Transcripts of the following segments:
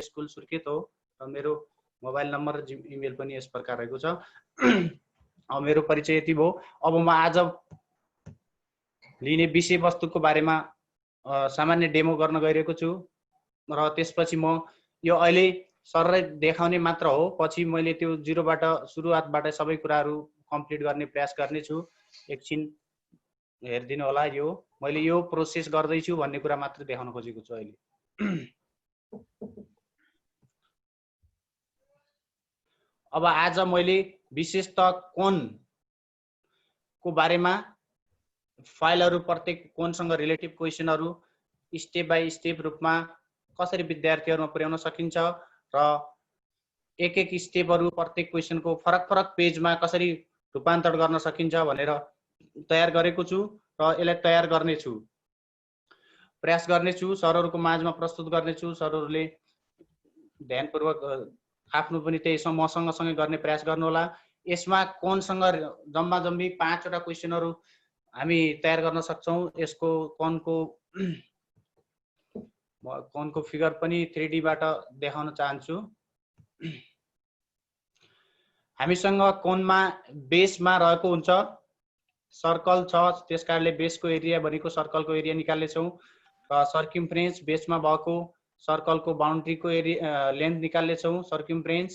School Surkhet हो र मेरो मोबाइल नम्बर र इमेल पनि यस प्रकार रहेको छ। मेरो परिचय यति भयो। अब म आज लिने विषयवस्तुको बारेमा सामान्य डेमो गर्न गइरहेको छु र त्यसपछि म यो अहिले सरलाई देखाउने मात्र हो, पछि मैले त्यो जिरोबाट सुरुवातबाट सबै कुराहरू कम्प्लिट गर्ने प्रयास गर्नेछु। एकछिन हेरिदिनु होला। यो मैले यो प्रोसेस गर्दैछु भन्ने कुरा मात्र देखाउन खोजेको छु अहिले। अब आज मैले विशेषतः कोनको बारेमा फाइलहरू प्रत्येक कोनसँग रिलेटिभ क्वेसनहरू स्टेप बाई स्टेप रूपमा कसरी विद्यार्थीहरूमा पुर्याउन सकिन्छ र एक एक स्टेपहरू प्रत्येक क्वेसनको फरक फरक पेजमा कसरी रूपान्तरण गर्न सकिन्छ भनेर तयार गरेको छु र यसलाई तयार गर्नेछु, प्रयास गर्नेछु, सरहरूको माझमा प्रस्तुत गर्नेछु। सरहरूले ध्यानपूर्वक आफ्नो पनि त्यही मसँग सँगै गर्ने प्रयास गर्नुहोला। यसमा कोनसँग जम्मा जम्मी 5 वटा क्वेसनहरू हामी तयार गर्न सक्छौं। यसको कोनको फिगर पनि 3D बाट देखाउन चाहन्छु। हामीसँग कोनमा बेसमा रहेको हुन्छ, सर्कल छ, त्यसकारणले बेसको एरिया भनेको सर्कलको एरिया निकाल्ने छौं र सर्कमफ्रेन्स बेसमा भएको सर्कलको बाउन्ड्रीको एरिया लेन्थ निकाल्ने छौं, सर्कमफ्रेन्स।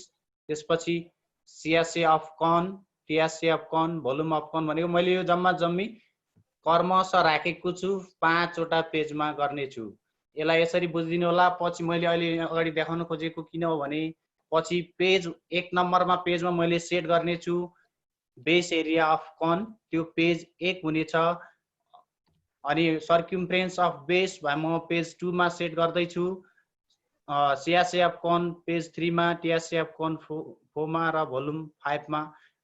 त्यसपछि CSA of cone, TSA of cone, volume of cone भनेको मैले यो जम्मा जम्मी कर्मशः राखेको छु, 5 वटा पेजमा गर्नेछु। यसलाई यसरी बुझिदिनु होला। पछि मैले अहिले अगाडि देखाउन खोजेको किन हो भने पछि पेज 1 नम्बरमा पेजमा मैले सेट गर्नेछु बेस एरिया अफ कन, त्यो पेज 1 हुनेछ। अनि सर्कमफ्रेन्स अफ बेस म पेज 2 मा सेट गर्दैछु, सियासे अफ कन पेज 3 मा, टियासे अफ कन 4 मा र भोल्युम 5 मा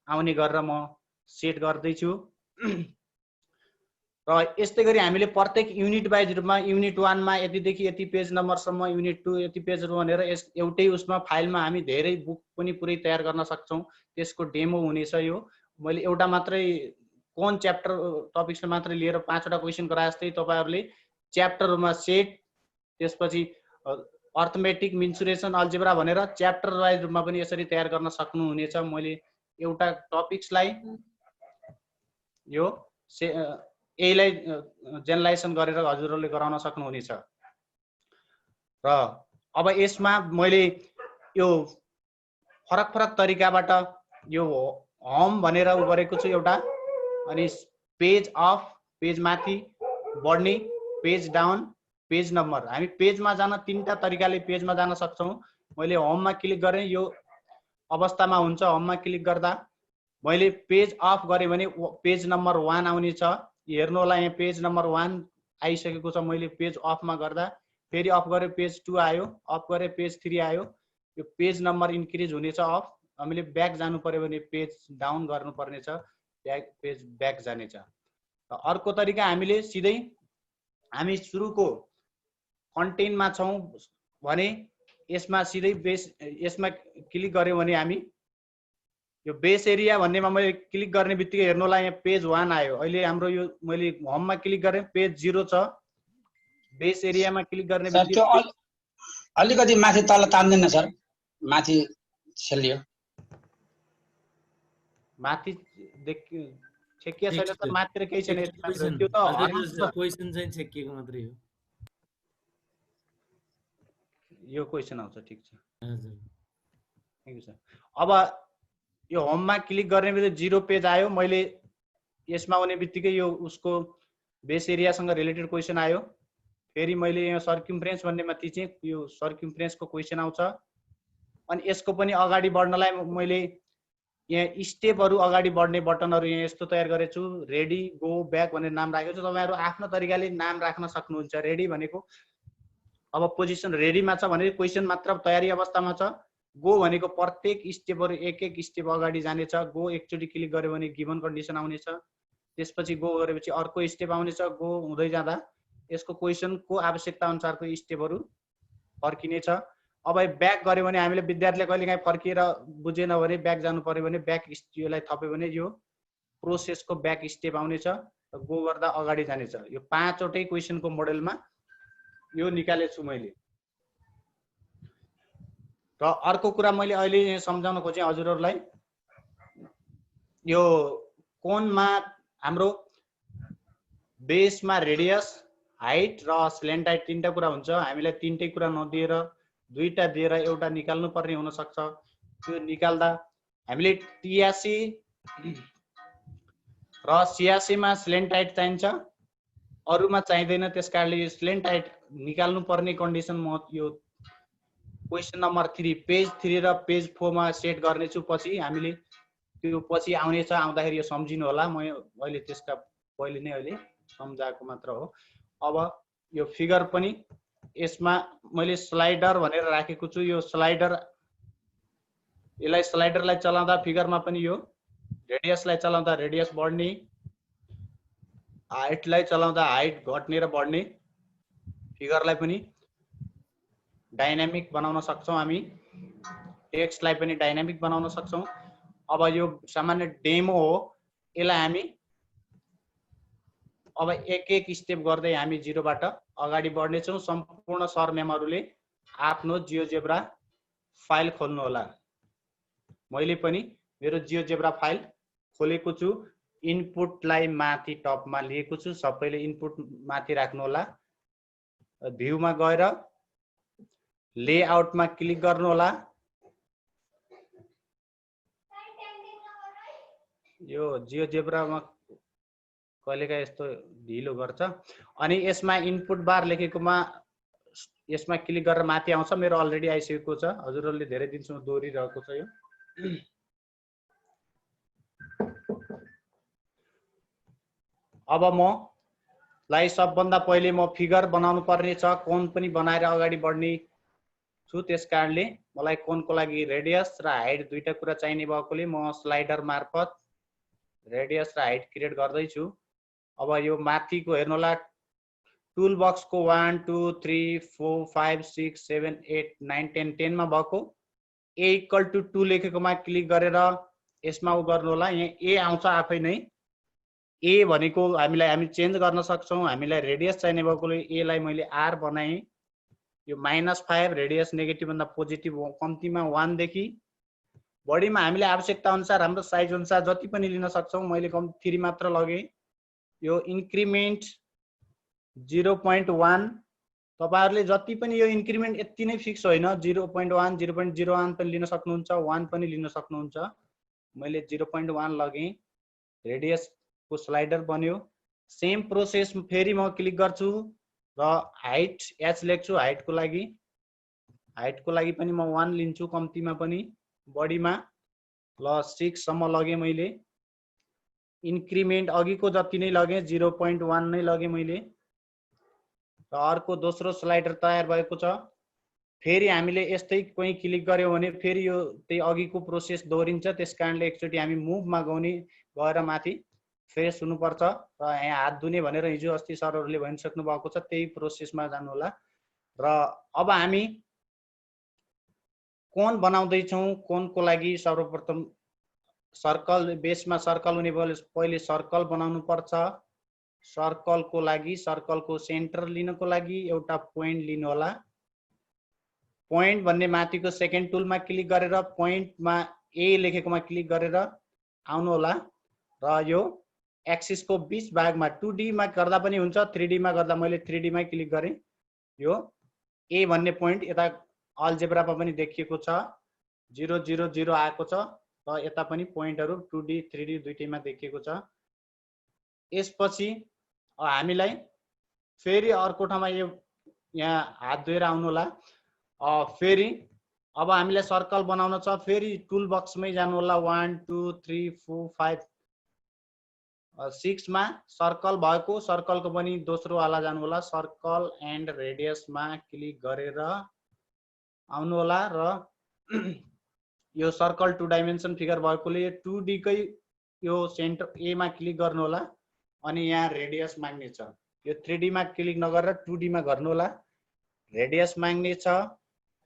आउने गरेर म सेट गर्दैछु। र यस्तै गरी हामीले प्रत्येक युनिट वाइज रूपमा युनिट 1 मा यतिदेखि यति पेज नम्बरसम्म, युनिट 2 यति पेजहरू भनेर एउटै उसमा फाइलमा हामी धेरै बुक पनि पुरै तयार गर्न सक्छौं। त्यसको डेमो हुनेछ। यो मैले एउटा मात्रै कोन च्याप्टर टपिक्समा मात्रै लिएर 5 वटा क्वेसन गराए जस्तै तपाईहरुले च्याप्टरमा सेट, त्यसपछि अर्थमेटिक, मेन्सुरेसन, अल्जेब्रा भनेर च्याप्टर वाइज रूपमा पनि यसरी तयार गर्न सक्नुहुनेछ। मैले एउटा टपिक्सलाई यो यहीलाई जेनरलाइजेसन गरेर हजुरहरूले गराउन सक्नुहुनेछ। र अब यसमा मैले यो फरक फरक तरिकाबाट यो होम भनेर गरेको छु एउटा, अनि पेज अफ, पेज माथि बढ्ने, पेज डाउन, पेज नम्बर। हामी पेजमा जान 3टा तरिकाले पेजमा जान सक्छौं। मैले होममा क्लिक गरेँ, यो अवस्थामा हुन्छ। होममा क्लिक गर्दा मैले पेज अफ गरेँ भने पेज नम्बर 1 आउनेछ। हेर्नु होला, यहाँ पेज नम्बर 1 आइसकेको छ। मैले पेज अफमा गर्दा फेरि अफ गरे पेज 2 आयो, अफ गरे पेज 3 आयो। यो पेज नम्बर इन्क्रिज हुनेछ अफ। हामीले ब्याक जानु पर्यो भने पेज डाउन गर्नु पर्नेछ, पेज ब्याक जानेछ। अर्को तरिका हामीले सिधै हामी सुरुको कन्टेन्टमा छौं भने यसमा सिधै बेस, यसमा क्लिक गर्यो भने हामी यो बेस एरिया भन्नेमा मैले क्लिक गर्ने बित्तिकै हेर्नु होला, यहाँ पेज 1 आयो। अहिले हाम्रो यो मैले होममा क्लिक गरेँ, पेज 0 छ। बेस एरियामा क्लिक गर्ने बित्तिकै अलिकति माथि तल तान्दैन सर, माथि छेलियो, माथि छेकिया छैन सर, माथि केही छैन। त्यो त क्वेशन चाहिँ छेकिएको मात्रै हो। यो क्वेशन आउँछ, ठीक छ। हजुर, थ्यांक यू सर। अब यो होममा क्लिक गर्ने बित्तिकै 0 पेज आयो। मैले यसमा आउने बित्तिकै यो उसको बेस एरियासँग रिलेटेड क्वेशन आयो। फेरि मैले यहाँ सर्कमफ्रेन्स भन्नेमा थिचेँ, यो सर्कमफ्रेन्सको क्वेशन आउँछ। अनि यसको पनि अगाडि बढ्नलाई मैले यहाँ स्टेपहरू अगाडि बढ्ने बटनहरू यहाँ यस्तो तयार गरेको छु। रेडी, गो, ब्याक भनेर नाम राखेको छु। तपाईहरु आफ्नो तरिकाले नाम राख्न सक्नुहुन्छ। रेडी भनेको अब पोजिसन रेडीमा छ भने क्वेशन मात्र तयारी अवस्थामा छ। गो भनेको प्रत्येक स्टेपहरू एक एक स्टेप अगाडि जानेछ। गो एकचोटि क्लिक गर्यो भने गिभन कन्डिसन आउनेछ। त्यसपछि गो गरेपछि अर्को स्टेप आउनेछ। गो हुँदै जाँदा यसको क्वेशनको आवश्यकता अनुसारको स्टेपहरू फर्किनेछ। अब ब्याक गर्यो भने हामीले विद्यार्थीले कहिलेकाहीँ फर्किएर बुझेन भने ब्याक जानु पर्यो भने ब्याक यसलाई थप्यो भने यो प्रोसेसको ब्याक स्टेप आउनेछ। गो गर्दा अगाडि जानेछ। यो 5 वटै क्वेशनको मोडेलमा यो निकालेछु मैले। र अर्को कुरा मैले अहिले सम्झाउन खोजेँ हजुरहरूलाई, यो कोनमा हाम्रो बेसमा रेडियस, हाइट र स्ल्यान्ट हाइट तीनटा कुरा हुन्छ। हामीलाई तीनटै कुरा नदिएर दुईटा दिएर एउटा निकाल्नु पर्ने हुन सक्छ। त्यो निकाल्दा हामीले 83 र 86 मा स्ल्यान्ट हाइट चाहिन्छ, अरूमा चाहिँदैन। त्यसकारणले यो स्ल्यान्ट हाइट निकाल्नु पर्ने कन्डिसन म यो क्वेशन नम्बर 3 पेज 3 र पेज 4 मा सेट गर्नेछु। पछि हामीले त्यो पछि आउनेछ, आउँदाखेरि यो सम्झिनु होला। म अहिले त्यसका पहिले नै अहिले सम्झाएको मात्र हो। अब यो फिगर पनि यसमा मैले स्लाइडर भनेर राखेको छु। यो स्लाइडर, यसलाई स्लाइडरलाई चलाउँदा फिगरमा पनि यो रेडियसलाई चलाउँदा रेडियस बढ्ने, हाइटलाई चलाउँदा हाइट घट्ने र बढ्ने, फिगरलाई पनि डाइनामिक बनाउन सक्छौँ हामी, टेक्स्टलाई पनि डाइनामिक बनाउन सक्छौँ। अब यो सामान्य डेमो हो, यसलाई हामी अब एक एक स्टेप गर्दै हामी 0 बाट अगाडि बढ्नेछौँ। सम्पूर्ण सर म्यामहरूले आफ्नो जियोजेब्रा फाइल खोल्नु होला। मैले पनि मेरो जियोजेब्रा फाइल खोलेको छु। इनपुटलाई माथि टपमा लिएको छु। सबैले इनपुट माथि राख्नु होला। भ्यूमा गएर लेआउटमा क्लिक गर्नु होला। यो जियोजेब्रामा कहिलेकाहीँ यस्तो ढिलो गर्छ। अनि यसमा इनपुट बार लेखेकोमा यसमा क्लिक गरेर माथि आउँछ। मेरो अलरेडी आइसकेको छ। हजुरहरूले धेरै दिनसम्म दोहोरिरहेको छ यो। अब मलाई सबभन्दा पहिले म फिगर बनाउनु पर्ने छ। कोन पनि बनाएर अगाडि बढ्ने छु। त्यसकारणले मलाई कोनको लागि रेडियस र हाइट दुईटा कुरा चाहिने भएकोले म स्लाइडर मार्फत रेडियस र हाइट क्रिएट गर्दैछु। अब यो माथिको हेर्नु होला, टुल बक्सको 1 2 3 4 5 6 7 8 9 10 10 मा भएको a = 2 लेखेकोमा क्लिक गरेर यसमा उ गर्नु होला। यहाँ a आउँछ आफै नै। a भनेको हामी चेन्ज गर्न सक्छौँ। हामीलाई रेडियस चाहिने भएकोले a लाई मैले r बनाएँ। यो -5 रेडियस नेगेटिभ भन्दा पोजिटिभ, कम्तीमा 1 देखि बढीमा हामीले आवश्यकता अनुसार हाम्रो साइज अनुसार जति पनि लिन सक्छौँ। मैले 3 मात्र लगेँ। यो इन्क्रिमेन्ट 0.1, तपाईहरुले जति पनि यो इन्क्रिमेन्ट यति नै फिक्स होइन। 0.1 0.01 पनि लिन सक्नुहुन्छ, 1 पनि लिन सक्नुहुन्छ। मैले 0.1 लगेँ। रेडियस को स्लाइडर बन्यो। सेम प्रोसेस फेरि म क्लिक गर्छु र हाइट h लेख्छु। हाइटको लागि पनि म 1 लिन्छु, कम्तीमा पनि बढीमा ल 6 सम्म लगे मैले। इन्क्रिमेन्ट अघिको जति नै लगे, 0.1 नै लगे मैले। र अर्को दोस्रो स्लाइडर तयार भएको छ। फेरि हामीले यस्तै कोही क्लिक गर्यो भने फेरि यो त्यही अघिको प्रोसेस दोहोरिन्छ। त्यसकारणले एकचोटि हामी मुभमा गएर माथि फ्रेस हुनुपर्छ। र यहाँ हात धुने भनेर हिजो अस्ति सरहरूले भनिसक्नु भएको छ, त्यही प्रोसेसमा जानु होला। र अब हामी कोन बनाउँदैछौँ। कोनको लागि सर्वप्रथम सर्कल, बेसमा सर्कल हुने पहिले सर्कल बनाउनु पर्छ। सर्कलको लागि सर्कलको सेन्टर लिनको लागि एउटा पोइन्ट लिनु होला। पोइन्ट भन्ने माथिको सेकेन्ड टुलमा क्लिक गरेर पोइन्टमा a लेखेकोमा क्लिक गरेर आउनु होला। र यो एक्सिसको बीच भागमा 2D मा गर्दा पनि हुन्छ, 3D मा गर्दा मैले 3D मा क्लिक गरेँ। यो a भन्ने पोइन्ट यता अल्जेब्रामा पनि देखिएको छ, 0 0 0 आएको छ। र यता पनि पोइन्टहरु 2D 3D दुईटैमा देखिएको छ। यसपछि हामीलाई फेरि अर्को ठाउँमा यो यहाँ हात धोएर आउनु होला। फेरि अब हामीलाई सर्कल बनाउन छ। फेरि टुल बक्समै जानु होला। 1 2 3 4 5 6 मा सर्कल भएको, सर्कलको पनि दोस्रो वाला जानु होला। सर्कल एन्ड रेडियसमा क्लिक गरेर आउनु होला। र यो सर्कल 2 डाइमेन्सन फिगर भएकोले 2D कै यो सेन्टर a मा क्लिक गर्नु होला। अनि यहाँ रेडियस माग्ने छ। यो 3D मा क्लिक नगरेर 2D मा गर्नु होला। रेडियस माग्ने छ।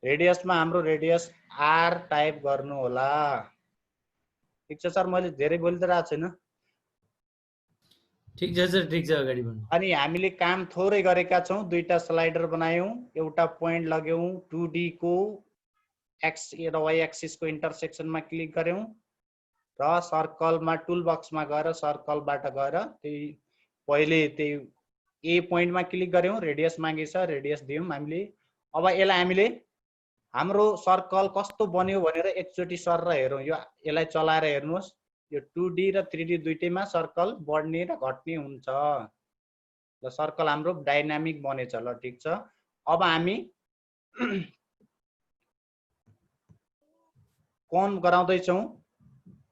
रेडियसमा हाम्रो रेडियस r टाइप गर्नु होला। ठीक छ सर, मैले धेरै बोलिरहेको छैन? ठीक छ सर, ठीक छ, अगाडि बढ्नु। अनि हामीले काम थोरै गरेका छौँ। दुईटा स्लाइडर बनायौँ, एउटा पोइन्ट लाग्यौँ 2D को एक्स र वाई एक्सिसको इन्टरसेक्सनमा क्लिक गऱ्यौँ र सर्कलमा टुल बक्समा गएर सर्कलबाट गएर त्यही पहिले त्यही ए पोइन्टमा क्लिक गऱ्यौँ, रेडियस मागेछ, रेडियस दियौँ हामीले। अब यसलाई हामीले हाम्रो सर्कल कस्तो बन्यो भनेर एकचोटि सर हेरौँ। यसलाई चलाएर हेर्नुहोस्, यो 2D र 3D दुइटैमा सर्कल बढ्ने र घट्ने हुन्छ। ल सर्कल हाम्रो डाइनामिक बनेछ। ल ठिक छ। अब हामी कोन गराउँदैछौँ।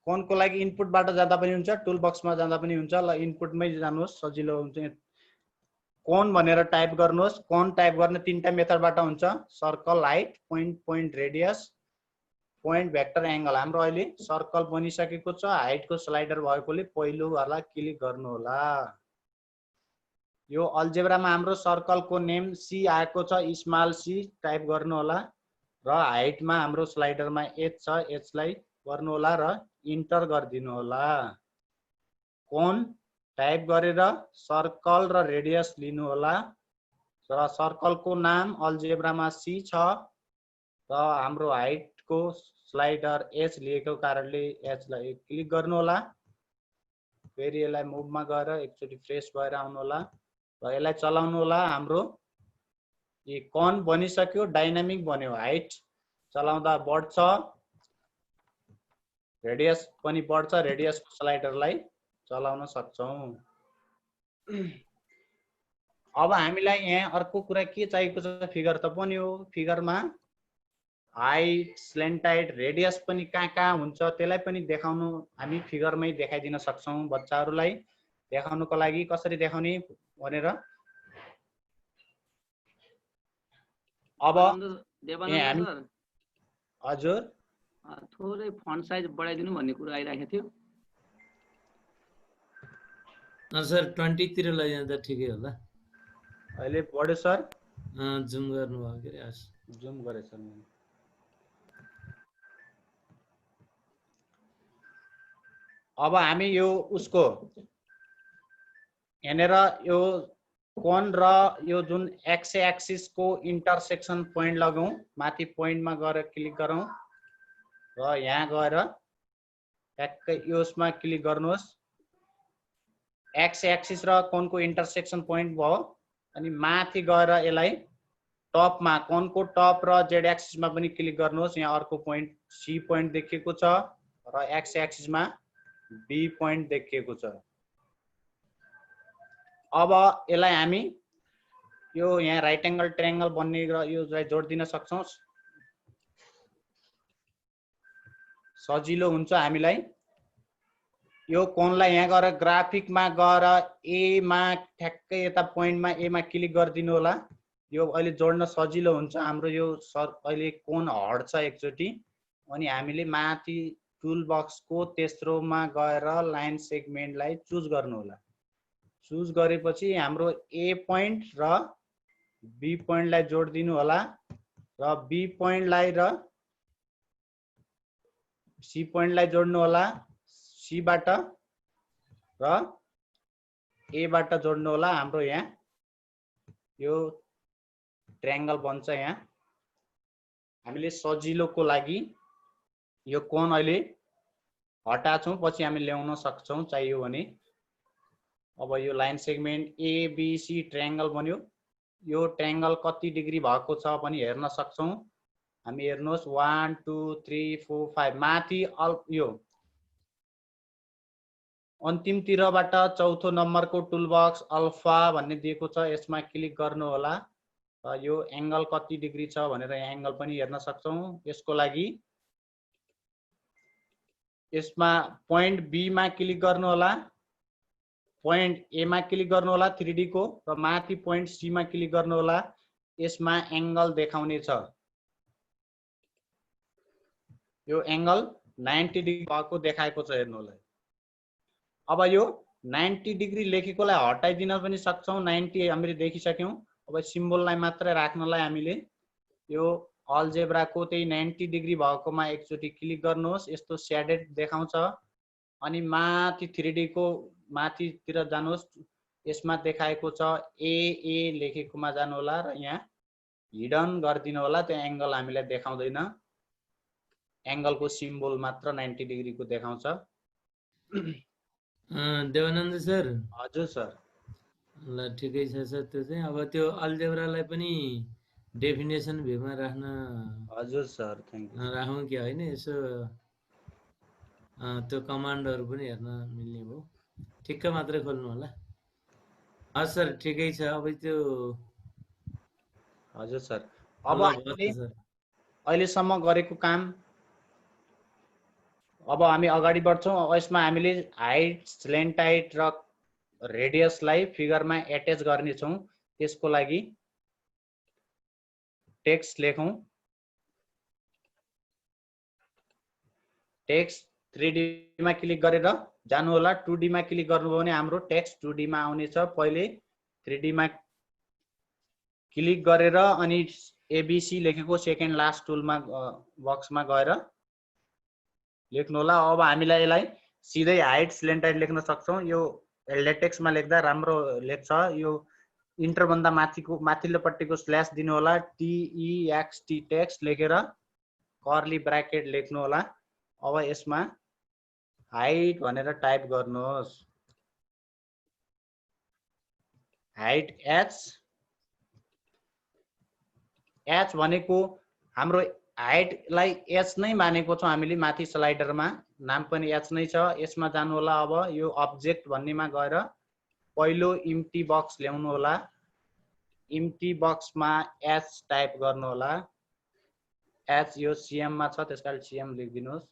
कोनको लागि इनपुटबाट जाँदा पनि हुन्छ, टुल बक्समा जाँदा पनि हुन्छ। ल इनपुटमै जानुहोस्, सजिलो हुन्छ। कोन भनेर टाइप गर्नुहोस्। कोन टाइप गर्ने तीनटा मेथडबाट हुन्छ, circle height, point radius, point vector angle. हाम्रो अहिले सर्कल बनिसकेको छ, हाइटको स्लाइडर भएकोले पहिलोवाला क्लिक गर्नु होला। यो अल्जेब्रामा हाम्रो सर्कलको नेम सी आएको छ, स्मल सी टाइप गर्नु होला र हाइटमा हाम्रो स्लाइडरमा एच छ, एचलाई गर्नु होला र इन्टर गरिदिनु होला। कोन टाइप गरेर सर्कल र रेडियस लिनु होला र सर्कलको नाम अल्जेब्रामा सी छ र हाम्रो हाइटको स्लाइडर एच लिएको कारणले एचलाई क्लिक गर्नु होला। फेरि यसलाई मुभमा गएर एकचोटि फ्रेस भएर आउनु होला र यसलाई चलाउनु होला। हाम्रो यो कोन बनिसक्यो, डाइनामिक बन्यो। हाइट चलाउँदा बढ्छ, रेडियस पनि बढ्छ। रेडियसको स्लाइडरलाई चलाउन सक्छौँ। अब हामीलाई यहाँ अर्को कुरा के चाहिएको छ, फिगर त बन्यो। फिगरमा हाइट, स्ल्यान्ट हाइट, रेडियस पनि कहाँ हुन्छ त्यसलाई पनि देखाउनु हामी फिगरमै देखाइदिन सक्छौँ। बच्चाहरूलाई देखाउनुको लागि कसरी देखाउने भनेर अब हजुर थोरै फन्ट साइज बढाइदिनु भन्ने कुरा आइरहेको थियो। सर 20 तिर लैजाँदा ठिकै होला। अहिले बढ्यो सर? जुम गर्नुभयो के अरे? जुम गरेँ सर मैले। अब हामी यो उसको यहाँनिर यो कोन र यो जुन एक्स एक्सिसको इन्टरसेक्सन पोइन्ट लगाउँ। माथि पोइन्टमा गएर क्लिक गरौँ र यहाँ गएर ट्याक्कै यसमा क्लिक गर्नुहोस्। एक्स एक्सिस र कोनको इन्टरसेक्सन पोइन्ट भयो। अनि माथि गएर यसलाई टपमा कोनको टप र जेड एक्सिसमा पनि क्लिक गर्नुहोस्। यहाँ अर्को पोइन्ट सी पोइन्ट देखिएको छ र एक्स एक्सिसमा बी पोइन्ट देखिएको छ। अब यसलाई हामी यो यहाँ राइट एङ्गल ट्रायङ्गल बन्ने र योलाई जोडिदिन सक्छौँ। सजिलो हुन्छ हामीलाई। यो कोनलाई यहाँ गएर ग्राफिकमा गएर एमा ठ्याक्कै यता पोइन्टमा एमा क्लिक गरिदिनु होला। यो अहिले जोड्न सजिलो हुन्छ। हाम्रो यो अहिले कोन हट्छ एकचोटि, अनि हामीले माथि टुल बक्सको तेस्रोमा गएर लाइन सेगमेन्टलाई चुज गर्नु होला। चुज गरेपछि हाम्रो ए पोइन्ट र बी पोइन्टलाई जोडिदिनु होला र बी पोइन्टलाई र सी पोइन्टलाई जोड्नु होला। सीबाट र एबाट जोड्नु होला। हाम्रो यहाँ यो ट्रायङ्गल बन्छ। यहाँ हामीले सजिलोको लागि यो कोन अहिले हटाछौँ, पछि हामी ल्याउन सक्छौँ चाहियो भने। अब यो लाइन सेगमेन्ट एबिसी ट्रायङ्गल बन्यो। यो ट्रायङ्गल कति डिग्री भएको छ पनि हेर्न सक्छौँ हामी। हेर्नुहोस् 1 2 3 4 5 माथि यो अन्तिमतिरबाट चौथो नम्बरको टुलबक्स अल्फा भन्ने दिएको छ, यसमा क्लिक गर्नु होला र यो एङ्गल कति डिग्री छ भनेर यहाँ एङ्गल पनि हेर्न सक्छौँ। यसको लागि यसमा पोइन्ट बी मा क्लिक गर्नु होला, पोइन्ट ए मा क्लिक गर्नु होला 3D को, र माथि पोइन्ट सी मा क्लिक गर्नु होला। यसमा एङ्गल देखाउने छ। यो एङ्गल 90 डिग्री भएको देखाएको छ, हेर्नु होला। अब यो 90 डिग्री लेखेकोलाई हटाइदिन पनि सक्छौँ। 90 हामीले देखिसक्यौँ। अब सिम्बललाई मात्र राख्नलाई हामीले यो अल्जेब्राको त्यही 90 डिग्री भएकोमा एकचोटि क्लिक गर्नुहोस्। यस्तो स्याडेड देखाउँछ। अनि माथि 3D को माथितिर जानुहोस्। यसमा देखाएको छ ए लेखेकोमा जानु होला र यहाँ हिडन गरिदिनु होला। त्यो एङ्गल हामीलाई देखाउँदैन। एंगलको सिम्बल मात्र 90 डिग्रीको देखाउँछ। देवानन्द सर हजुर सर। ल ठिकै छ सर। त्यो चाहिँ अब त्यो अल्जेब्रालाई पनि डेफिनेसन भ्यूमा राख्न हजुर सर, थ्यांक यू। राखौँ कि होइन, यसो त्यो कमान्डहरू पनि हेर्न मिल्ने हो। ठिक्क मात्रै खोल्नु होला। हजुर सर ठिकै छ। अब त्यो हजुर सर। अब ल हामीले भयो सर। अहिलेसम्म गरेको काम, अब हामी अगाडि बढ्छौँ। यसमा हामीले हाइट, स्लेन्ट हाइट र रेडियसलाई फिगरमा एट्याच गर्नेछौँ। त्यसको लागि टेक्स्ट लेखौँ। टेक्स्ट 3D मा क्लिक गरेर जानु होला। 2D मा क्लिक गर्नुभयो भने हाम्रो टेक्स्ट 2D मा आउनेछ। पहिले 3D मा क्लिक गरेर अनि ABC लेखेको सेकेन्ड लास्ट टुलमा बक्समा गएर लेख्नु होला। अब हामीलाई यसलाई सिधै हाइट, स्लेन्ट हाइट लेख्न सक्छौँ। यो लेटेक्समा लेख्दा राम्रो लेख्छ। यो इन्टर भन्दा माथिल्लोपट्टिको स्ल्यास दिनु होला। TEXT टेक्स्ट लेखेर कर्ली ब्राकेट लेख्नु होला। अब यसमा हाइट भनेर टाइप गर्नुहोस्। हाइट H भनेको हाम्रो हाइटलाई H नै मानेको छौँ हामीले माथि स्लाइडरमा। नाम पनि H नै छ। यसमा जानु होला। अब यो अब्जेक्ट भन्नेमा गएर पहिलो इम्टी बक्स ल्याउनु होला। इम्टी बक्समा H टाइप गर्नु होला। H यो CM मा छ, त्यसकारण CM लेखिदिनुहोस्।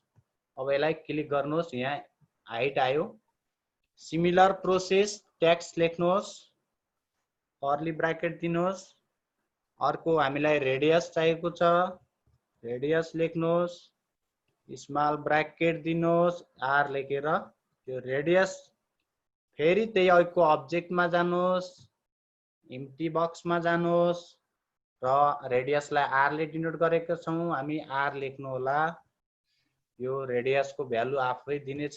अब यसलाई क्लिक गर्नुहोस्। यहाँ हाइट आयो। सिमिलर प्रोसेस टेक्स्ट लेख्नुहोस्, कर्ली ब्राकेट दिनुहोस्। अर्को हामीलाई रेडियस चाहिएको छ। रेडियस लेख्नुहोस्, स्मल ब्राकेट दिनुहोस्, R लेखेर त्यो रेडियस फेरि त्यही अघिको अब्जेक्टमा जानुहोस्, इम्टी बक्समा जानुहोस् र रेडियसलाई R ले डिनोट गरेका छौँ हामी। R लेख्नु होला। यो रेडियसको भ्यालु आफै दिनेछ।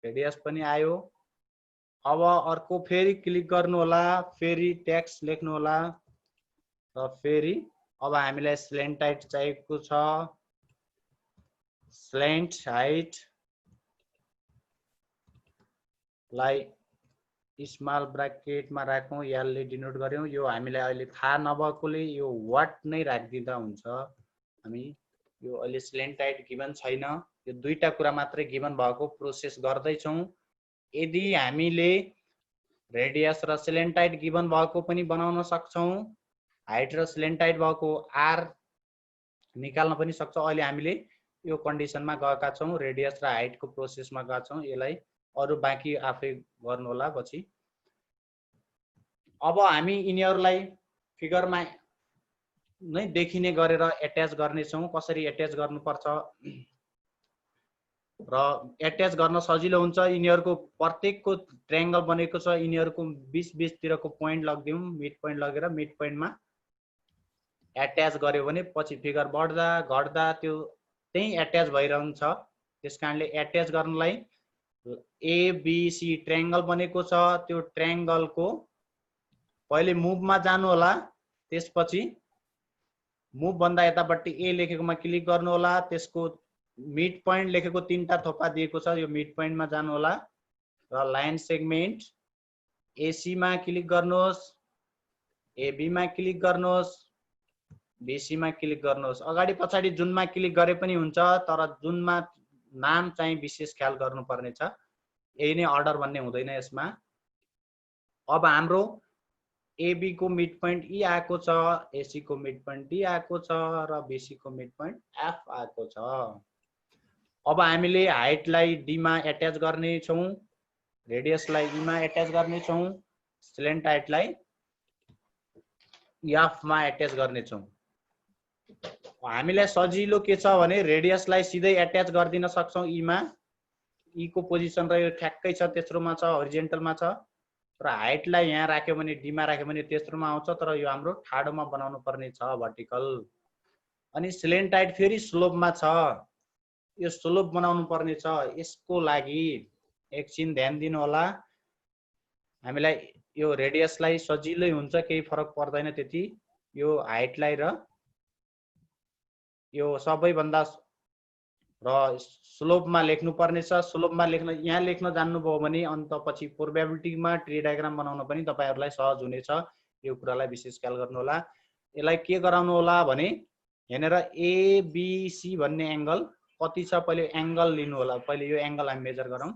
रेडियस पनि आयो। अब अर्को फेरि क्लिक गर्नु होला। फेरि टेक्स्ट लेख्नु होला र फेरि अब हामीलाई स्लेन्ट हाइट चाहिएको छ। स्लेन्ट हाइट लाई स्मल ब्राकेटमा राखौँ, यसले डिनोट गर्यौँ। यो हामीलाई अहिले थाहा नभएकोले यो वाट नै राखिदिँदा हुन्छ। हामी यो अहिले स्लेन्ट हाइट गिभन छैन। यो दुईटा कुरा मात्रै गिभन भएको प्रोसेस गर्दैछौँ। यदि हामीले रेडियस र स्लेन्ट हाइट गिभन भएको पनि बनाउन सक्छौँ। हाइट र स्लेन्ट हाइट भएको R निकाल्न पनि सक्छौँ। अहिले हामीले यो कन्डिसनमा गएका छौँ। रेडियस र हाइटको प्रोसेसमा गएका छौँ। यसलाई अरु बाँकी आफै गर्नु होला पछि। अब हामी यिनीहरूलाई फिगरमा नै देखिने गरेर एट्याच गर्नेछौँ। कसरी एट्याच गर्नुपर्छ र एट्याच गर्न सजिलो हुन्छ। यिनीहरूको प्रत्येकको ट्रायंगल बनेको छ। यिनीहरूको 20-20 तिरको पोइन्ट लगिदिउँ। मिड पोइन्ट लगेर मिड पोइन्टमा एट्याच गर्यो भने पछि फिगर बढ्दा घट्दा त्यो त्यही एट्याच भइरहन्छ। त्यसकारणले एट्याच गर्नलाई ABC ट्रायंगल बनेको छ। त्यो ट्रायंगलको पहिले मुभमा जानु होला। त्यसपछि मुभ भन्दा यतापट्टि A लेखेकोमा क्लिक गर्नु होला। त्यसको मिड पोइन्ट लेखेको तीनटा थोपा दिएको छ। यो मिड पोइन्टमा जानु होला र लाइन सेगमेन्ट AC मा क्लिक गर्नुहोस्, AB मा क्लिक गर्नुहोस्, BC मा क्लिक गर्नुहोस्। अगाडि पछाडि जुनमा क्लिक गरे पनि हुन्छ, तर जुनमा नाम चाहिँ विशेष ख्याल गर्नुपर्ने छ। यही नै अर्डर भन्ने हुँदैन यसमा। अब हाम्रो AB को मिड पोइन्ट E आएको छ, AC को मिड पोइन्ट D आएको छ र BC को मिड पोइन्ट F आएको छ। अब हामीले हाइटलाई D मा एट्याच गर्ने छौं, रेडियसलाई E मा एट्याच गर्ने छौं, स्लेन्ट हाइटलाई F मा एट्याच गर्ने छौं। हामीलाई सजिलो के छ भने रेडियसलाई सिधै एट्याच गर्दिन सक्छौं E मा। E को पोजिसन र यो ठ्याक्कै छ, तेस्रोमा छ, हरिजेन्टलमा छ। र हाइटलाई यहाँ राख्यो भने D मा राख्यो भने तेस्रोमा आउँछ, तर यो हाम्रो ठाडोमा बनाउनु पर्ने छ, भर्टिकल। अनि स्लेन्ट हाइट फेरि स्लोपमा छ, यो स्लोप बनाउनु पर्ने छ। यसको लागि एकछिन ध्यान दिनु होला। हामीलाई यो रेडियसलाई सजिलै हुन्छ, केही फरक पर्दैन त्यति। यो हाइटलाई र यो सबैभन्दा र स्लोपमा लेख्नु पर्ने छ। स्लोपमा यहाँ लेख्न जान्नुभयो भने अन्त पछि प्रोबेबिलिटीमा ट्री डायग्राम बनाउन पनि तपाईहरुलाई सहज हुनेछ। यो कुरालाई विशेष ख्याल गर्नु होला। यसलाई के गराउनु होला भने हेरेर एबीसी भन्ने एंगल कति छ पहिले एंगल लिनु होला। पहिले यो एंगल हामी मेजर गरौँ।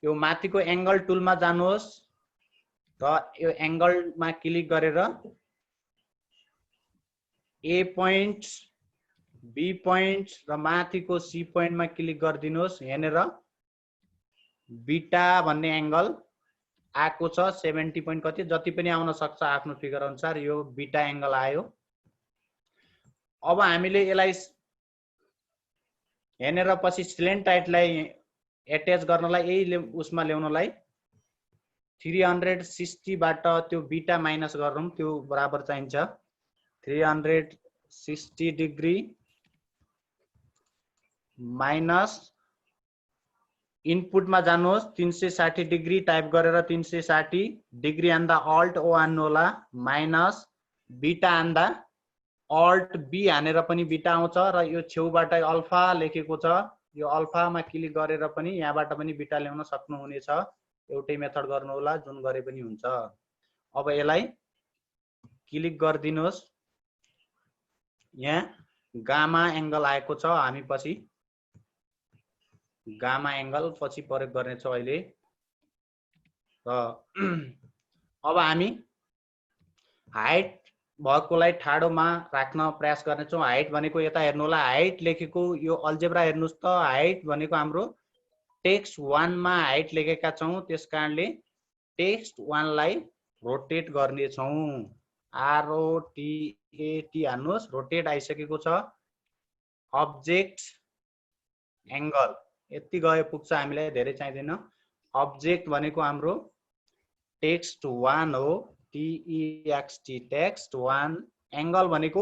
यो माथिको एंगल टुलमा जानुहोस् र यो एंगलमा क्लिक गरेर ए पोइन्ट बी पोइन्ट र माथिको सी पोइन्टमा क्लिक गरिदिनुहोस्। हेरेर बीटा भन्ने एंगल आएको छ 70 पोइन्ट कति जति पनि आउन सक्छ आफ्नो फिगर अनुसार। यो बीटा एंगल आयो। अब हामीले यसलाई हेरेर पछि स्लेन्ट टाइटलाई एट्याच गर्नलाई यही उसमा ल्याउनलाई 360 बाट त्यो बीटा माइनस गरौँ। त्यो बराबर चाहिन्छ 360 डिग्री माइनस इनपुटमा जानुहोस् 360 डिग्री टाइप गरेर 360 डिग्री आन्दा अल्ट ओ हान्नु होला माइनस बीटा आन्दा अल्ट बी हानेर पनि बीटा आउँछ र यो छेउबाट अल्फा लेखेको छ। यो अल्फामा क्लिक गरेर पनि यहाँबाट पनि बीटा ल्याउन सक्नुहुनेछ। एउटै मेथड गर्नु होला जुन गरे पनि हुन्छ। अब यसलाई क्लिक गरिदिनुहोस्। यहाँ गामा एंगल आएको छ। हामी पछि गामा एंगल पछि प्रयोग गर्ने छौं अहिले। र अब हामी हाइट भएकोलाई ठाडोमा राख्न प्रयास गर्ने छौं। हाइट भनेको यता हेर्नु होला हाइट लेखेको यो अल्जेब्रा हेर्नुस् त हाइट भनेको हाम्रो टेक्स्ट 1 मा हाइट लेखेका छौं। त्यसकारणले टेक्स्ट 1 लाई रोटेट गर्ने छौं। ROTAT हान्नुस्। रोटेट आइसकेको छ। अब्जेक्ट एंगल यति गए पुग्छ। हामीलाई धेरै चाहिदैन। अब्जेक्ट भनेको हाम्रो टेक्स्ट 1 हो। TEXT टेक्स्ट 1 एंगल भनेको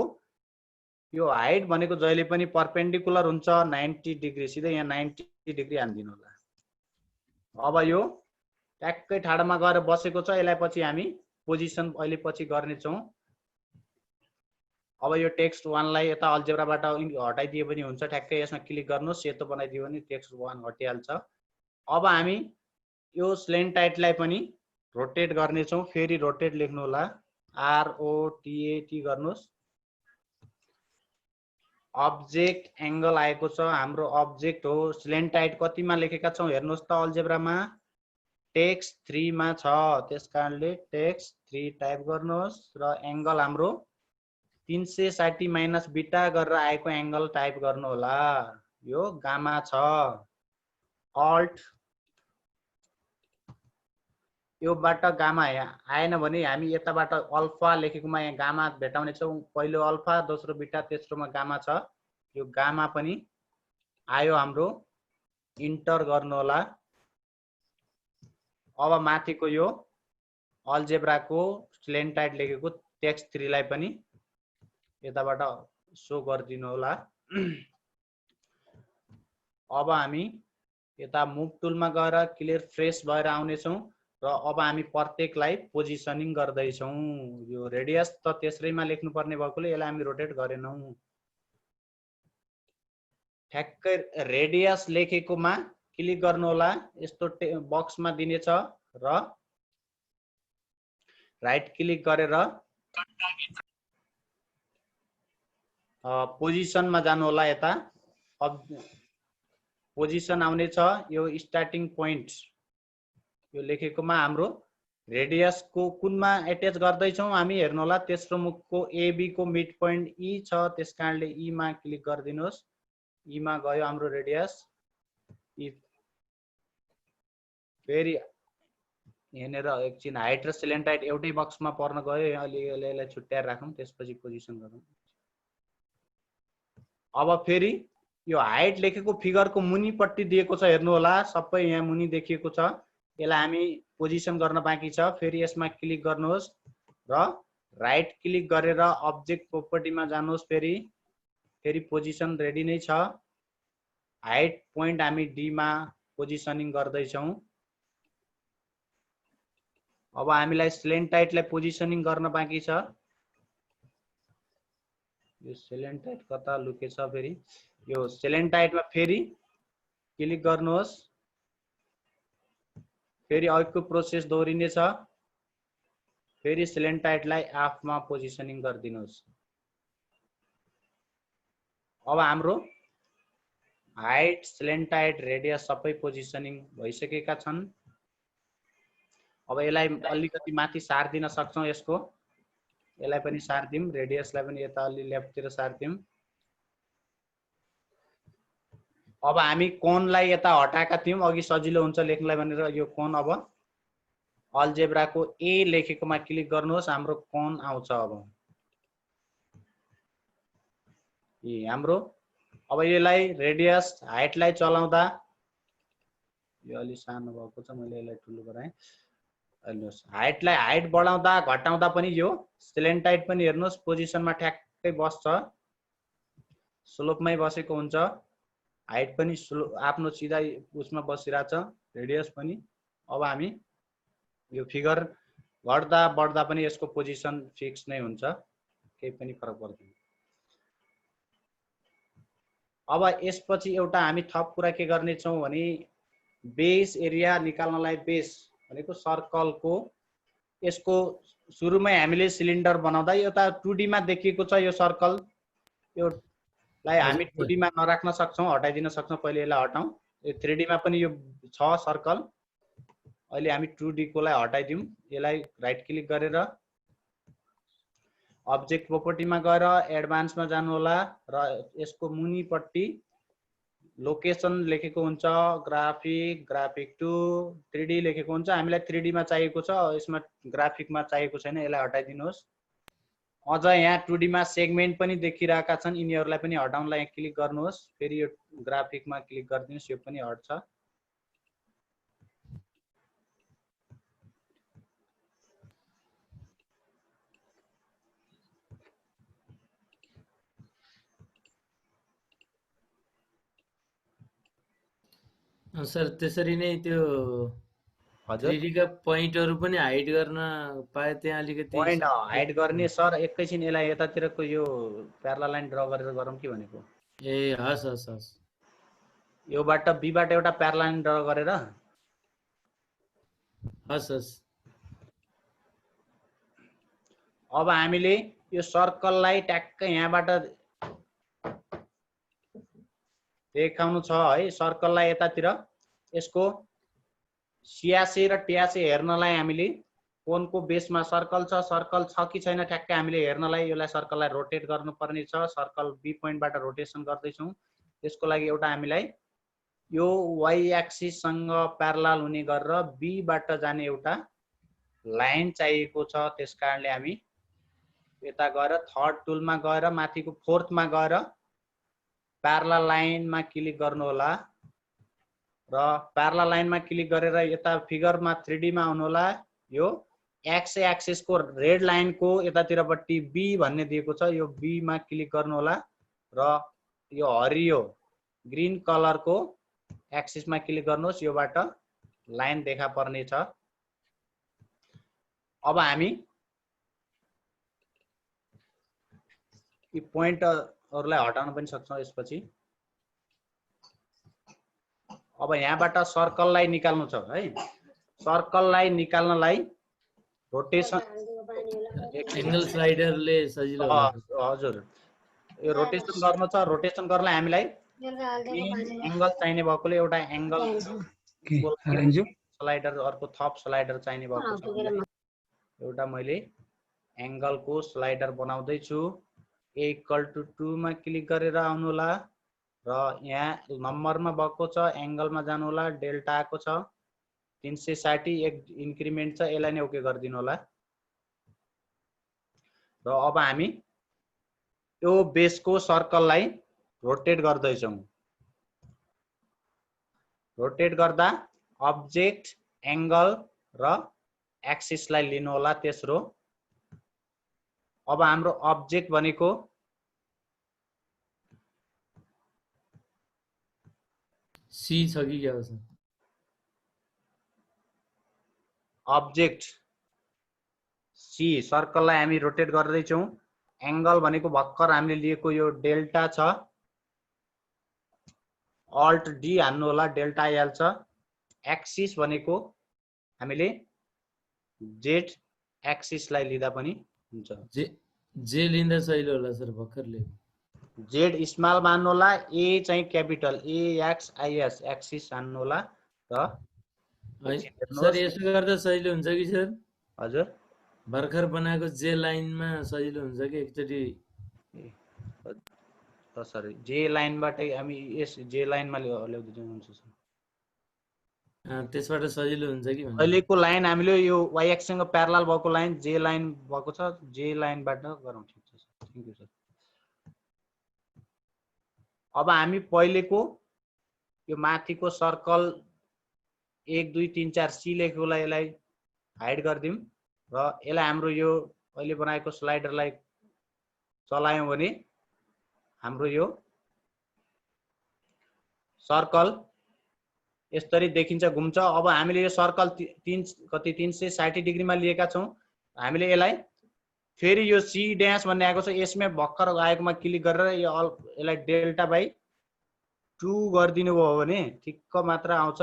यो हाइट भनेको जहिले पनि परपेंडिकुलर हुन्छ 90 डिग्री सिधै यहाँ 90 डिग्री हान्दिनु होला। अब यो ट्याक्कै ठाडोमा गएर बसेको छ। यसलाई पछि हामी पोजिसन अहिले पछि गर्ने छौं। अब यो टेक्स्ट 1 लाई यता अल्जेब्राबाट हटाइदिए पनि हुन्छ। ठ्याक्कै यसमा क्लिक गर्नुस् सेतो बनाइदियो भने टेक्स्ट 1 हटिहाल्छ। अब हामी यो स्लेन्ट टाइटलाई पनि रोटेट गर्ने छौं। फेरि रोटेट लेख्नु होला ROTAT गर्नुस्। अब्जेक्ट एंगल आएको छ। हाम्रो अब्जेक्ट हो। स्लेन्ट टाइट कतिमा लेखेका छौं हेर्नुस् त अल्जेब्रामा टेक्स्ट 3 मा छ। त्यसकारणले टेक्स्ट 3 टाइप गर्नुहोस् र एंगल हाम्रो 360 माइनस बीटा गरेर आएको एंगल टाइप गर्नु होला। यो गामा छ। अल्ट यो बाट गामा आएन भने हामी यताबाट अल्फा लेखेकोमा यहाँ गामा भेटाउने छौं। पहिलो अल्फा दोस्रो बीटा तेस्रोमा गामा छ। यो गामा पनि आयो हाम्रो। इन्टर गर्नु होला। अब माथिको यो अल्जेब्राको स्लेन्ट टाइट लेखेको टेक्स्ट 3 लाई पनि यताबाट शो गरिदिनु होला। अब हामी यता मुभ टुलमा गएर क्लियर फ्रेश भएर आउने छौं र अब हामी प्रत्येकलाई पोजिसनिङ गर्दै छौं। यो रेडियस त तेस्रैमा लेख्नु पर्ने भएकोले यसलाई हामी रोटेट गरेनौं। ठ्याक्कै रेडियस लेखेकोमा क्लिक गर्नु होला। यस्तो बक्समा दिनेछ र राइट क्लिक गरेर पोजिसनमा जानु होला। यता अब पोजिसन आउने छ। यो स्टार्टिङ पोइन्ट यो लेखेकोमा हाम्रो रेडियस को कुनमा एट्याच गर्दै छौं हामी हेर्नु होला। तेस्रो मुखको AB को मिड पोइन्ट E छ। त्यसकारणले E मा क्लिक गरिदिनुहोस्। E मा गयो हाम्रो रेडियस। E फेरि हेरेर एकछिन हाइट र स्लेन्ट हाइट एउटै बक्समा पर्न गयो। अलि यसलाई छुट्याएर राखौं त्यसपछि पोजिसन गरौं। अब फेरि यो हाइट लेखेको फिगरको मुनिपट्टि दिएको छ हेर्नु होला। सबै यहाँ मुनि देखिएको छ। यसलाई हामी पोजिसन गर्न बाँकी छ। फेरि यसमा क्लिक गर्नुहोस् र राइट क्लिक गरेर अब्जेक्ट प्रोपर्टीमा जानुहोस्। फेरि पोजिसन रेडी नै छ। हाइट पोइन्ट हामी D मा पोजिसनिङ गर्दै छौं। अब हामीलाई स्लेन्ट टाइटलाई पोजिसनिङ गर्न बाँकी छ। यो सेलेन्टाइट कता लुकेछ फेरि यो सेलेन्टाइटमा फेरि क्लिक गर्नुहोस् फेरि अघिको प्रोसेस दोहोरिनेछ फेरि सेलेन्टाइटलाई आफमा पोजिसनिङ गरिदिनुहोस् अब हाम्रो हाइट सेलेन्टाइट रेडियस सबै पोजिसनिङ भइसकेका छन् अब यसलाई अलिकति माथि सार्दिन सक्छौं यसको यसलाई पनि सार्दिम रेडियसलाई पनि यता अलि लेफ्टतिर सार्दिम अब हामी कोणलाई यता हटाएका थियौं अघि सजिलो हुन्छ लेख्नलाई भनेर यो कोण अब अल्जेब्राको ए लेखेकोमा क्लिक गर्नुहोस् हाम्रो कोण आउँछ अब हाम्रो अब यसलाई रेडियस हाइटलाई चलाउँदा यो अलि सानो भएको छ मैले यसलाई ठुलो गराएँ हेर्नुहोस् हाइटलाई हाइट बढाउँदा घटाउँदा पनि यो सेलेन्टाइट पनि हेर्नुहोस् पोजिसनमा ठ्याक्कै बस्छ स्लोपमै बसेको हुन्छ हाइट पनि आफ्नो सिधा उसमा बसिरहेछ रेडियस पनि अब हामी यो फिगर घट्दा बढ्दा पनि यसको पोजिसन फिक्स नै हुन्छ केही पनि फरक पर्दैन अब यसपछि एउटा हामी थप कुरा के गर्ने छौं भने बेस एरिया निकाल्नलाई बेस भनेको सर्कलको यसको सुरुमै हामीले सिलिन्डर बनाउँदा एउटा 2D मा देखिएको छ यो सर्कल यो लाई हामी 2D मा नराख्न सक्छौं हटाइदिन सक्छौं पहिले यसलाई हटाउँ यो 3D मा पनि यो छ सर्कल अहिले हामी 2D को लाई हटाइदिउँ यसलाई राइट क्लिक गरेर अब्जेक्ट प्रोपर्टीमा गएर एडभान्समा जानु होला र यसको मुनिपट्टि लोकेसन लेखेको हुन्छ ग्राफिक टु 3D लेखेको हुन्छ हामीलाई 3D मा चाहिएको छ यसमा ग्राफिकमा चाहिएको छैन यसलाई हटाइदिनुहोस् अझ यहाँ 2D मा सेगमेन्ट पनि देखिरहेका छन् यिनीहरूलाई पनि हटाउनलाई यहाँ क्लिक गर्नुहोस् फेरि यो ग्राफिकमा क्लिक गरिदिनुहोस् यो पनि हट्छ सर त्यसरी नै त्यो 3D का पोइन्टहरु पनि हाइड गर्न पाए त्यहाँ अलिकति पोइन्ट हाइड गर्ने सर एकैछिन यसलाई यतातिरको यो प्यारलल लाइन ड्रा गरेर गरौँ कि भनेको ए हस् हस् हस् योबाट बीबाट एउटा प्यारलल लाइन ड्रा गरेर हस् हस् अब हामीले यो सर्कललाई ट्याक्कै यहाँबाट देखाउनु छ है सर्कललाई यतातिर यसको सियासे र ट्यासे हेर्नलाई हामीले कोणको बेसमा सर्कल छ कि छैन ठ्याक्कै हामीले हेर्नलाई यसलाई सर्कललाई रोटेट गर्नुपर्ने छ सर्कल बी पोइन्टबाट रोटेसन गर्दै छौं त्यसको लागि एउटा हामीलाई यो वाई एक्सिस सँग प्यारलल हुने गरेर बी बाट जाने एउटा लाइन चाहिएको छ त्यसकारणले हामी यता गएर थर्ड टुलमा गएर माथिको फोर्थमा गएर प्यारलल लाइनमा क्लिक गर्नु होला र प्यारलल लाइनमा क्लिक गरेर यता फिगरमा 3D मा आउनु होला यो एक्स एक्सिस को रेड लाइन को यतातिरपट्टि बी भन्ने दिएको छ यो बी मा क्लिक गर्नु होला र यो हरियो ग्रीन कलर को एक्सिस मा क्लिक गर्नुहोस् योबाट लाइन देखा पर्ने छ अब हामी यी पोइन्टहरुलाई हटाउन पनि सक्छौं यसपछि अब यहाँबाट सर्कललाई निकाल्नु छ है सर्कललाई निकाल्नलाई रोटेसन एंगल स्लाइडरले सजिलो हुन्छ हजुर यो रोटेसन गर्न छ रोटेसन गर्नलाई हामीलाई एंगल चाहिने भएकोले एउटा एंगल स्लाइडर अर्को थप स्लाइडर चाहिने भएको छ एउटा मैले एंगल को स्लाइडर बनाउँदै छु a = 2 मा क्लिक गरेर आउनु होला र यहाँ नम्बरमा भएको छ एंगलमा जानु होला डेल्टा को छ 360 एक इन्क्रिमेन्ट छ यसलाई नै ओके गरिदिनु होला र अब हामी यो बेसको सर्कललाई रोटेट गर्दै छौं रोटेट गर्दा अब्जेक्ट एंगल र एक्सिसलाई लिनु होला तेस्रो अब हाम्रो अब्जेक्ट भनेको सी छ कि क्या छ अब्जेक्ट सी सर्कललाई हामी रोटेट गर्दै छौं एंगल भनेको भर्खर हामीले लिएको यो डेल्टा छ, अल्ट डी हान्नु होला, डेल्टा एल छ। एक्सिस भनेको हामीले जेड एक्सिसलाई लिँदा पनि हुन्छ। जे लिँदा सही होला सर, भर्खर लिएको। जेड स्मल मान्नु होला, ए चाहिँ क्यापिटल AXIS एक्सिस हान्नु होला र सर यसो गर्दा सजिलो हुन्छ कि सर? हजुर भर्खर बनाएको जे लाइनमा सजिलो हुन्छ कि एकचोटि? सरी जे लाइनबाटै हामी यस जे लाइनमा ल्याउँदै हुन्छ सर। त्यसबाट सजिलो हुन्छ कि? अहिलेको लाइन हामीले यो वाइ एक्ससँग प्यारलल भएको लाइन जे लाइन भएको छ, जे लाइनबाट गरौँ। ठिक छ सर, थ्याङ्क यू सर। अब हामी पहिलेको यो माथिको सर्कल 1 2 3 4 सी लेखेकोलाई यसलाई हाइड गरिदिउँ र यसलाई हाम्रो यो अहिले बनाएको स्लाइडरलाई चलायौँ भने हाम्रो यो सर्कल यसरी देखिन्छ, घुम्छ। अब हामीले यो सर्कल 360 डिग्रीमा लिएका छौँ। हामीले यसलाई फेरि यो सी ड्यास भन्ने आएको छ, यसमा भर्खर आएकोमा क्लिक गरेर यसलाई डेल्टा बाई 2 गरिदिनु भयो भने ठिक्क मात्र आउँछ।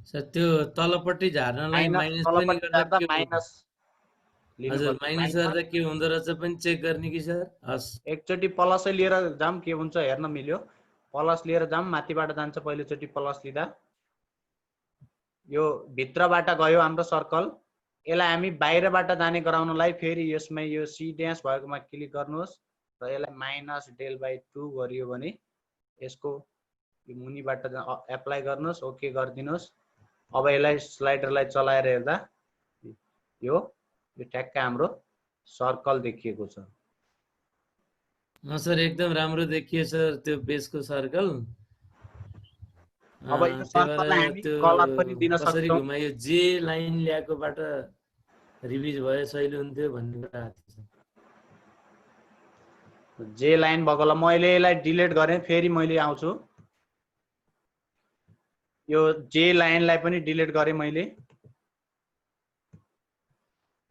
सर त्यो तलपट्टि झार्नलाई माइनस पनि गर्दा के माइनस हजुर माइनस गर्दा के हुँदो रहेछ पनि चेक गर्ने कि सर? हस्, एकचोटि प्लसै लिएर जाम, के हुन्छ हेर्न मिल्यो। प्लस लिएर जाम, माथिबाट जान्छ पहिलोचोटि प्लस लिँदा। यो भित्रबाट गयो हाम्रो सर्कल, यसलाई हामी बाहिरबाट जाने गराउनलाई फेरि यसमै यो सी ड्यास भएकोमा क्लिक गर्नुहोस् र यसलाई माइनस डेल बाई 2 गरियो भने यसको मुनिबाट एप्लाई गर्नुहोस्, ओके गरिदिनुहोस्। अब यसलाई स्लाइडरलाई चलाएर हेर्दा यो ठ्याक्क हाम्रो सर्कल देखिएको छ। सर एकदम राम्रो देखियो सर त्यो बेसको सर्कल। अब यो सर्कललाई हामी कलर पनि दिन कसरी सक्छौँ। घुमायो जे लाइन ल्याएकोबाट रिभिज भयो सहिलो हुन्थ्यो भन्ने कुरा आएको छ। जे लाइन भएकोलाई मैले यसलाई डिलिट गरेँ, फेरि मैले आउँछु। यो जे लाइनलाई पनि डिलिट गरेँ मैले।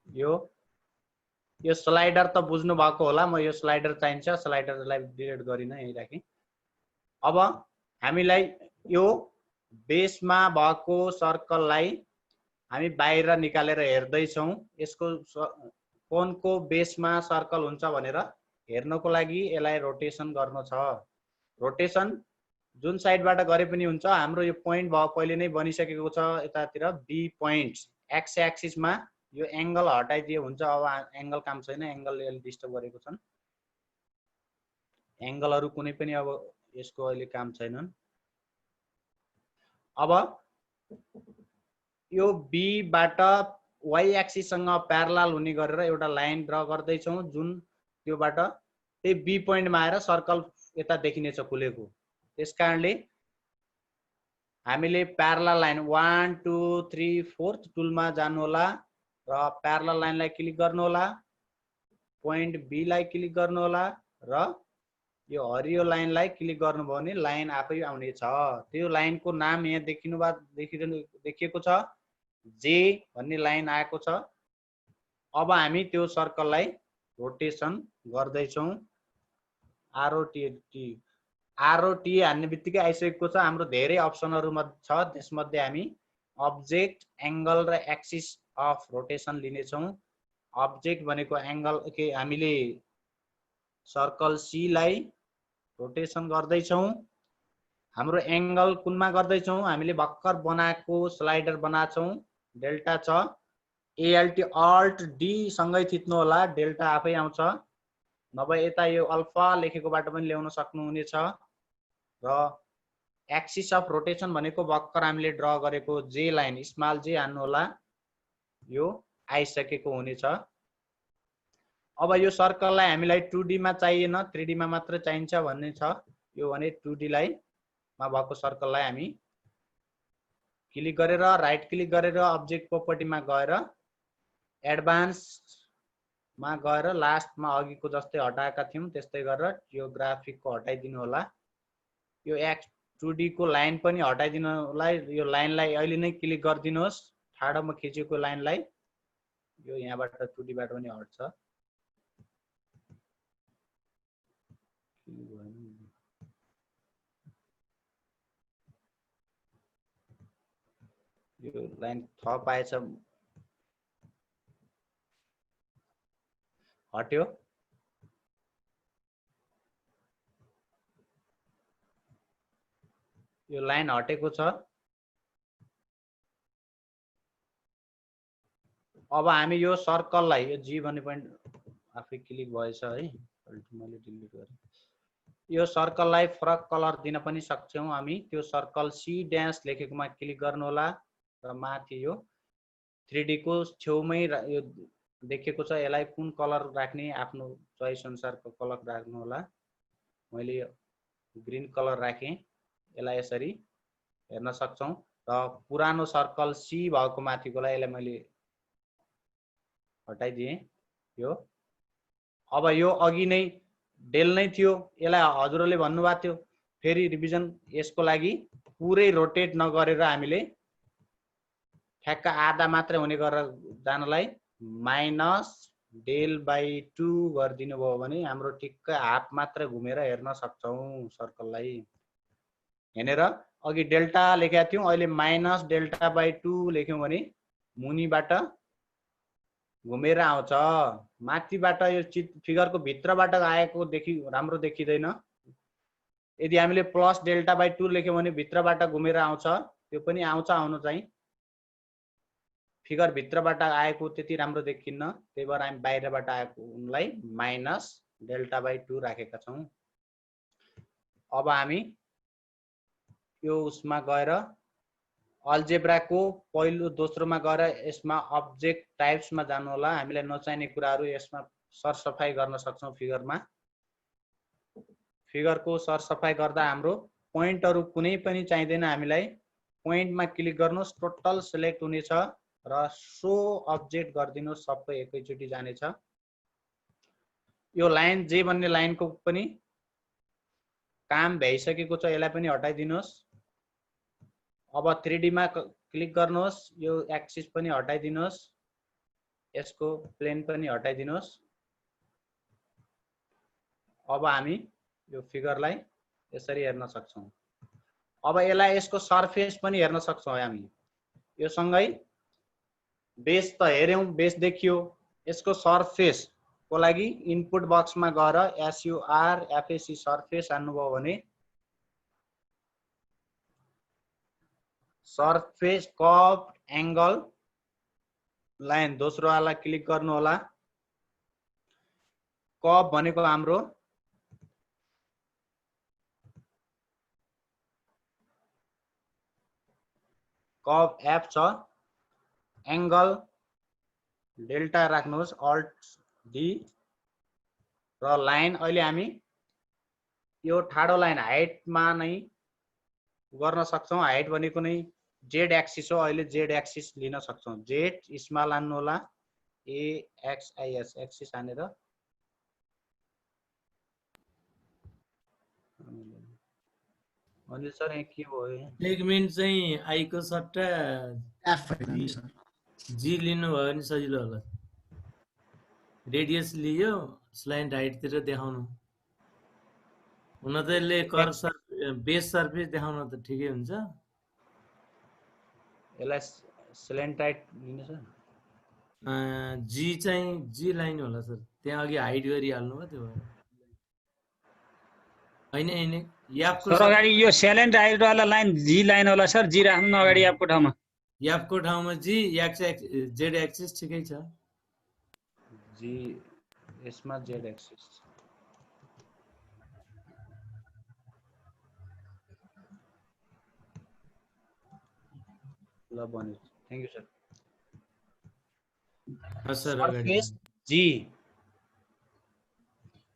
यो स्लाइडर त बुझ्नु भएको होला, म यो स्लाइडर चाहिन्छ, स्लाइडरलाई डिलिट गरिन, यही राखेँ। अब हामीलाई यो बेसमा भएको सर्कललाई हामी बाहिर निकालेर हेर्दैछौँ। यसको कोनको बेसमा सर्कल हुन्छ भनेर हेर्नको लागि यसलाई रोटेसन गर्नु छ। रोटेसन जुन साइडबाट गरे पनि हुन्छ। हाम्रो यो पोइन्ट भयो पहिले नै बनिसकेको छ यतातिर बी पोइन्ट। एक्स एक्सिसमा यो एंगल हटाइदिए हुन्छ। अब एंगल काम छैन, एंगल डिस्टर्ब गरेको छन्। एंगलहरु कुनै पनि अब यसको अहिले काम छैनन्। अब यो बी बाट वाई एक्सिस सँग प्यारलल हुने गरेर एउटा लाइन ड्रा गर्दै छौं, जुन त्योबाट त्यही बी पोइन्टमा आएर सर्कल यता देखिने छ खुलेको। त्यसकारणले हामीले प्यारलल लाइन 1 2 3 4 टुलमा जानु होला र प्यारलल लाइनलाई क्लिक गर्नु होला, पोइन्ट बी लाई क्लिक गर्नु होला र यो हरियो लाइनलाई क्लिक गर्नुभयो भने लाइन आफै आउने छ। त्यो लाइनको नाम यहाँ देखिएको छ, जे भन्ने लाइन आएको छ। अब हामी त्यो सर्कललाई रोटेसन गर्दै छौं। आरओटी हान्ने बित्तिकै आइसकेको छ। हाम्रो धेरै अप्सनहरु छ, त्यसमध्ये हामी अब्जेक्ट, एंगल र एक्सिस अफ रोटेसन लिने छौं। अब्जेक्ट भनेको एंगल के हामीले सर्कल सी लाई रोटेसन गर्दै छौं। हाम्रो एंगल कुनमा गर्दै छौं, हामीले भर्खर बनाएको स्लाइडर बनाछौं, डेल्टा छ। एल्ट अल्ट डी सँगै थिच्नु होला, डेल्टा आफै आउँछ। नभए यता यो अल्फा लेखेकोबाट पनि ल्याउन सक्नुहुनेछ। र एक्सिस अफ रोटेसन भनेको भर्खर हामीले ड्रा गरेको जे लाइन, स्मल जे हान्नु होला, यो आइसकेको हुनेछ। अब यो सर्कललाई हामीलाई 2D मा चाहिएन, 3D मा मात्र चाहिन्छ भन्ने छ। यो भने 2D लाई मा भएको सर्कललाई हामी क्लिक गरेर राइट क्लिक गरेर अब्जेक्ट प्रोपर्टीमा गएर एडभान्स मा गएर लास्टमा अघिको जस्तै हटाएका थियौं त्यस्तै गरेर यो ग्राफिकको हटाइदिनु होला। यो 2D को लाइन पनि हटाइदिनु होला। यो लाइनलाई अहिले नै क्लिक गरिदिनुहोस्, ठाडोमा खिचेको लाइनलाई। यो यहाँबाट 2D बाट पनि हट्छ। लाइन थप आएछ हट्यो यो लाइन हटेको छ अब हामी यो सर्कललाई यो जी भन्ने पोइन्ट आफै क्लिक भएछ है मैले डिलिट गरेँ यो सर्कललाई फरक कलर दिन पनि सक्छौं हामी त्यो सर्कल सी ड्यास लेखेकोमा क्लिक गर्नु होला र माथि यो 3D को छेउमै यो देखेको छ यसलाई कुन कलर राख्ने आफ्नो चोइस अनुसारको कलर राख्नु होला मैले ग्रीन कलर राखेँ यसलाई यसरी हेर्न सक्छौं र पुरानो सर्कल सी भएको माथिकोलाई यसलाई मैले हटाइदिए यो अब यो अघि नै डेल नै थियो यसलाई हजुरले भन्नुभएको थियो फेरि रिभिजन यसको लागि पुरै रोटेट नगरेर हामीले ठ्याक्क आधा मात्रै हुने गरेर जानलाई माइनस डेल बाइ 2 गरिदिनु भयो भने हाम्रो ठिक्क हाफ मात्र घुमेर हेर्न सक्छौं सर्कललाई हेनेर अघि डेल्टा लेखेका थियौं अहिले माइनस डेल्टा बाइ 2 लेख्यौं भने मुनिबाट घुमेर आउँछ माथिबाट यो फिगरको भित्रबाट आएको राम्रो देखिदैन यदि हामीले प्लस डेल्टा बाइ 2 लेख्यौं भने भित्रबाट घुमेर आउँछ त्यो पनि आउनु चाहिँ फिगर भित्रबाट आएको त्यति राम्रो देखिन्न त्यही भएर हामी बाहिरबाट आएको उनलाई माइनस डेल्टा बाइ 2 राखेका छौं अब हामी यो उसमा गएर अल्जेब्राको पहिलो दोस्रोमा गएर यसमा अब्जेक्ट टाइप्समा जानु होला हामीलाई नचाहिने कुराहरू यसमा सरसफाई गर्न सक्छौं फिगरको सरसफाई गर्दा हाम्रो पोइन्टहरु कुनै पनि चाहिदैन हामीलाई पोइन्टमा क्लिक गर्नुस् टोटल सिलेक्ट हुनेछ र शो अब्जेक्ट गर्दिनुस् सबै एकैचोटी जानेछ यो लाइन जे भन्ने लाइनको पनि काम भइसकेको छ यसलाई पनि हटाइदिनुस् अब 3D मा क्लिक गर्नुहोस् यो एक्सिस पनि हटाइदिनुस् यसको प्लेन पनि हटाइदिनुस् अब हामी यो फिगरलाई यसरी हेर्न सक्छौं अब यसलाई यसको सरफेस पनि हेर्न सक्छौं हामी यो सँगै बेस त हेर्यौं बेस देखियो यसको सरफेस को लागि इनपुट बक्समा गएर SURFAC सरफेस हान्नुभयो भने सरफेस कर्व एंगल लाइन दोस्रो वाला क्लिक गर्नु होला कर्व भनेको हाम्रो कर्व F छ एंगल डेल्टा राख्नुहोस् अल्ट D र लाइन अहिले हामी यो ठाडो लाइन हाइटमा नै गर्न सक्छौं हाइट भनेको नै जेड एक्सिस हो अहिले जेड एक्सिस लिन सक्छौं जेड स्मल हान्नु होला AXIS एक्सिस हानेर अनिल सर के भयो सेगमेन्ट चाहिँ आई को सट्टा एफ हैन सर जी लिनु भयो भने सजिलो होला रेडियस लियो स्लाइड हाइट तिर देखाउनु हुन त यसले कर्व बेस सर्फेस देखाउन त ठिकै हुन्छ यसलाई स्लेन्ट हाइट लिनु छ जी चाहिँ जी लाइन होला सर त्यहाँ अघि हाइट गरिहाल्नु भयो त्यो हैन हैन यापको सर अगाडि यो सेलेन्ट हाइट वाला लाइन जी लाइन होला सर जी राख्नु न अगाडि यापको ठाउँमा यापको ठाउँमा जी जेड एक्सिस ठिकै छ जी यसमा जेड एक्सिस ल बन्यो थ्यांक यू सर सरफेस जी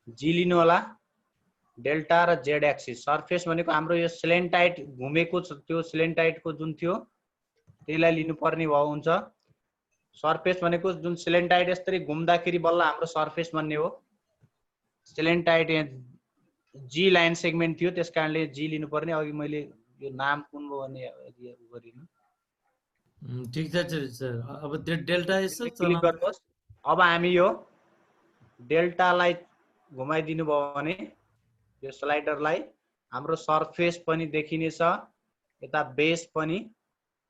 जी लिनु होला डेल्टा र जेड एक्सिस सरफेस भनेको हाम्रो यो स्लेन्टाइट घुमेको त्यो स्लेन्टाइटको जुन थियो त्यसलाई लिनु पर्ने भयो हुन्छ सरफेस भनेको जुन स्लेन्टाइट यसरी घुम्दाखेरि बल्ल हाम्रो सरफेस बन्ने हो स्लेन्टाइट जी लाइन सेगमेन्ट थियो त्यसकारणले जी लिनु पर्ने अघि मैले यो नाम कुन हो भने गरिनु ठीक छ सर अब त्यो डेल्टा यसो क्लिक गर्नुहोस् अब हामी यो डेल्टालाई घुमाइदिनु भयो भने यो स्लाइडरलाई हाम्रो सरफेस पनि देखिनेछ यता बेस पनि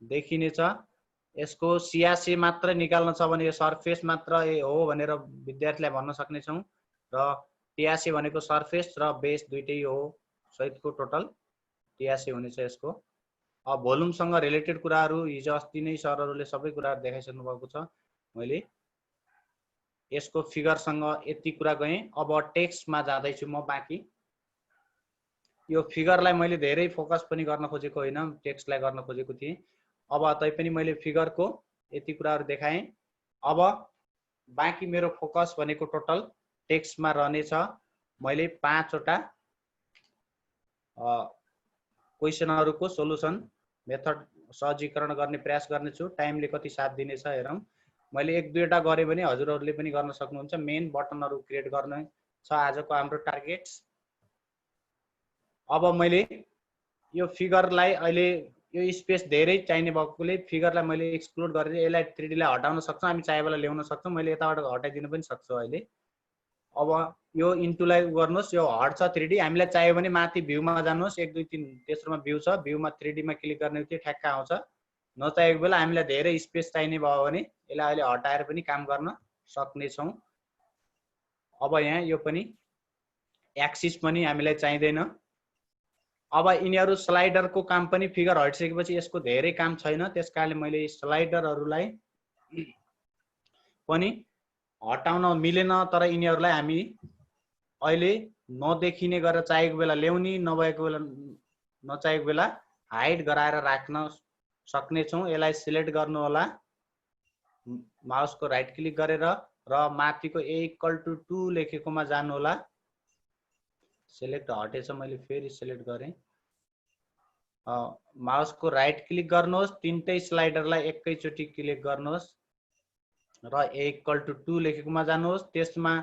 देखिनेछ यसको सियासी मात्र निकाल्न छ भने यो सर्फेस मात्र हो भनेर विद्यार्थीलाई भन्न सक्ने छौं र टिआसी भनेको सर्फेस र बेस दुईटै हो सहितको टोटल टिआसी हुनेछ यसको। अब भोल्युमसँग रिलेटेड कुराहरू हिजो अस्ति नै सरहरूले सबै कुराहरू देखाइसक्नु भएको छ। मैले यसको फिगरसँग यति कुरा गएँ। अब टेक्स्टमा जाँदैछु म बाँकी। यो फिगरलाई मैले धेरै फोकस पनि गर्न खोजेको होइन, टेक्स्टलाई गर्न खोजेको थिएँ। अब तैपनि मैले फिगरको यति कुराहरू देखाएँ। अब बाँकी मेरो फोकस भनेको टोटल टेक्स्टमा रहनेछ। मैले 5 वटा क्वेसनहरूको सोलुसन मेथड सहजीकरण गर्ने प्रयास गर्नेछु। टाइमले कति साथ दिनेछ हेरौँ। मैले 1-2 वटा गरेँ भने हजुरहरूले पनि गर्न सक्नुहुन्छ। मेन बटनहरू क्रिएट गर्ने छ आजको हाम्रो टार्गेट। अब मैले यो फिगरलाई अहिले यो स्पेस धेरै चाहिने भएकोले फिगरलाई मैले एक्सक्लुड गरेर यसलाई 3D लाई हटाउन सक्छौँ। हामी चाहे बेला ल्याउन सक्छौँ। मैले यताबाट हटाइदिन पनि सक्छु अहिले। अब यो इन्टुलाई गर्नुहोस्, यो हट्छ 3D। हामीलाई चाहियो भने माथि भ्यूमा जानुहोस्, 1 2 3 तेस्रोमा भ्यू छ, भ्यूमा 3D मा क्लिक गर्ने बित्तिकै ठ्याक्क आउँछ। नचाहेको बेला हामीलाई धेरै स्पेस चाहिने भयो भने यसलाई अहिले हटाएर पनि काम गर्न सक्ने छौँ। अब यहाँ यो पनि एक्सिस पनि हामीलाई चाहिँदैन। अब यिनीहरू स्लाइडरको काम पनि फिगर हटिसकेपछि यसको धेरै काम छैन, त्यसकारणले मैले स्लाइडरहरूलाई पनि हटाउन मिलेन। तर यिनीहरूलाई हामी अहिले नदेखिने गरेर चाहेको बेला ल्याउने, नभएको बेला नचाहेको बेला हाइड गराएर राख्न सक्ने छौँ। यसलाई सिलेक्ट गर्नु होला माउसको राइट क्लिक गरेर र माथिको A=2 लेखेकोमा जानु होला। सिलेक्ट हटेछ, मैले फेरि सिलेक्ट गरेँ। माउसको राइट क्लिक गर्नुहोस्, तीनटै स्लाइडरलाई एकैचोटि क्लिक गर्नुहोस् र A=2 लेखेकोमा जानुहोस्। त्यसमा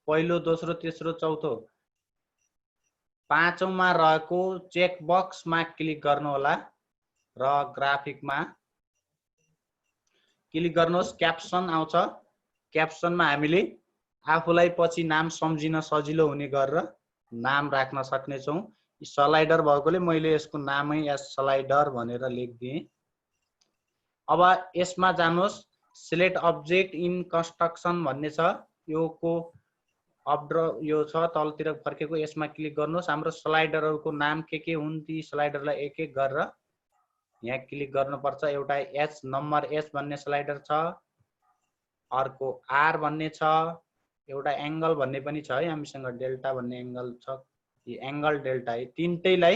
पहिलो, दोस्रो, तेस्रो, चौथो, पाँचौंमा रहेको चेक बक्समा क्लिक गर्नु होला र ग्राफिकमा क्लिक गर्नुहोस्। क्याप्सन आउँछ। क्याप्सनमा हामीले आफूलाई पछि नाम सम्झिन सजिलो हुने गरेर नाम राख्न सक्ने छौँ। स्लाइडर भएकोले मैले यसको नामै स्लाइडर भनेर लेखिदिएँ। अब यसमा जानुहोस्, सिलेक्ट अब्जेक्ट इन कन्स्ट्रक्सन भन्ने छ। योको यो छ तलतिर फर्केको, यसमा क्लिक गर्नुहोस्। हाम्रो स्लाइडरहरूको नाम के हुन् ती स्लाइडरलाई एक एक गरेर यहाँ क्लिक गर्नुपर्छ। एउटा एच नम्बर एच भन्ने स्लाइडर छ, अर्को आर भन्ने छ, एउटा एंगल भन्ने पनि छ है हामीसँग, डेल्टा भन्ने एंगल छ। यो एंगल डेल्टा है, तीनटैलाई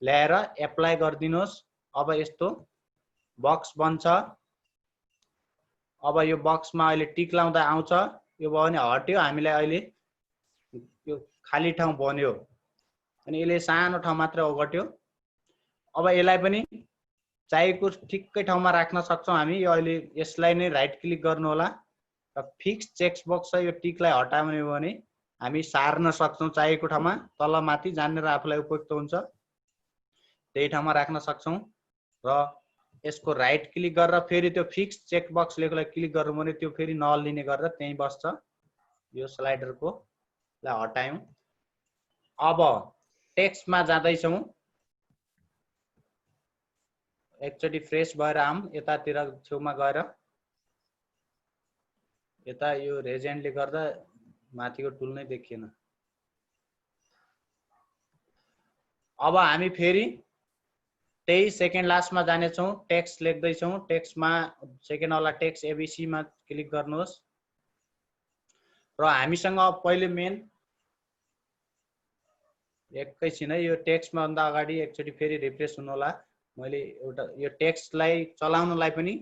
ल्याएर एप्लाई गरिदिनुहोस्। अब यस्तो बक्स बन्छ। अब यो बक्समा अहिले टिक लाउँदा आउँछ। यो भयो भने हट्यो, हामीलाई अहिले यो खाली ठाउँ बन्यो अनि यसले सानो ठाउँ मात्र ओगट्यो। अब यसलाई पनि चाहिएको ठिक्कै ठाउँमा राख्न सक्छौँ हामी। यो अहिले यसलाई नै राइट क्लिक गर्नु होला र फिक्स चेक बक्स छ, यो टिकलाई हटाउने हो भने हामी सार्न सक्छौँ चाहिएको ठाउँमा, तल माथि जानेर आफूलाई उपयुक्त हुन्छ त्यही ठाउँमा राख्न सक्छौँ। र यसको राइट क्लिक गरेर फेरि त्यो फिक्स चेक बक्स लेखेकोलाई क्लिक गर्नु भने त्यो फेरि नलिने गरेर त्यही बस्छ। यो स्लाइडरको लाई हटायौँ। अब टेक्स्टमा जाँदैछौँ। एकचोटि फ्रेश भएर आऊँ यतातिर छेउमा गएर। यता यो रेजेन्टले गर्दा माथिको टुल नै देखिएन। अब हामी फेरि त्यही सेकेन्ड लास्टमा जानेछौँ। टेक्स्ट लेख्दैछौँ। टेक्स्टमा सेकेन्ड वाला टेक्स्ट एबीसी मा क्लिक गर्नुहोस् र हामीसँग पहिले मेन एकैछिन है, यो टेक्स्टमा भन्दा अगाडि एकचोटि फेरि रिफ्रेश हुनु होला। मैले एउटा यो टेक्स्टलाई चलाउनलाई पनि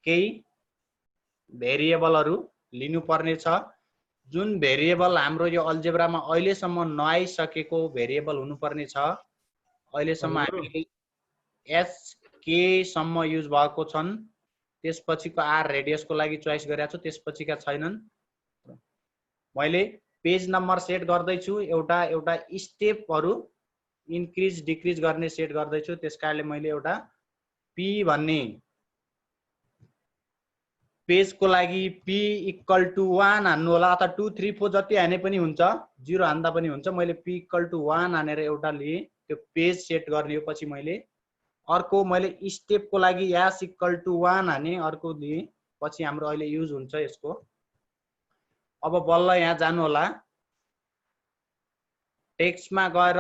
केही भेरिएबलहरू लिनुपर्ने छ। जुन भेरिएबल हाम्रो यो अल्जेब्रामा अहिलेसम्म नआइसकेको भेरिएबल हुनुपर्ने छ। अहिलेसम्म हामीले एचके सम्म युज भएको छन्, त्यसपछिको आर रेडियसको लागि चोइस गरेको छु, त्यसपछिका छैनन्। मैले पेज नम्बर सेट गर्दैछु, एउटा स्टेपहरू इन्क्रिज डिक्रिज गर्ने सेट गर्दैछु। त्यसकारणले मैले एउटा पी भन्ने पेजको लागि P=1 हान्नु होला, अथवा 2 3 4 जति हाने पनि हुन्छ, 0 हान्दा पनि हुन्छ। मैले P=1 हानेर एउटा लिएँ। त्यो पेज सेट गर्ने हो। पछि मैले अर्को मैले स्टेपको लागि यास इक्वल टु 1 हाने, अर्को दिए, पछि हाम्रो अहिले युज हुन्छ यसको। अब बल्ल यहाँ जानु होला, टेक्स्टमा गएर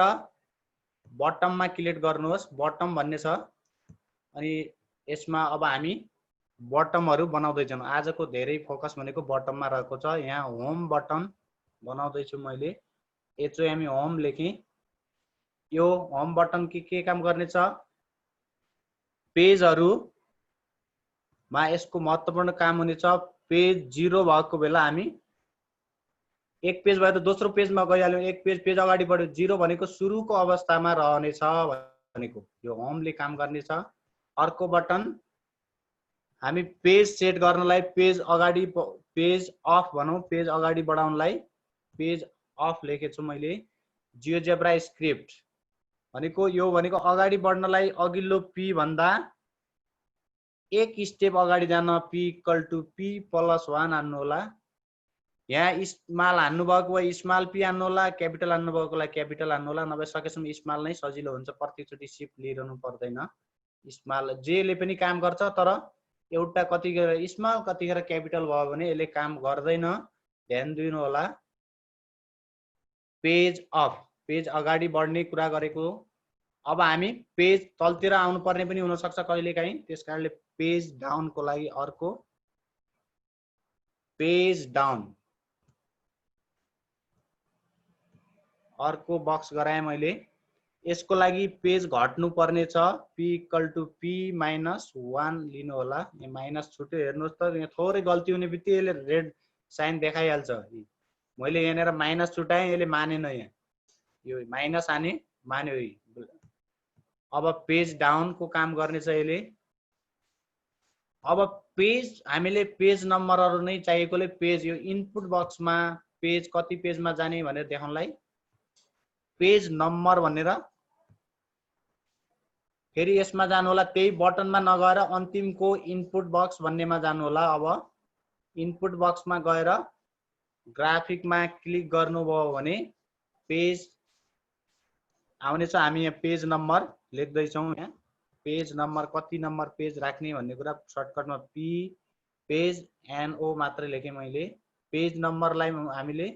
बटममा क्लिक गर्नुहोस्, बटम भन्ने छ। अनि यसमा अब हामी बटमहरू बनाउँदैछौँ। आजको धेरै फोकस भनेको बटममा रहेको छ। यहाँ होम बटन बनाउँदैछु मैले, HOME होम लेखेँ। यो होम बटन के काम गर्ने छ, पेजहरूमा यसको महत्त्वपूर्ण काम हुनेछ। पेज 0 भएको बेला हामी एक पेज भयो त दोस्रो पेजमा गइहाल्यो, एक पेज अगाडि बढ्यो, 0 भनेको सुरुको अवस्थामा रहनेछ भनेको यो होमले काम गर्नेछ। अर्को बटन हामी पेज सेट गर्नलाई पेज अगाडि, पेज अफ भनौँ, पेज अगाडि बढाउनलाई पेज अफ लेखेछु मैले। जियोजेब्रा स्क्रिप्ट भनेको यो भनेको अगाडि बढ्नलाई अघिल्लो पी भन्दा एक स्टेप अगाडि जान p equal to p plus 1 हान्नु होला। यहाँ स्मल हान्नु भएको भए स्मल p हान्नु होला, क्यापिटल हान्नु भएकोलाई क्यापिटल हान्नु होला, नभए सकेसम्म स्मल नै सजिलो हुन्छ, प्रत्येकचोटि सिफ्ट लिइरहनु पर्दैन। स्मल जेले पनि काम गर्छ, तर एउटा कतिखेर स्मल कतिखेर क्यापिटल भयो भने यसले काम गर्दैन, ध्यान दिनु होला। पेज अफ, पेज अगाडि बढ्ने कुरा गरेको। अब हामी पेज तलतिर आउनु पर्ने पनि हुन सक्छ कहिलेकाहीँ, त्यसकारणले पेज डाउनको लागि अर्को पेज डाउन, अर्को बक्स गराएँ मैले। यसको लागि पेज घट्नु पर्ने छ, p equal to p minus 1 लिनु होला। यहाँ माइनस छुट्यो, हेर्नुहोस् त, यहाँ थोरै गल्ती हुने बित्तिकै यसले रेड साइन देखाइहाल्छ। मैले यहाँनिर माइनस छुटाएँ, यसले मानेन, यहाँ यो माइनस हाने मान्यो। अब पेज डाउनको काम गर्नेछ यसले। अब पेज हामीले पेज नम्बरहरू नै चाहिएकोले पेज यो इनपुट बक्समा पेज कति पेजमा जाने भनेर देखाउनलाई पेज नम्बर भनेर फेरि यसमा जानु होला। त्यही बटनमा नगएर अन्तिमको इनपुट बक्स भन्नेमा जानु होला। अब इनपुट बक्समा गएर ग्राफिकमा क्लिक गर्नुभयो भने पेज आउनेछ। हामी यहाँ पेज नम्बर लेख्दैछौँ, यहाँ पेज नम्बर कति नम्बर पेज राख्ने भन्ने कुरा सर्टकटमा p पेज NO मात्रै लेखेँ मैले। पेज नम्बरलाई हामीले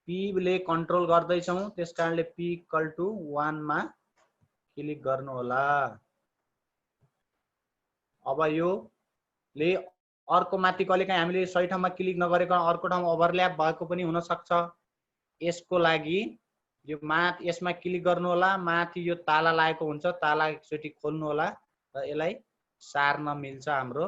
p ले कन्ट्रोल गर्दैछौँ, त्यसकारणले p इक्वल टु 1 मा क्लिक गर्नु होला। अब यो ले अर्को माथि कहिलेकाहीँ हामीले सही ठाउँमा क्लिक नगरेको अर्को ठाउँमा ओभरल्याप भएको पनि हुन सक्छ। यसको लागि यो यसमा क्लिक गर्नु होला, माथि यो ताला लागेको हुन्छ, ताला एकचोटि खोल्नु होला र यसलाई सार्न मिल्छ हाम्रो।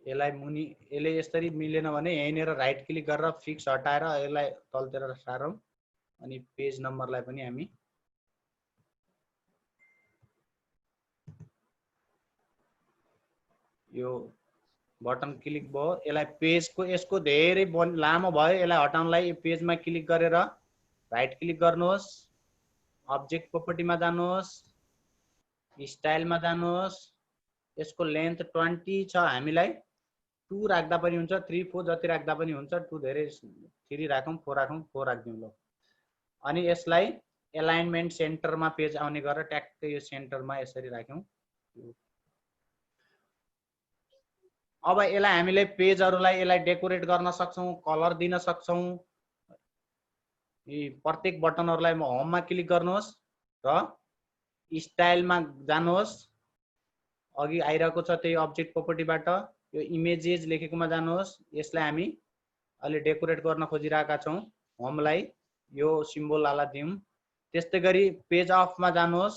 यसलाई मुनि यसले यसरी मिलेन भने यहीँनिर राइट क्लिक गरेर फिक्स हटाएर यसलाई तलतिर सारौँ। अनि पेज नम्बरलाई पनि हामी यो बटन क्लिक भयो, यसलाई पेजको यसको धेरै लामो भयो, यसलाई हटाउनलाई पेजमा क्लिक गरेर राइट क्लिक गर्नुहोस्, अब्जेक्ट प्रोपर्टीमा जानुहोस्, स्टाइलमा जानुहोस्। यसको लेन्थ 20 छ, हामीलाई 2 राख्दा पनि हुन्छ, 3 4 जति राख्दा पनि हुन्छ। 2 धेरै 3 राखौँ, 4 राखौँ, 4 राखिदिउँ ल। अनि यसलाई एलाइनमेन्ट सेन्टरमा पेज आउने गरेर ट्याक्कै यो सेन्टरमा यसरी राख्यौँ। अब यसलाई हामीले पेजहरूलाई यसलाई डेकोरेट गर्न सक्छौँ, कलर दिन सक्छौँ। प्रत्येक बटनहरूलाई होममा क्लिक गर्नुहोस् र स्टाइलमा जानुहोस्, अघि आइरहेको छ त्यही अब्जेक्ट प्रोपर्टीबाट यो इमेजेस लेखेकोमा जानुहोस्। यसलाई हामी अहिले डेकोरेट गर्न खोजिरहेका छौँ, होमलाई यो सिम्बल वाला दिउँ। त्यस्तै गरी पेज अफमा जानुहोस्,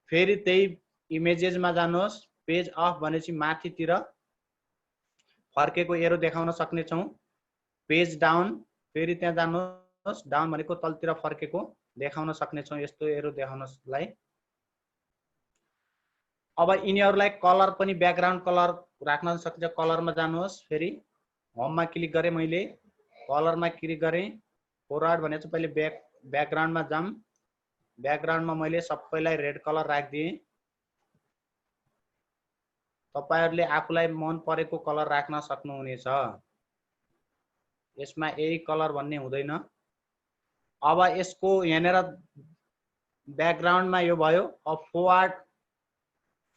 फेरि त्यही इमेजेसमा जानुहोस्, पेज अफ भनेपछि माथितिर फर्केको एरो देखाउन सक्नेछौँ। पेज डाउन फेरि त्यहाँ जानुहोस्, डाउन भनेको तलतिर फर्केको देखाउन सक्नेछौँ, यस्तो एरो देखाउनलाई। अब यिनीहरूलाई कलर पनि ब्याकग्राउन्ड कलर राख्न सकिन्छ, कलरमा जानुहोस्, फेरि होममा क्लिक गरेँ मैले, कलरमा क्लिक गरेँ, फरवर्ड भनेको पहिले ब्याकग्राउन्डमा जाऊँ, ब्याकग्राउन्डमा मैले सबैलाई रेड कलर राखिदिएँ। तपाईहरुले आफूलाई मन परेको कलर राख्न सक्नुहुनेछ, यसमा यही कलर भन्ने हुँदैन। अब यसको यहाँनिर ब्याकग्राउन्डमा यो भयो। अब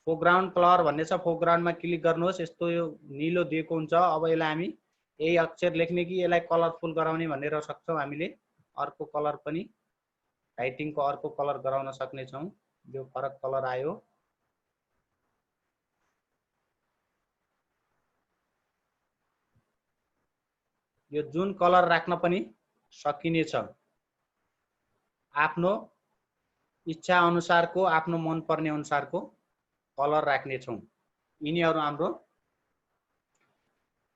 फोरग्राउन्ड कलर भन्ने छ, फोरग्राउन्डमा क्लिक गर्नुहोस्। यस्तो यो निलो दिएको हुन्छ। अब यसलाई हामी यही अक्षर लेख्ने कि यसलाई कलरफुल गराउने भनेर सक्छौँ। हामीले अर्को कलर पनि राइटिङको अर्को कलर गराउन सक्ने छौँ। यो फरक कलर आयो। यो जुन कलर राख्न पनि सकिनेछ। आफ्नो इच्छा अनुसारको, आफ्नो मन पर्ने अनुसारको कलर राख्ने छौँ। यिनीहरू हाम्रो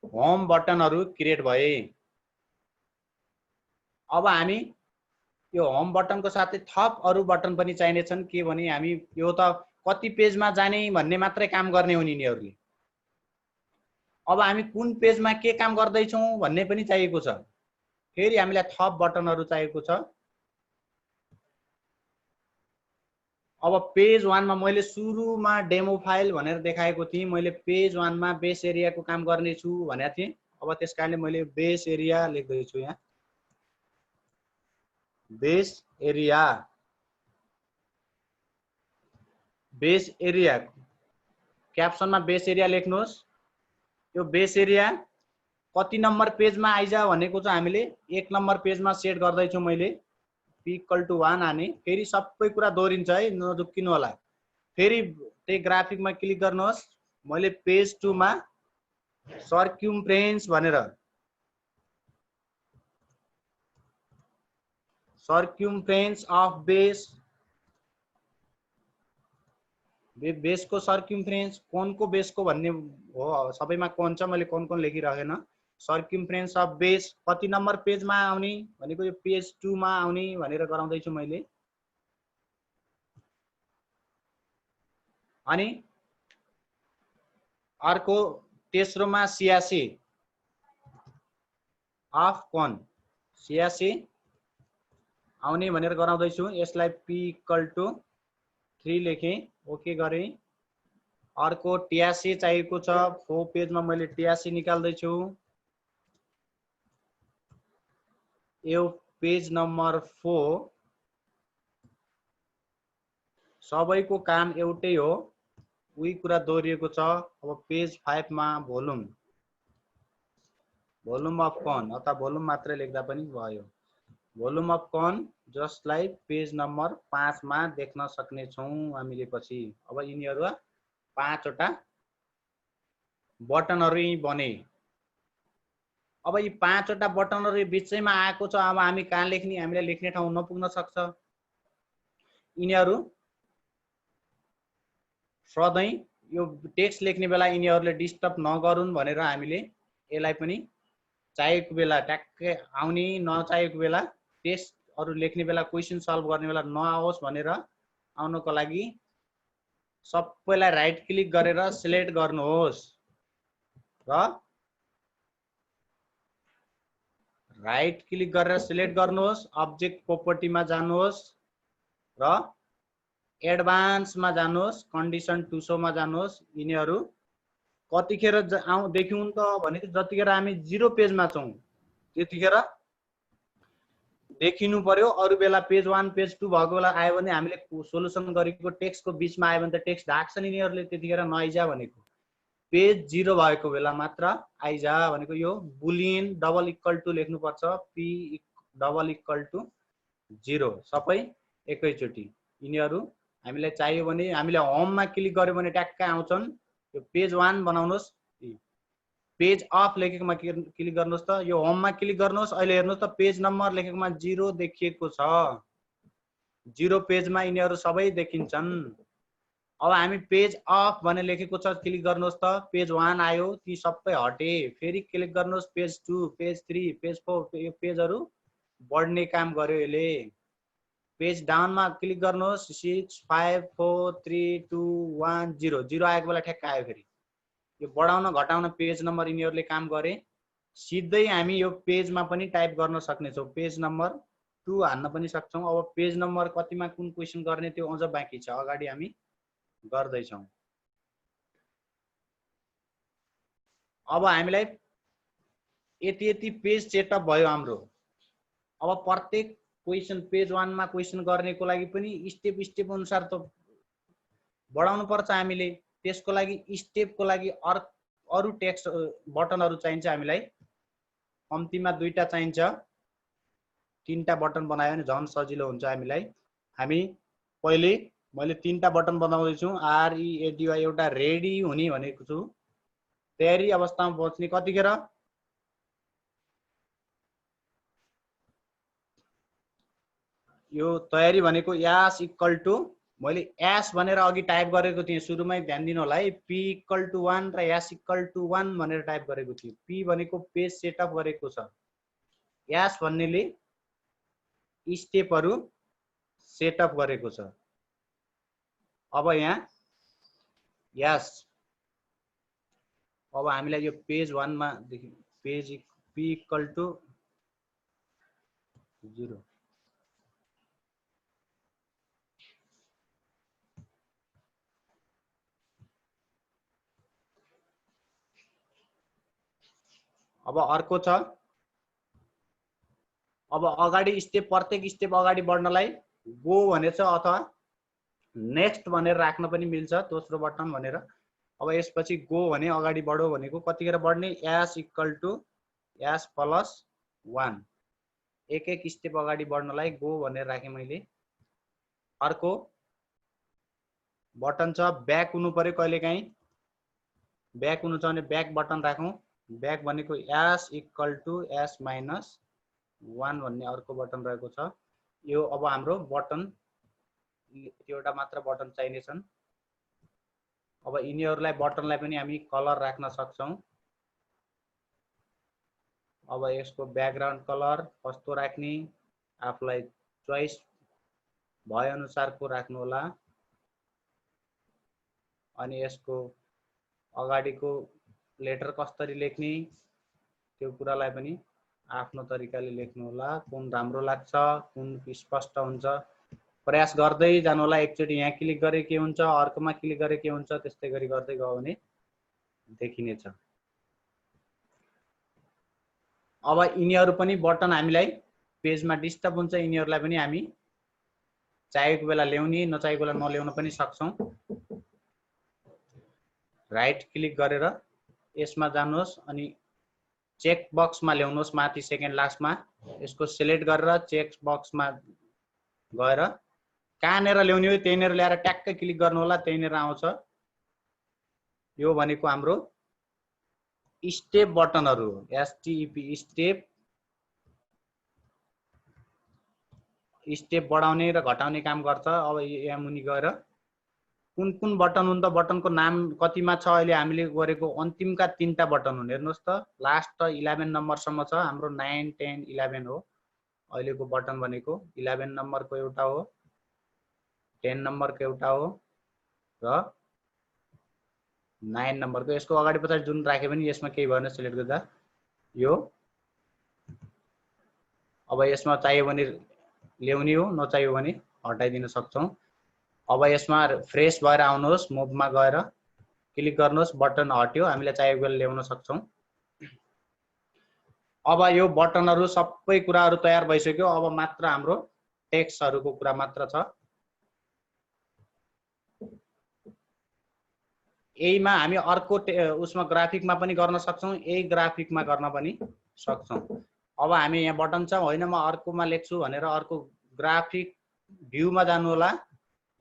होम बटनहरू क्रिएट भए। अब हामी यो होम बटनको साथै थप अरू बटन पनि चाहिनेछन्। के भने हामी यो त कति पेजमा जाने भन्ने मात्रै काम गर्ने हुन् यिनीहरूले। अब हामी कुन पेजमा के काम गर्दैछौँ भन्ने पनि चाहिएको छ। फेरि हामीलाई थप बटनहरू चाहिएको छ। अब पेज 1 मा मैले सुरुमा डेमो फाइल भनेर देखाएको थिएँ। मैले पेज 1 मा बेस एरियाको काम गर्ने छु भनेको थिएँ। अब त्यसकारणले मैले बेस एरिया लेख्दै छु। यहाँ बेस एरिया, बेस एरिया क्याप्सनमा बेस एरिया लेख्नुहोस्। यो बेस एरिया कति नम्बर पेजमा आइजा भनेको छ। हामीले 1 नम्बर पेजमा सेट गर्दैछु। मैले p = 1 हाने। फेरि सबै कुरा दोहोरिन्छ है, नदुक्किनु होला। फेरि त्यही ग्राफिकमा क्लिक गर्नुहोस्। मैले पेज 2 मा सर्क्युम्फ्रेन्स भनेर, सर्क्युम्फ्रेन्स अफ बेस, बेसको सर्क्युम्फ्रेन्स कोनको बेसको भन्ने हो। सबैमा कोन छ, मैले कोन कोन लेखिराखेन। सर्क्युम्फ्रेन्स अफ बेस कति नम्बर पेजमा आउने भनेको यो पेज 2 मा आउने भनेर गराउँदैछु मैले। अनि अर्को तेस्रोमा 86 अफ कोन, 86 आउने भनेर गराउँदैछु। यसलाई p = 3 लेखेँ, ओके गरेँ। अर्को 83 चाहिएको छ। 4 पेजमा मैले 83 निकाल्दैछु। यो पेज नम्बर 4 सबैको काम एउटै हो, उही कुरा दोहोरिएको छ। अब पेज 5 मा भोल्युम, भोल्युम अफ कोन अथवा भोल्युम मात्रै लेख्दा पनि भयो। भोल्युम अफ कोन जसलाई पेज नम्बर 5 मा देख्न सक्ने छौँ हामीले पछि। अब यिनीहरू 5 वटा बटनहरू बने। अब यी 5 वटा बटनहरू बिचैमा आएको छ। अब हामी कहाँ लेख्ने, हामीले लेख्ने ठाउँ नपुग्न सक्छ। यिनीहरू सधैँ यो टेक्स्ट लेख्ने बेला यिनीहरूले डिस्टर्ब नगरून् भनेर हामीले यसलाई पनि चाहिएको बेला ट्याक्कै आउने, नचाहेको बेला टेक्स्टहरू लेख्ने बेला, क्वेसन सल्भ गर्ने बेला नआओस् भनेर आउनको लागि सबैलाई राइट क्लिक गरेर सिलेक्ट गर्नुहोस् र राइट क्लिक गरेर सिलेक्ट गर्नुहोस्। अब्जेक्ट प्रोपर्टीमा जानुहोस् र एडभान्समा जानुहोस्, कन्डिसन टु शोमा जानुहोस्। यिनीहरू कतिखेर देखिउँ त भनेको जतिखेर हामी 0 पेजमा छौँ त्यतिखेर देखिनु पर्यो। अरू बेला पेज 1 पेज 2 भएको बेला आयो भने हामीले सोलुसन गरेको टेक्स्टको बिचमा आयो भने त टेक्स्ट ढाक्छन् यिनीहरूले, त्यतिखेर नआइजा भनेको। पेज 0 भएको बेला मात्र आइजा भनेको। यो बुलियन == लेख्नुपर्छ, p = 0 सबै एकैचोटि। यिनीहरू हामीलाई चाहियो भने हामीले होममा क्लिक गर्यो भने ट्याक्कै आउँछन्। यो पेज 1 बनाउनुहोस्, पेज अफ लेखेकोमा क्लिक गर्नुहोस् त। यो होममा क्लिक गर्नुहोस्। अहिले हेर्नुहोस् त पेज नम्बर लेखेकोमा 0 देखिएको छ। 0 पेजमा यिनीहरू सबै देखिन्छन्। अब हामी पेज अफ भने लेखेको छ, क्लिक गर्नुहोस् त। पेज 1 आयो, ती सबै हटे। फेरि क्लिक गर्नुहोस् पेज 2, पेज 3, पेज 4। यो पेजहरू बढ्ने काम गर्यो यसले। पेज डाउनमा क्लिक गर्नुहोस्, 6 5 4 3 2 1 0 0 आएको बेला ठ्याक्क आयो। फेरि यो बढाउन घटाउन पेज नम्बर यिनीहरूले काम गरे। सिधै हामी यो पेजमा पनि टाइप गर्न सक्नेछौँ। पेज नम्बर 2 हान्न पनि सक्छौँ। अब पेज नम्बर कतिमा कुन क्वेसन गर्ने त्यो अझ बाँकी छ, अगाडि हामी गर्दैछौँ। अब हामीलाई यति पेज सेटअप भयो हाम्रो। अब प्रत्येक क्वेसन पेज 1 मा क्वेसन गर्नेको लागि पनि स्टेप अनुसार त बढाउनु पर्छ हामीले। त्यसको लागि स्टेपको लागि अरु टेक्स्ट बटनहरु चाहिन्छ हामीलाई। कम्तीमा 2टा चाहिन्छ। 3टा बटन बनायो भने झन् सजिलो हुन्छ हामीलाई। हामी पहिले मैले 3टा बटन बनाउँदै छु। READY एउटा रेडी हुने भनेको छु। तयारी अवस्थामा पहुँच्ने कतिखेर? यो तयारी भनेको यास इक्वल टु मैले एस भनेर अघि टाइप गरेको थिएँ सुरुमै ध्यान दिनु होला है। p इक्वल टु 1 र एस इक्वल टु 1 भनेर टाइप गरेको थिएँ। p भनेको पेज सेटअप गरेको छ। एस भन्नेले स्टेपहरु सेटअप गरेको छ। अब यहाँ यस अब हामीलाई यो पेज 1 मा देखि पेज p इक्वल टु 0 अब अर्को छ। अब अगाडि स्टेप प्रत्येक स्टेप अगाडि बढ्नलाई गो भनेछ अथवा नेक्स्ट भनेर राख्न पनि मिल्छ दोस्रो बटन भनेर। अब यसपछि गो भने अगाडि बढो भनेको कतिखेर बढ्ने? S equal to S plus 1 एक स्टेप अगाडि बढ्नलाई गो भनेर राखेँ मैले। अर्को बटन छ ब्याक हुनु पर्यो कहिलेकाहीँ। ब्याक हुनु छ भने ब्याक बटन राखौं। ब्याक भनेको S equal to S minus 1 भन्ने अर्को बटन रहेको छ। यो अब हाम्रो बटन एउटा मात्र बटन चाहिने छन्। अब यिनीहरुलाई बटनलाई पनि हामी कलर राख्न सक्छौं। अब यसको ब्याकग्राउन्ड कलर कस्तो राख्ने आफुलाई चोइस भए अनुसारको राख्नु होला। अनि यसको अगाडिको लेटर कसरी लेख्ने त्यो कुरालाई पनि आफ्नो तरिकाले लेख्नु होला। कुन राम्रो लाग्छ कुन स्पष्ट हुन्छ प्रयास गर्दै जानु होला। एकचोटी यहाँ क्लिक गरे के हुन्छ, अर्कोमा क्लिक गरे के हुन्छ, त्यस्तै गरी गर्दै गयो भने देखिनेछ। अब यिनीहरु पनि बटन हामीलाई पेजमा डिस्टर्ब हुन्छ। यिनीहरुलाई पनि हामी चाहेको बेला ल्याउने नचाहेको बेला नल्याउन पनि सक्छौं। राइट क्लिक गरेर यसमा जानुहोस् अनि चेक बक्समा ल्याउनुहोस् माथि सेकेन्ड लास्टमा। यसको सिलेक्ट गरेर चेक बक्समा गएर कहाँनेर ल्याउने हो त्यहीनेर ल्याएर ट्याक्कै क्लिक गर्नु होला, त्यहीनेर आउँछ। यो भनेको हाम्रो स्टेप बटनहरु हो। एसटीईपी स्टेप बढाउने र घटाउने काम गर्छ। अब यहाँ मुनि गएर कुन कुन बटन हुन् त बटनको नाम कतिमा छ अहिले हामीले गरेको अन्तिमका 3टा बटन हुन्। हेर्नुस् त लास्ट 11 नम्बर सम्म छ हाम्रो 9 10 11 हो अहिलेको बटन भनेको। 11 नम्बरको एउटा हो, 10 नम्बरको एउटा हो र 9 नम्बरको। यसको अगाडि पछाडि जुन राखे पनि यसमा केही भएन सिलेक्ट गर्दा यो। अब यसमा चाहियो भने ल्याउने हो, नचाहियो भने हटाइदिन सक्छौं। अब यसमा फ्रेश भएर आउनुहोस्, मुभमा गएर क्लिक गर्नुहोस्, बटन हट्यो, हामीले चाहेको बेला ल्याउन सक्छौं। अब यो बटनहरु सबै कुराहरु तयार भइसक्यो। अब मात्र हाम्रो टेक्स्टहरुको कुरा मात्र छ। यहीमा हामी अर्को उसमा ग्राफिकमा पनि गर्न सक्छौं, यही ग्राफिकमा गर्न पनि सक्छौं। अब हामी यहाँ बटन छ होइन म अर्कोमा लेख्छु भनेर अर्को ग्राफिक भ्यूमा जानु होला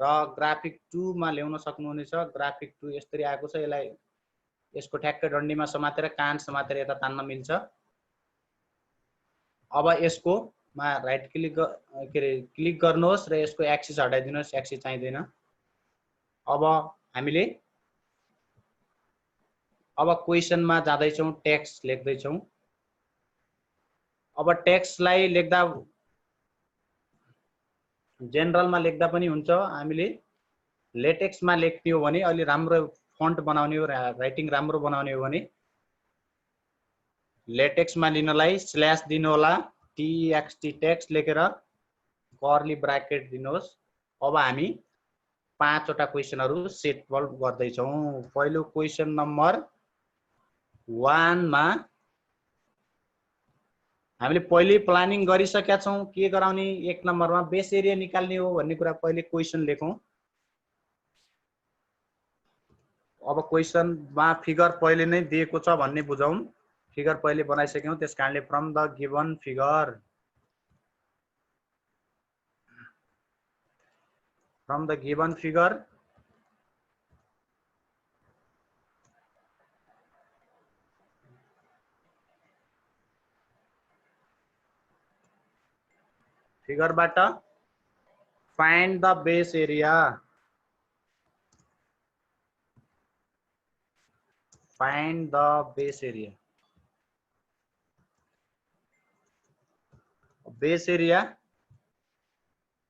र ग्राफिक 2 मा ल्याउन सक्नुहुनेछ। ग्राफिक 2 यसरी आएको छ। यसलाई यसको ठ्याक्कै डन्डीमा समातेर कान समातेर यता तान्न मिल्छ। अब यसको मा राइट क्लिक गर्नुहोस् र यसको एक्सिस हटाइदिनुहोस्, एक्सिस चाहिँदैन। अब हामीले अब क्वेशनमा जाँदै छौं, टेक्स्ट लेख्दै छौं। अब टेक्स्टलाई लेख्दा जेनरलमा लेख्दा पनि हुन्छ। हामीले लेटेक्समा लेख्ने हो भने अलि राम्रो फन्ट बनाउने हो, राइटिङ राम्रो बनाउने हो भने लेटेक्समा लिनलाई स्ल्याश दिनु होला, टीएक्सटी टेक्स्ट लेखेर कर्ली ब्राकेट दिनुहोस्। अब हामी 5 वटा क्वेशनहरु सेट गर्दै छौं। पहिलो क्वेशन नम्बर 1 मा हामीले पहिले प्लानिङ गरिसकेका छौँ के गराउने 1 नम्बरमा बेस एरिया निकाल्ने हो भन्ने कुरा पहिले क्वेशन लेखौँ। अब क्वेशनमा फिगर पहिले नै दिएको छ भन्ने बुझौँ। फिगर पहिले बनाइसक्यौँ, त्यसकारणले फ्रम द गिवन फिगर फिगरबाट find the base area, find the base area. Base area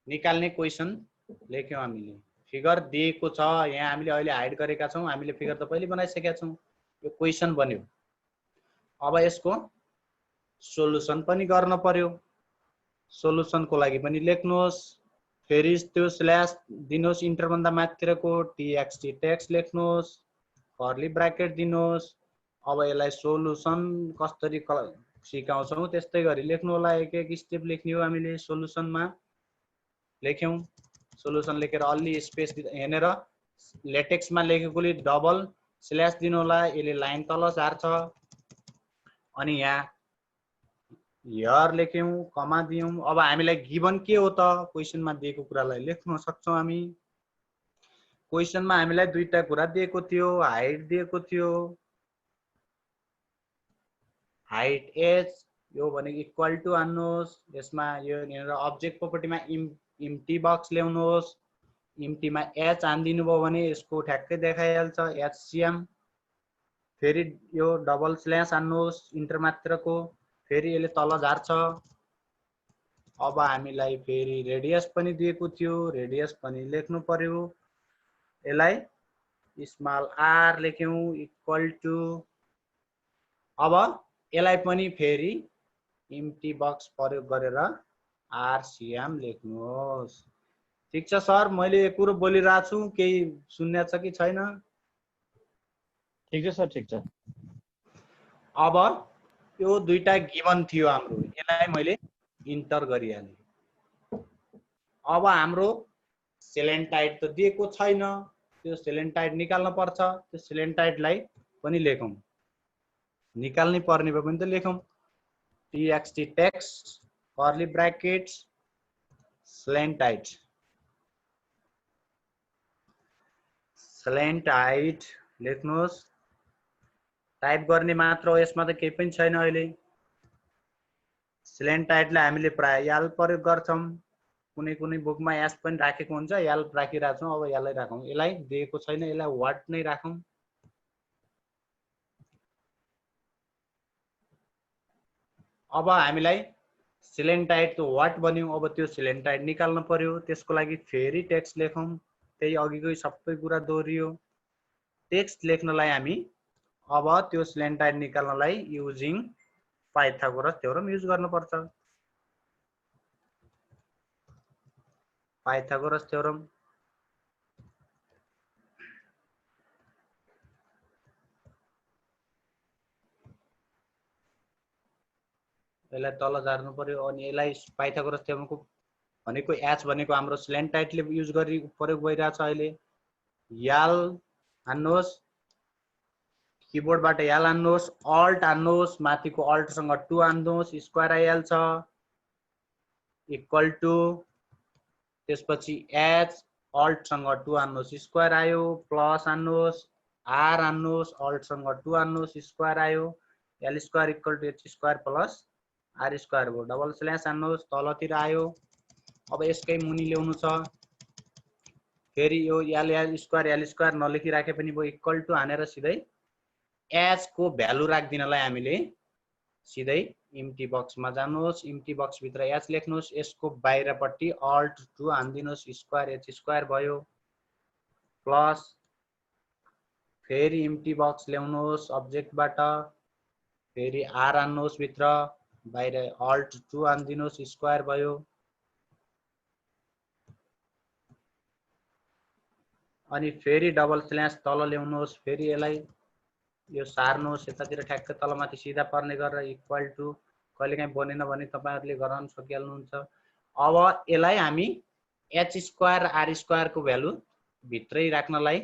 निकाल्ने क्वेशन लेख्यौँ हामीले। फिगर दिएको छ, यहाँ हामीले अहिले हाइड गरेका छौँ, हामीले फिगर त पहिले बनाइसकेका छौँ, यो क्वेशन बन्यो। अब यसको सोलुसन पनि गर्न पर्यो। सोलुसनको लागि पनि लेख्नुहोस्, फेरि त्यो स्ल्यास दिनुहोस्, इन्टरभन्दा माथितिरको टीएक्सटी टेक्स्ट लेख्नुहोस्, कर्ली ब्राकेट दिनुहोस्। अब यसलाई सोलुसन कसरी सिकाउँछौँ त्यस्तै गरी लेख्नु होला, एक एक स्टेप लेख्ने हो हामीले। सोलुसनमा लेख्यौँ, सोलुसन लेखेर अलि स्पेस हेरेर लेटेक्समा लेखेकोले डबल स्ल्यास दिनु होला, यसले लाइन तल झार्छ। अनि यहाँ हियर लेख्यौँ, कमा दियौँ। अब हामीलाई गिभन के हो त, क्वेशनमा दिएको कुरालाई लेख्न सक्छौँ हामी। क्वेशनमा हामीलाई दुईटा कुरा दिएको थियो, हाइट दिएको थियो, हाइट एच यो भनेको इक्वल टु हान्नुहोस्, यसमा यो यहाँनिर अब्जेक्ट प्रोपर्टीमा इम्टी बक्स ल्याउनुहोस्, इम्टीमा एच हानिदिनु भयो भने यसको ठ्याक्कै देखाइहाल्छ एचसिएम। फेरि यो डबल स्ल्यास हान्नुहोस् इन्टर मात्रको, फेरि यसले तल झार्छ। अब हामीलाई फेरि रेडियस पनि दिएको थियो, रेडियस पनि लेख्नु पर्यो। यसलाई स्मल आर लेख्यौँ इक्वल टु, अब यसलाई पनि फेरि इम्टी बक्स प्रयोग गरेर आरसिएम लेख्नुहोस्। ठिक छ सर, मैले यो कुरो बोलिरहेको छु, केही सुन्ने छ कि छैन? ठिक छ सर, ठिक छ। अब यो दुईटा गिभन थियो हाम्रो, यसलाई मैले इन्टर गरिहालेँ। अब हाम्रो सेलेन्टाइड त दिएको छैन, त्यो सेलेन्टाइड निकाल्न पर्छ। त्यो सेलेन्टाइडलाई पनि लेखौँ, निकाल्नै पर्ने भए पनि त लेखौँ। टीएक्सटी टेक्स्ट कर्ली ब्राकेट्स सेलेन्टाइड, सेलेन्टाइड लेख्नुहोस्। टाइप गर्ने मात्र हो, यसमा त केही पनि छैन अहिले। सेलेन्टाइडलाई हामीले प्राय याल प्रयोग गर्छौँ, कुनै कुनै बुकमा एस पनि राखेको हुन्छ, याल राखिरहेको छौँ। अब यसलाई राखौँ, यसलाई दिएको छैन, यसलाई वाट नै राखौँ। अब हामीलाई सेलेन्टाइडको वाट बन्यो, अब त्यो सेलेन्टाइड निकाल्नु पर्यो। त्यसको लागि फेरि टेक्स्ट लेखौँ, त्यही अघिकै सबै कुरा दोहोरियो। टेक्स्ट लेख्नलाई हामी अब त्यो सेलेन्टाइड निकाल्नलाई युजिङ पाइथागोरस थ्योरम युज गर्नुपर्छ। पाइथागोरस थ्योरम यसलाई तल झार्नु पर्यो। अनि यसलाई पाइथागोरस थ्योरमको भनेको एच भनेको हाम्रो सेलेन्टाइडले युज गरी प्रयोग भइरहेछ अहिले। याल हान्नुहोस्, किबोर्डबाट याल हान्नुहोस्, अल्ट हान्नुहोस्, माथिको अल्टसँग 2 हान्नुहोस्, स्क्वायर आइहाल्छ इक्वल टु, त्यसपछि एच अल्टसँग 2 हान्नुहोस्, स्क्वायर आयो, प्लस हान्नुहोस्, आर हान्नुहोस्, अल्टसँग 2 हान्नुहोस्, स्क्वायर आयो, L square equal to H square plus R square भयो, डबल स्ल्यास हान्नुहोस्, तलतिर आयो। अब यसकै मुनि ल्याउनु छ, फेरि यो एल स्क्वायर नलेखिराखे पनि भयो, इक्वल टु हानेर सिधै एच को भ्यालु राखिदिनलाई हामीले सिधै इम्टी बक्समा जानुहोस्, इम्टी बक्स भित्र एच लेख्नुहोस्, यसको बाहिरपट्टि अल्ट 2 हानिदिनुहोस्, स्क्वायर एच स्क्वायर भयो, प्लस फेरि इम्टी बक्स ल्याउनुहोस् अब्जेक्टबाट, फेरि आर हान्नुहोस् भित्र, बाहिर अल्ट 2 हानिदिनुहोस्, स्क्वायर भयो। अनि फेरि डबल स्ल्यास तल ल्याउनुहोस्, फेरि यसलाई यो सार्नुहोस् यतातिर ठ्याक्क तलमाथि सिधा पर्ने गरेर इक्वल टु कहिलेकाहीँ बनेन भने तपाईहरुले गराउन सकिहाल्नुहुन्छ। अब यसलाई हामी h स्क्वायर r स्क्वायर को भ्यालु भित्रै राख्नलाई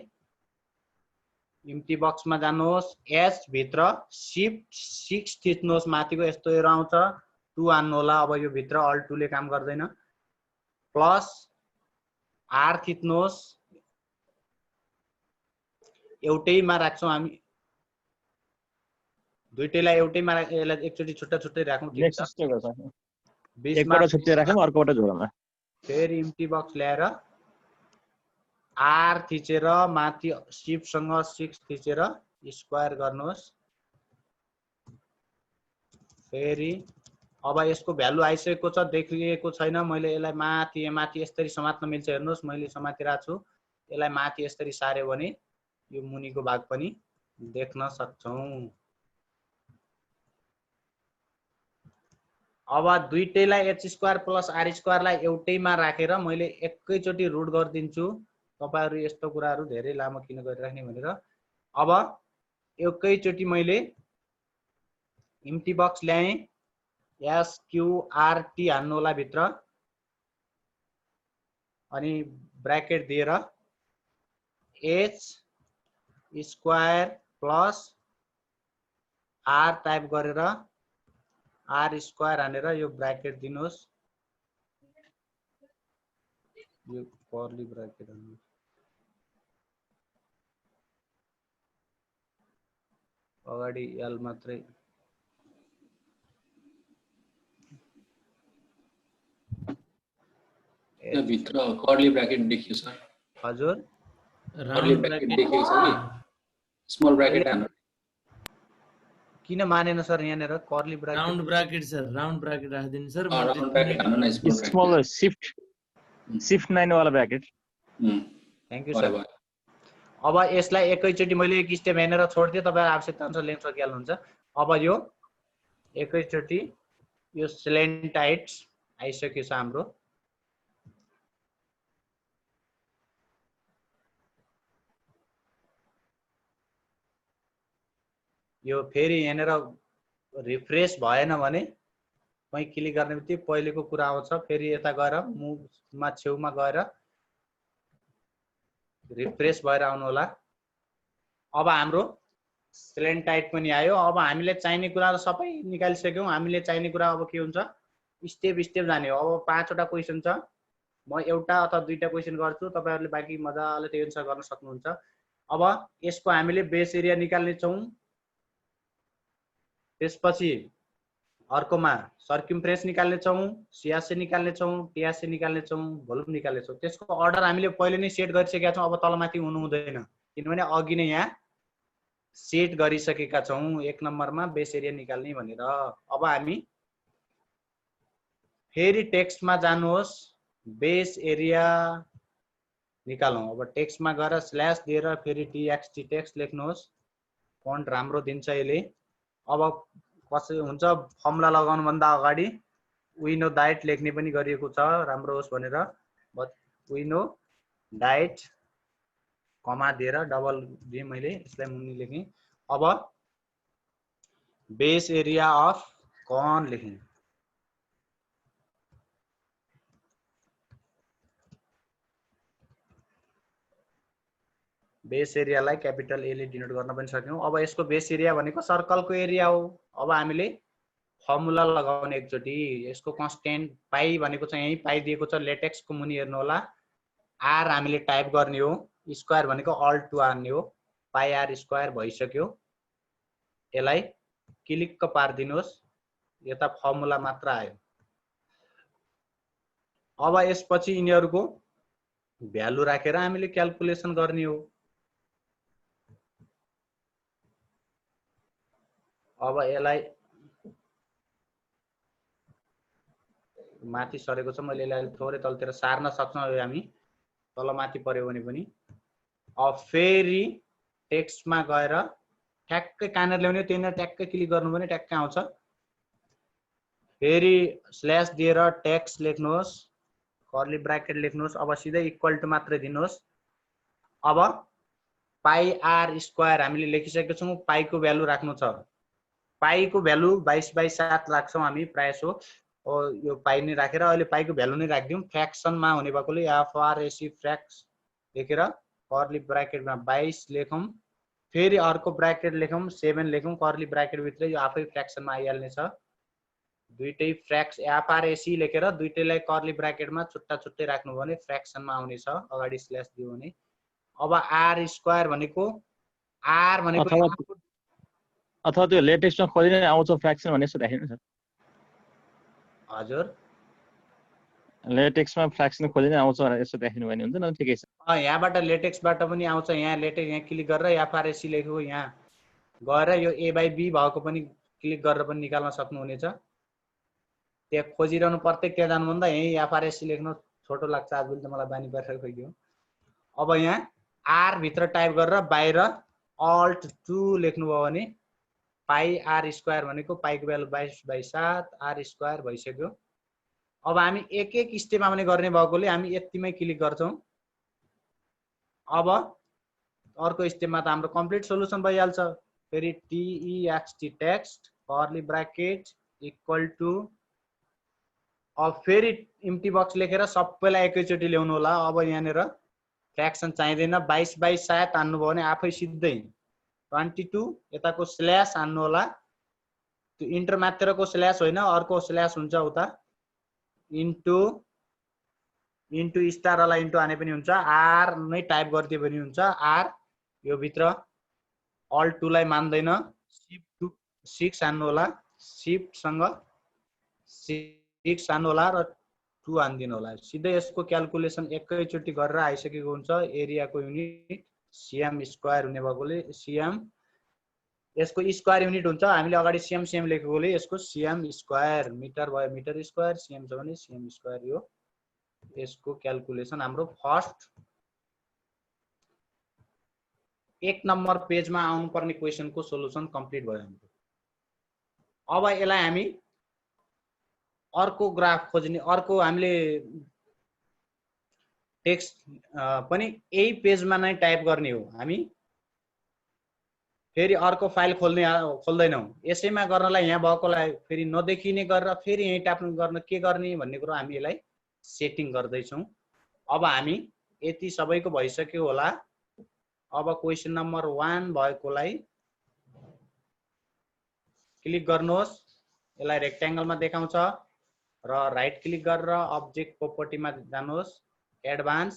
इम्टी बक्समा जानुहोस्, h भित्र शिफ्ट 6 थिच्नुहोस्, माथिको यस्तो एरो आउँछ 2 हान्नु होला। अब यो भित्र अल्ट 2 ले काम गर्दैन, प्लस r थिच्नुहोस्, एउटैमा राख्छौं हामी, दुईटैलाई एउटैमा यसलाई एकचोटी छुट्टा छुट्टै राखौं। ठीक छ, नेक्स्ट गर्छ बीचमा एकपल्ट छुट्टै राखौँ अर्कोबाट जोडौँ। फेरि इम्टी बक्स ल्याएर r थिचेर माथि शिफ्ट सँग 6 थिचेर स्क्वायर गर्नुहोस्। फेरि अब यसको भ्यालु आइसकेको छ, देखिएको छैन, मैले यसलाई माथि माथि यसरी समात्न मिल्छ हेर्नुहोस्, मैले समातिरहेको छु। यसलाई माथि यसरी सार्यो भने यो मुनिको भाग पनि देख्न सक्छौं। अब दुईटैलाई h square plus r square लाई एउटैमा राखेर मैले एकैचोटी रुट गर्दिन्छु। तपाईहरु यस्तो कुराहरु धेरै लामो किन गरिराख्ने भनेर। अब एकैचोटी मैले इम्टी बक्स ल्याएँ, s q r t हान्नु होला भित्र, अनि ब्र्याकेट दिएर h square plus r type गरेर r स्क्वायर हानेर यो ब्र्याकेट दिनुहोस्, यो कर्ली ब्र्याकेट हान्नु। अगाडि l मात्रै, भित्र कर्ली ब्र्याकेट देखियो सर। हजुर कर्ली ब्र्याकेट देखिएको छ कि स्मल ब्र्याकेट हान्नु। किन मानेन सर यहाँनेर curly bracket? Round bracket sir, round bracket राख्दिनु सर। राउन्ड ब्र्याकेट हान्नु न, स्मल शिफ्ट 9 वाला ब्र्याकेट। Thank you sir. अब यसलाई एकैचोटी मैले एक स्टेप हेरेर छोड्दिए, तपाईहरु आवश्यकता अनुसार लेख्न सकिहाल्नुहुन्छ। अब यो एकैचोटी यो स्लेन्टाइट आइसक्यो छ हाम्रो। यो फेरि यहाँनेर रिफ्रेश भएन भने कहीँ क्लिक गर्ने बित्तिकै पहिलेको कुरा आउँछ। फेरि यता गएर मुभमा छेउमा गएर रिफ्रेश भएर आउनु होला। अब हाम्रो स्लेन्टाइट पनि आयो। अब हामीले चाहिने कुरा सबै निकालिसक्यौं। हामीले चाहिने कुरा अब के हुन्छ, स्टेप स्टेप जाने हो। अब 5 वटा क्वेशन छ, म एउटा अथवा दुईटा क्वेशन गर्छु, तपाईहरुले बाँकी मजाले त्यो एन्सर गर्न सक्नुहुन्छ। अब यसको हामीले बेस एरिया निकाल्ने छौं, त्यसपछि अर्कोमा सर्कम्फरेन्स निकाल्ने छौं, सियासी निकाल्ने छौं, टियासी निकाल्ने छौं, भोल्युम निकाल्ने छौं। त्यसको अर्डर हामीले पहिले नै सेट गरिसकेका छौं। अब तलमाथि हुनु हुँदैन, किनभने अघि नै यहाँ सेट गरिसकेका छौं 1 नम्बरमा बेस एरिया निकाल्ने भनेर। अब हामी फेरि टेक्स्टमा जानुहोस्, बेस एरिया निकालौं। अब टेक्स्टमा गएर स्ल्याश दिएर फेरि txt टेक्स्ट लेख्नुहोस्, फन्ट राम्रो दिन्छ यसले। अब कसरी हुन्छ, फर्मुला लगाउनु भन्दा अगाडि वी नो डाइट लेख्ने पनि गरिएको छ राम्रो होस् भनेर। वी नो डाइट कमा दिएर डबल दिए, मैले यसलाई मुनि लेखेँ। अब बेस एरिया अफ कन लेखेँ। बेस एरियालाई क्यापिटल ए ले डिनोट गर्न पनि सक्यौं। अब यसको बेस एरिया भनेको सर्कलको एरिया हो। अब हामीले फर्मुला लगाउने एकचोटी। यसको कन्स्टेन्ट पाई भनेको चाहिँ यही पाई दिएको छ, लेटेक्सको मुनि हेर्नु होला। आर हामीले टाइप गर्ने हो, स्क्वायर भनेको अल्ट 2 हान्ने हो, पाई आर स्क्वायर भइसक्यो। यसलाई क्लिक पार्दिनुहोस्, यता फर्मुला मात्र आयो। अब यसपछि यिनीहरुको भ्यालु राखेर हामीले क्याल्कुलेसन गर्ने हो। अब यसलाई माथि सरेको छ, मैले यसलाई थोरै तलतिर सार्न सक्छौं हामी, तल माथि पर्यो भने पनि। अब फेरि टेक्स्टमा गएर ठ्याक्कै कहाँनिर ल्याउने, त्यहीँनिर ट्याक्कै क्लिक गर्नु भने ट्याक्कै आउँछ। फेरि स्ल्याश दिएर टेक्स्ट लेख्नुहोस्, कर्ली ब्र्याकेट लेख्नुहोस्। अब सिधै इक्वल टु मात्रै दिनुहोस्। अब पाई आर स्क्वायर हामीले लेखिसकेका छौं, पाई को भ्यालु राख्नु छ। पाईको भ्यालु 22/7 राख्छौँ हामी प्रायसो यो पाई नै राखेर अहिले पाईको भ्यालु नै राखिदिउँ। फ्र्याक्सनमा हुने भएकोले एफआरएसी फ्र्याक्स लेखेर कर्ली ब्राकेटमा 22 लेखौँ, फेरि अर्को ब्राकेट लेखौँ 7 लेखौँ, कर्ली ब्राकेट भित्र यो आफै फ्र्याक्सनमा आइहाल्ने छ। दुईटै फ्र्याक्स एफआरएसी लेखेर दुईटैलाई कर्ली ब्राकेटमा छुट्टा छुट्टै राख्नु भने फ्र्याक्सनमा आउने छ, अगाडि स्ल्यास दियो भने। अब आर स्क्वायर भनेको आर भनेको अथवा त्यो लेटेक्समा खोजिने आउँछ फ्र्याक्सन भन्ने यस्तो राख्नु सर। हजुर लेटेक्समा फ्र्याक्सन खोजिने आउँछ यसो राख्नु भने हुन्छ न, ठिकै छ। यहाँबाट लेटेक्सबाट पनि आउँछ। यहाँ लेटेक्स यहाँ क्लिक गरेर एफआरएसी लेखेको यहाँ गएर यो a/b भएको पनि क्लिक गरेर पनि निकाल्न सक्नुहुनेछ। त्यहाँ खोजिरहनु प्रत्येक त्यहाँ जानुभन्दा यहीँ एफआरएसी लेख्नु छोटो लाग्छ, आजभोलि त मलाई बानी परेर गइदियो। अब यहाँ आर भित्र टाइप गरेर बाहिर अल्ट 2 लेख्नुभयो भने पाई आर स्क्वायर भनेको पाईको भ्यालु 22/7 आर स्क्वायर भइसक्यो। अब हामी एक एक स्टेपमा पनि गर्ने भएकोले हामी यतिमै क्लिक गर्छौँ। अब अर्को स्टेपमा त हाम्रो कम्प्लिट सोलुसन भइहाल्छ। फेरि text text curly bracket equal to अब फेरि इम्टी बक्स लेखेर सबैलाई एकैचोटि ल्याउनु होला। अब यहाँनिर फ्र्याक्सन चाहिँदैन, 22/7 हान्नुभयो भने आफै सिधै 22 यताको स्ल्यास हान्नु होला। त्यो इन्टर मात्रको स्ल्यास होइन, अर्को स्ल्यास हुन्छ उता इन्टु इन्टु स्टार वाला इन्टु हाने पनि हुन्छ, आर नै टाइप गरिदियो भने हुन्छ। आर यो भित्र अल्ट 2 लाई मान्दैन, शिफ्ट 6 हान्नु होला, शिफ्टसँग 6 हान्नु होला र 2 हान्दिनु होला। सिधै यसको क्याल्कुलेसन एकैचोटि गरेर आइसकेको हुन्छ। एरियाको युनिट सिएम स्क्वायर हुने भएकोले सिएम यसको स्क्वायर युनिट हुन्छ। हामीले अगाडि सिएम सिएम लेखेकोले यसको सिएम स्क्वायर, मिटर भयो मिटर स्क्वायर, सिएम छ भने सिएम स्क्वायर। यो यसको क्याल्कुलेसन हाम्रो फर्स्ट 1 नम्बर पेजमा आउनुपर्ने क्वेसनको सोलुसन कम्प्लिट भयो हाम्रो। अब यसलाई हामी अर्को ग्राफ खोज्ने, अर्को हामीले टेक्स्ट पनि यही पेजमा नै टाइप गर्ने हो। हामी फेरि अर्को फाइल खोल्दैनौँ। यसैमा गर्नलाई यहाँ भएकोलाई फेरि नदेखिने गरेर फेरि यहीँ टाइप गर्न के गर्ने भन्ने कुरो हामी यसलाई सेटिङ गर्दैछौँ। अब हामी यति सबैको भइसक्यो होला। अब क्वेसन नम्बर 1 भएकोलाई क्लिक गर्नुहोस्, यसलाई रेक्ट्याङ्गलमा देखाउँछ र राइट क्लिक गरेर अब्जेक्ट प्रोपर्टीमा जानुहोस्, एडभान्स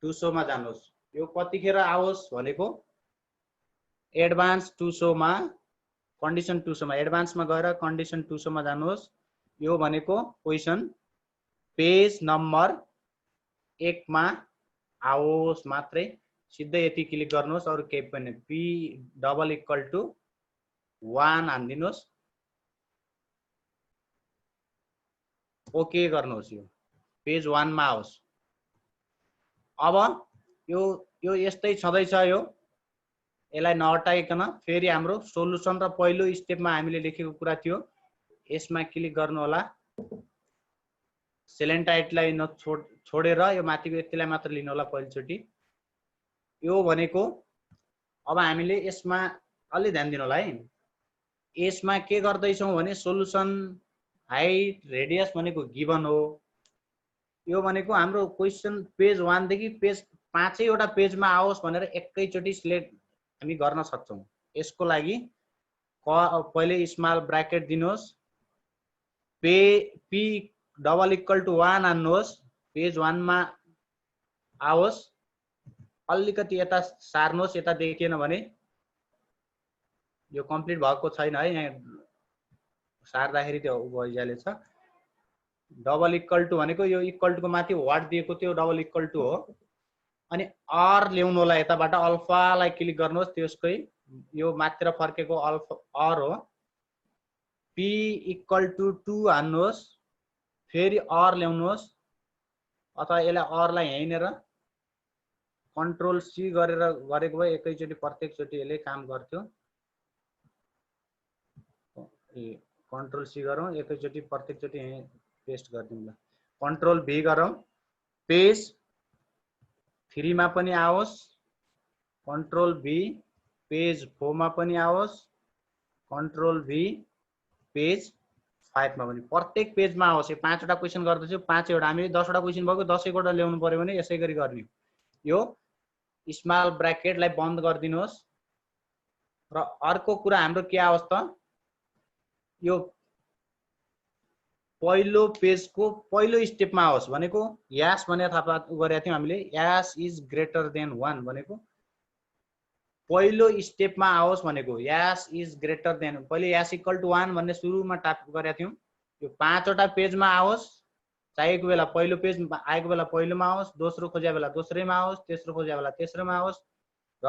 टु शोमा जानुहोस्। यो कतिखेर आओस् भनेको एडभान्स टु शोमा, कन्डिसन टु शोमा, एडभान्समा गएर कन्डिसन टु शोमा जानुहोस्। यो भनेको क्वेसन पेज नम्बर 1 मा आओस् मात्रै। सिधै यति क्लिक गर्नुहोस्, अरू केही पनि p डबल इक्वल टु 1 हान्दिनुहोस्, ओके गर्नुहोस्। यो पेज 1 मा आओस्। अब यो यस्तै छँदैछ। यसलाई नहटाइकन फेरि हाम्रो सोलुसन र पहिलो स्टेपमा हामीले लेखेको कुरा थियो यसमा क्लिक गर्नु होला। सेलेन्टाइटलाई छोडेर यो माथिको यतिलाई मात्र लिनु होला पहिलोचोटि। यो भनेको अब हामीले यसमा अलि ध्यान दिनु होला है। यसमा के गर्दैछौँ भने सोलुसन हाइट रेडियस भनेको गिभन हो। यो भनेको हाम्रो क्वेसन पेज 1 देखि पेज 5 वटा पेजमा आओस् भनेर एकैचोटि सिलेक्ट हामी गर्न सक्छौँ। यसको लागि पहिले स्मल ब्राकेट दिनुहोस्, p डबल इक्वल टु 1 हान्नुहोस्, पेज 1 मा आओस्। अलिकति यता सार्नुहोस्, यता देखिएन भने यो कम्प्लिट भएको छैन है। यहाँ सार्दाखेरि त्यो भइहालेछ। डबल इक्वल टु भनेको यो इक्वल टुको माथि वाट दिएको थियो, डबल इक्वल टु हो। अनि आर ल्याउनु होला, यताबाट अल्फालाई क्लिक गर्नुहोस्, त्यसकै यो मात्र फर्केको अल्फा आर हो। p इक्वल टु 2 हान्नुहोस्, फेरि आर ल्याउनुहोस्, अथवा यसलाई आरलाई यहीँनिर कन्ट्रोल सी गरेर गरेको भए एकैचोटि प्रत्येकचोटि यसले काम गर्थ्यो। कन्ट्रोल सी गरौँ, एकैचोटि प्रत्येकचोटि यहीँ पेस्ट गरिदिउँ ल। कन्ट्रोल भी गरौँ, पेज 3 मा पनि आओस्, कन्ट्रोल भी, पेज 4 मा पनि आओस्, कन्ट्रोल भी पेज 5 मा पनि प्रत्येक पेजमा आओस्। यो 5 वटा क्वेशन गर्दैछु, 5 वटा हामीले 10 वटा क्वेशन भएको 10 वटा ल्याउनु पर्यो भने यसै गरी गर्ने। यो स्मल ब्र्याकेटलाई बन्द गरिदिनुहोस्। र अर्को कुरा हाम्रो के आओस् त, यो पहिलो पेजको पहिलो स्टेपमा आओस् भनेको यास भनेर थाहा गरेका थियौँ हामीले। यास इज ग्रेटर देन 1 भनेको पहिलो स्टेपमा आओस् भनेको यास इज ग्रेटर देन, पहिले यास इक्वल टु 1 भन्ने सुरुमा टाइप गरेका थियौँ। यो 5 वटा पेजमा आओस्, चाहिएको बेला पहिलो पेज आएको बेला पहिलोमा आओस्, दोस्रो खोजेको बेला दोस्रैमा आओस्, तेस्रो खोजेको बेला तेस्रोमा आओस् र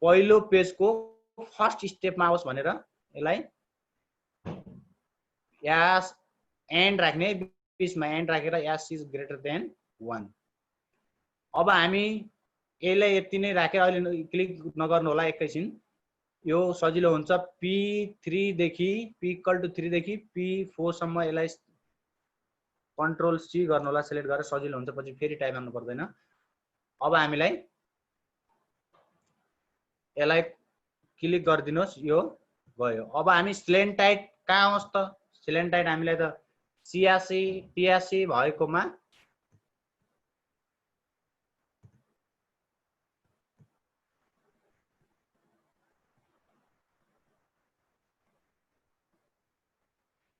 पहिलो पेजको फर्स्ट स्टेपमा आओस् भनेर यसलाई यास एन्ड राख्ने, बिचमा एन्ड राखेर यास इज ग्रेटर देन 1। अब हामी यसलाई यति नै राखेर अहिले क्लिक नगर्नु होला एकैछिन, यो सजिलो हुन्छ। P3 देखि P इक्वल टु 3 देखि P4 सम्म यसलाई कन्ट्रोल सी गर्नु होला, सिलेक्ट गरेर सजिलो हुन्छ, पछि फेरि टाइप गर्नु पर्दैन। अब हामीलाई यसलाई क्लिक गरिदिनुहोस्, यो गयो। अब हामी स्लेन्टाइड कहाँ आओस् त, स्लेन्टाइड हामीलाई त 86 भएकोमा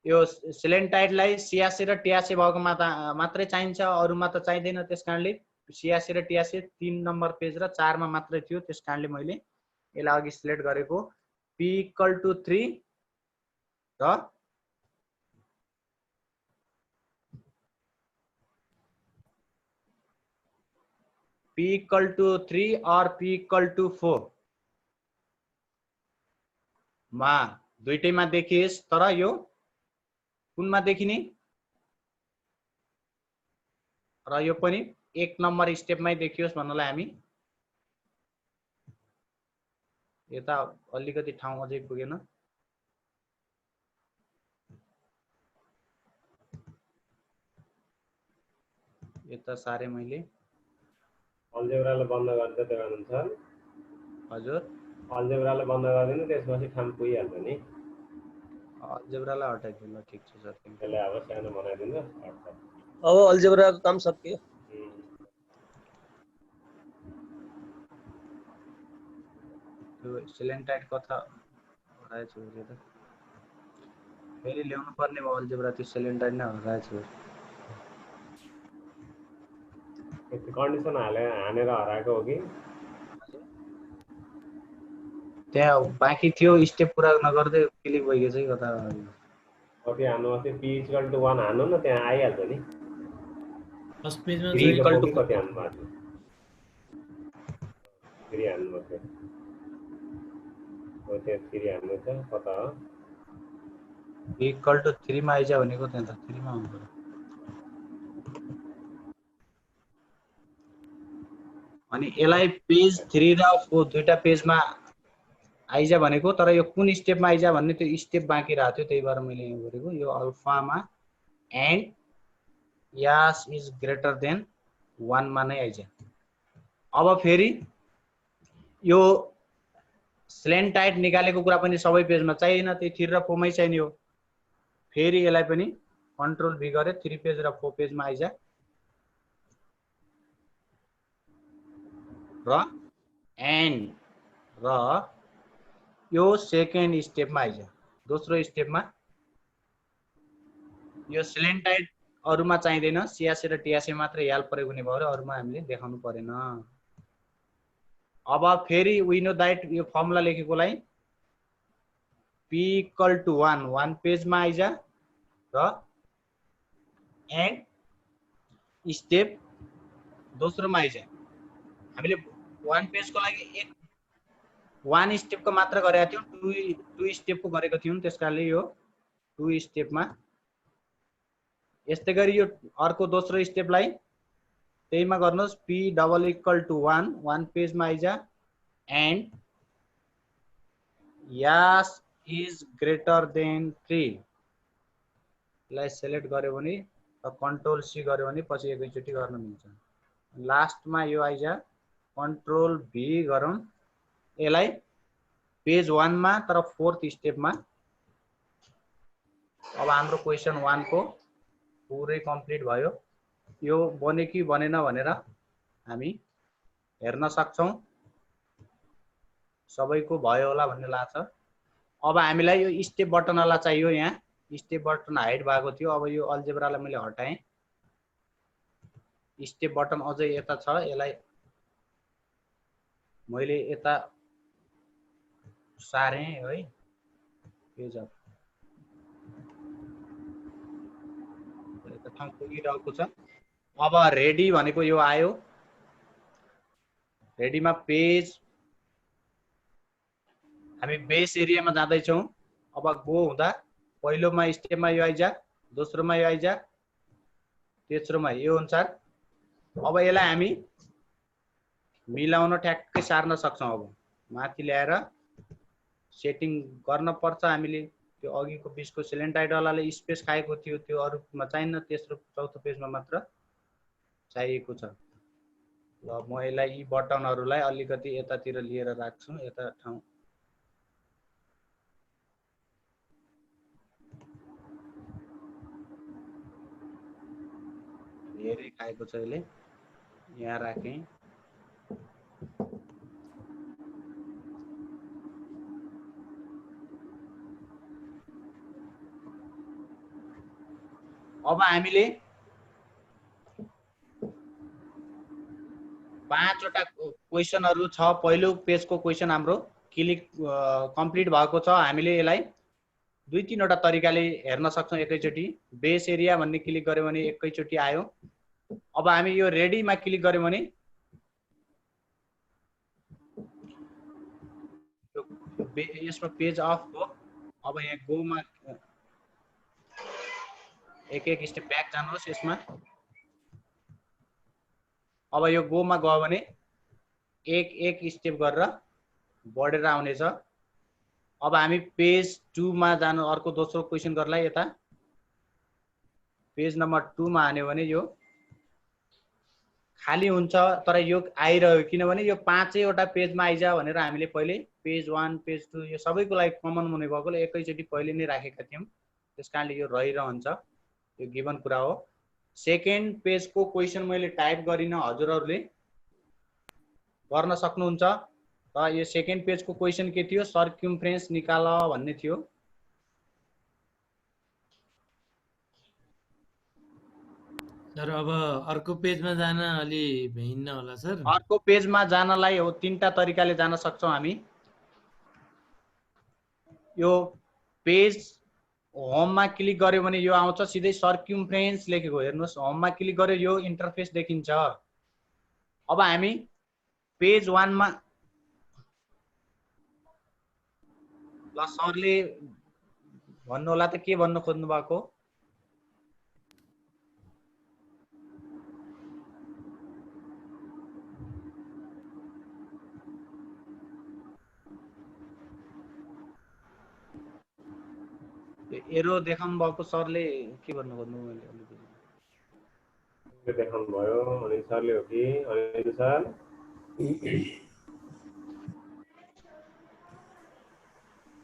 यो स्लेन्टाइडलाई 86 र 83 भएको मात्रै चाहिन्छ, अरूमा त चाहिँदैन। त्यस कारणले 86 र 83 3 नम्बर पेज र 4 मा मात्रै थियो, त्यस कारणले मैले यसलाई अघि सिलेक्ट गरेको। P इक्वल टु 3 र P इक्वल टु 3 और P इक्वल टु 4 मा दुईटैमा देखिएस्, तर यो कुनमा देखिने र यो पनि 1 नम्बर स्टेपमै देखियोस् भन्नलाई हामी यता अलिकति ठाउँ अझै पुगेन, यता सारे मैले अल्जेब्रालाई बन्द गर्दै त्यो अनुसार। हजुर अल्जेब्रालाई बन्द गरिदिनु, त्यसपछि ठाउँ पुगिहाल्छ नि। अल्जेब्रालाई हटाइदिनु ल, ठिक छ सर। त्यसलाई अब सानो बनाइदिनु। अब अल्जेब्राको काम सकियो। त्यो स्लेन्टाइड कथा हराएछ त, फेरि ल्याउनु पर्ने भयो अल्जेब्रा, त्यो स्लेन्टाइड नै हराएछ। कन्डिसन हानेर हराएको हो कि त्यहाँ बाँकी थियो स्टेप पुरा नगर्दै क्लिक भइगयो चाहिँ कता। कति हान्नु पर्छ? P इक्वल टु 1 हान्नु न, त्यहाँ आइहाल्छ नि। फर्स्ट पेजमा P इक्वल टु कति हान्नु पर्छ? 3 हान्नु पर्छ। हो त्यहाँ 3 हान्नु छ, कता हो? P इक्वल टु 3 मा आइजा भनेको, त्यहाँ त 3 मा आउनु पर्यो। अनि यसलाई पेज 3 र 4 दुईटा पेजमा आइजा भनेको, तर यो कुन स्टेपमा आइजा भन्ने त्यो स्टेप बाँकी रहेको थियो, त्यही भएर मैले यो गरेको। यो अल्फामा एन्ड यास इज ग्रेटर देन 1 मा नै आइजा। अब फेरि यो स्लेन्टाइड निकालेको कुरा पनि सबै पेजमा चाहिएन, त्यही 3 र 4 मै चाहिने हो। फेरि यसलाई पनि कन्ट्रोल भी गरे 3 पेज र 4 पेजमा आइजा र एन्ड र यो सेकेन्ड स्टेपमा आइजा। दोस्रो स्टेपमा यो स्लेन्टाइड अरूमा चाहिँदैन, 86 र 83 मात्रै याल प्रयोग हुने भयो, अरूमा हामीले देखाउनु परेन। अब फेरि वी नो दैट यो फर्मुला लेखेकोलाई P इक्वल टु 1 पेजमा आइजा र एन्ड स्टेप दोस्रोमा आइजा। हामीले 1 पेजको लागि 1 स्टेपको मात्र गरेका थियौँ, 2 स्टेपको गरेको थियौँ, त्यसकारणले यो 2 स्टेपमा। यस्तै गरी यो अर्को दोस्रो स्टेपलाई त्यहीमा गर्नुहोस्, P डबल इक्वल टु 1 पेजमा आइजा एन्ड यास इज ग्रेटर देन 3 लाई सेलेक्ट गर्यो भने र कन्ट्रोल सी गर्यो भने पछि एकैचोटि गर्न मिल्छ। लास्टमा यो आइजा कन्ट्रोल भी गरौँ, यसलाई पेज 1 मा तर 4th स्टेपमा। अब हाम्रो क्वेशन 1 को पुरै कम्प्लिट भयो। यो बन्यो कि बनेन भनेर हामी हेर्न सक्छौं। सबैको भयो होला भन्ने लाग्छ। अब हामीलाई यो स्टेप बटनवाला चाहियो। यहाँ स्टेप बटन हाइड भएको थियो। अब यो अल्जेब्रालाई मैले हटाएँ। स्टेप बटन अझै यता छ। यसलाई मैले यता सारेँ है। पेज अफ ठाउँ पुगिरहेको छ। अब रेडी भनेको यो आयो। रेडीमा पेज हामी बेस एरियामा जाँदैछौँ। अब गो हुँदा पहिलोमा स्टेपमा यो आइजा, दोस्रोमा यो आइजा, तेस्रोमा यो अनुसार। अब यसलाई हामी मिलाउन ठ्याक्कै सार्न सक्छौँ। अब माथि ल्याएर सेटिङ गर्न पर्छ। हामीले त्यो अघिको बिचको सिलेन्टाइडवालाले स्पेस खाएको थियो, त्यो अरूमा चाहिन्न। तेस्रो चौथो पेजमा मात्र चाहिएको छ। ल म यसलाई यी बटनहरूलाई अलिकति यतातिर लिएर राख्छु। यता ठाउँ धेरै खाएको छ। यसले यहाँ राखेँ। अब हामीले 5 वटा क्वेशनहरु छ। पहिलो पेजको क्वेशन हाम्रो क्लिक कम्प्लिट भएको छ। हामीले यसलाई 2-3 वटा तरिकाले हेर्न सक्छौं एकैचोटी। बेस एरिया भन्ने क्लिक गर्यो भने एकैचोटी आयो। अब हामी यो रेडीमा क्लिक गर्यौं भने यसमा पेज अफ हो। अब यहाँ गो मा एक स्टेप ब्याक जानुहोस् यसमा। अब यो गो मा गयो भने एक स्टेप गरेर बढेर आउनेछ। अब हामी पेज 2 मा जानु। अर्को दोस्रो क्वेशन गर्नलाई यता पेज नम्बर 2 मा हान्यो भने यो खाली हुन्छ। तर यो आइरह्यो किनभने यो 5 वटा पेजमा आइजा भनेर हामीले पहिले पेज 1 पेज 2 यो सबैको लागि कमन हुने भएकोले एकैचोटी पहिले नै राखेका थियौं। त्यसकारणले यो रहिरहन्छ। यो गिभन कुरा हो। सेकेन्ड पेजको क्वेशन मैले टाइप गरिन, हजुरहरुले गर्न सक्नुहुन्छ। र यो सेकेन्ड पेजको क्वेशन के थियो? सर्कम्फ्रेन्स निकाल भन्ने थियो। सर अब अर्को पेजमा जान अलि भिन्न होला सर। अर्को पेजमा जानलाई हो 3टा तरिकाले जान सक्छौं हामी। यो पेज होममा क्लिक गर्यो भने यो आउँछ सिधै सर्कम्फ्रेन्स लेखेको। हेर्नुस् होममा क्लिक गर्यो यो इन्टरफेस देखिन्छ। अब हामी पेज 1 मा ल सरले भन्नु होला त के भन्न खोज्नु भएको? एरो देखाउनु भएको सरले के भन्नु खोज्नु? मैले देखाउनु भयो अनिल सरले हो कि? अनिल सर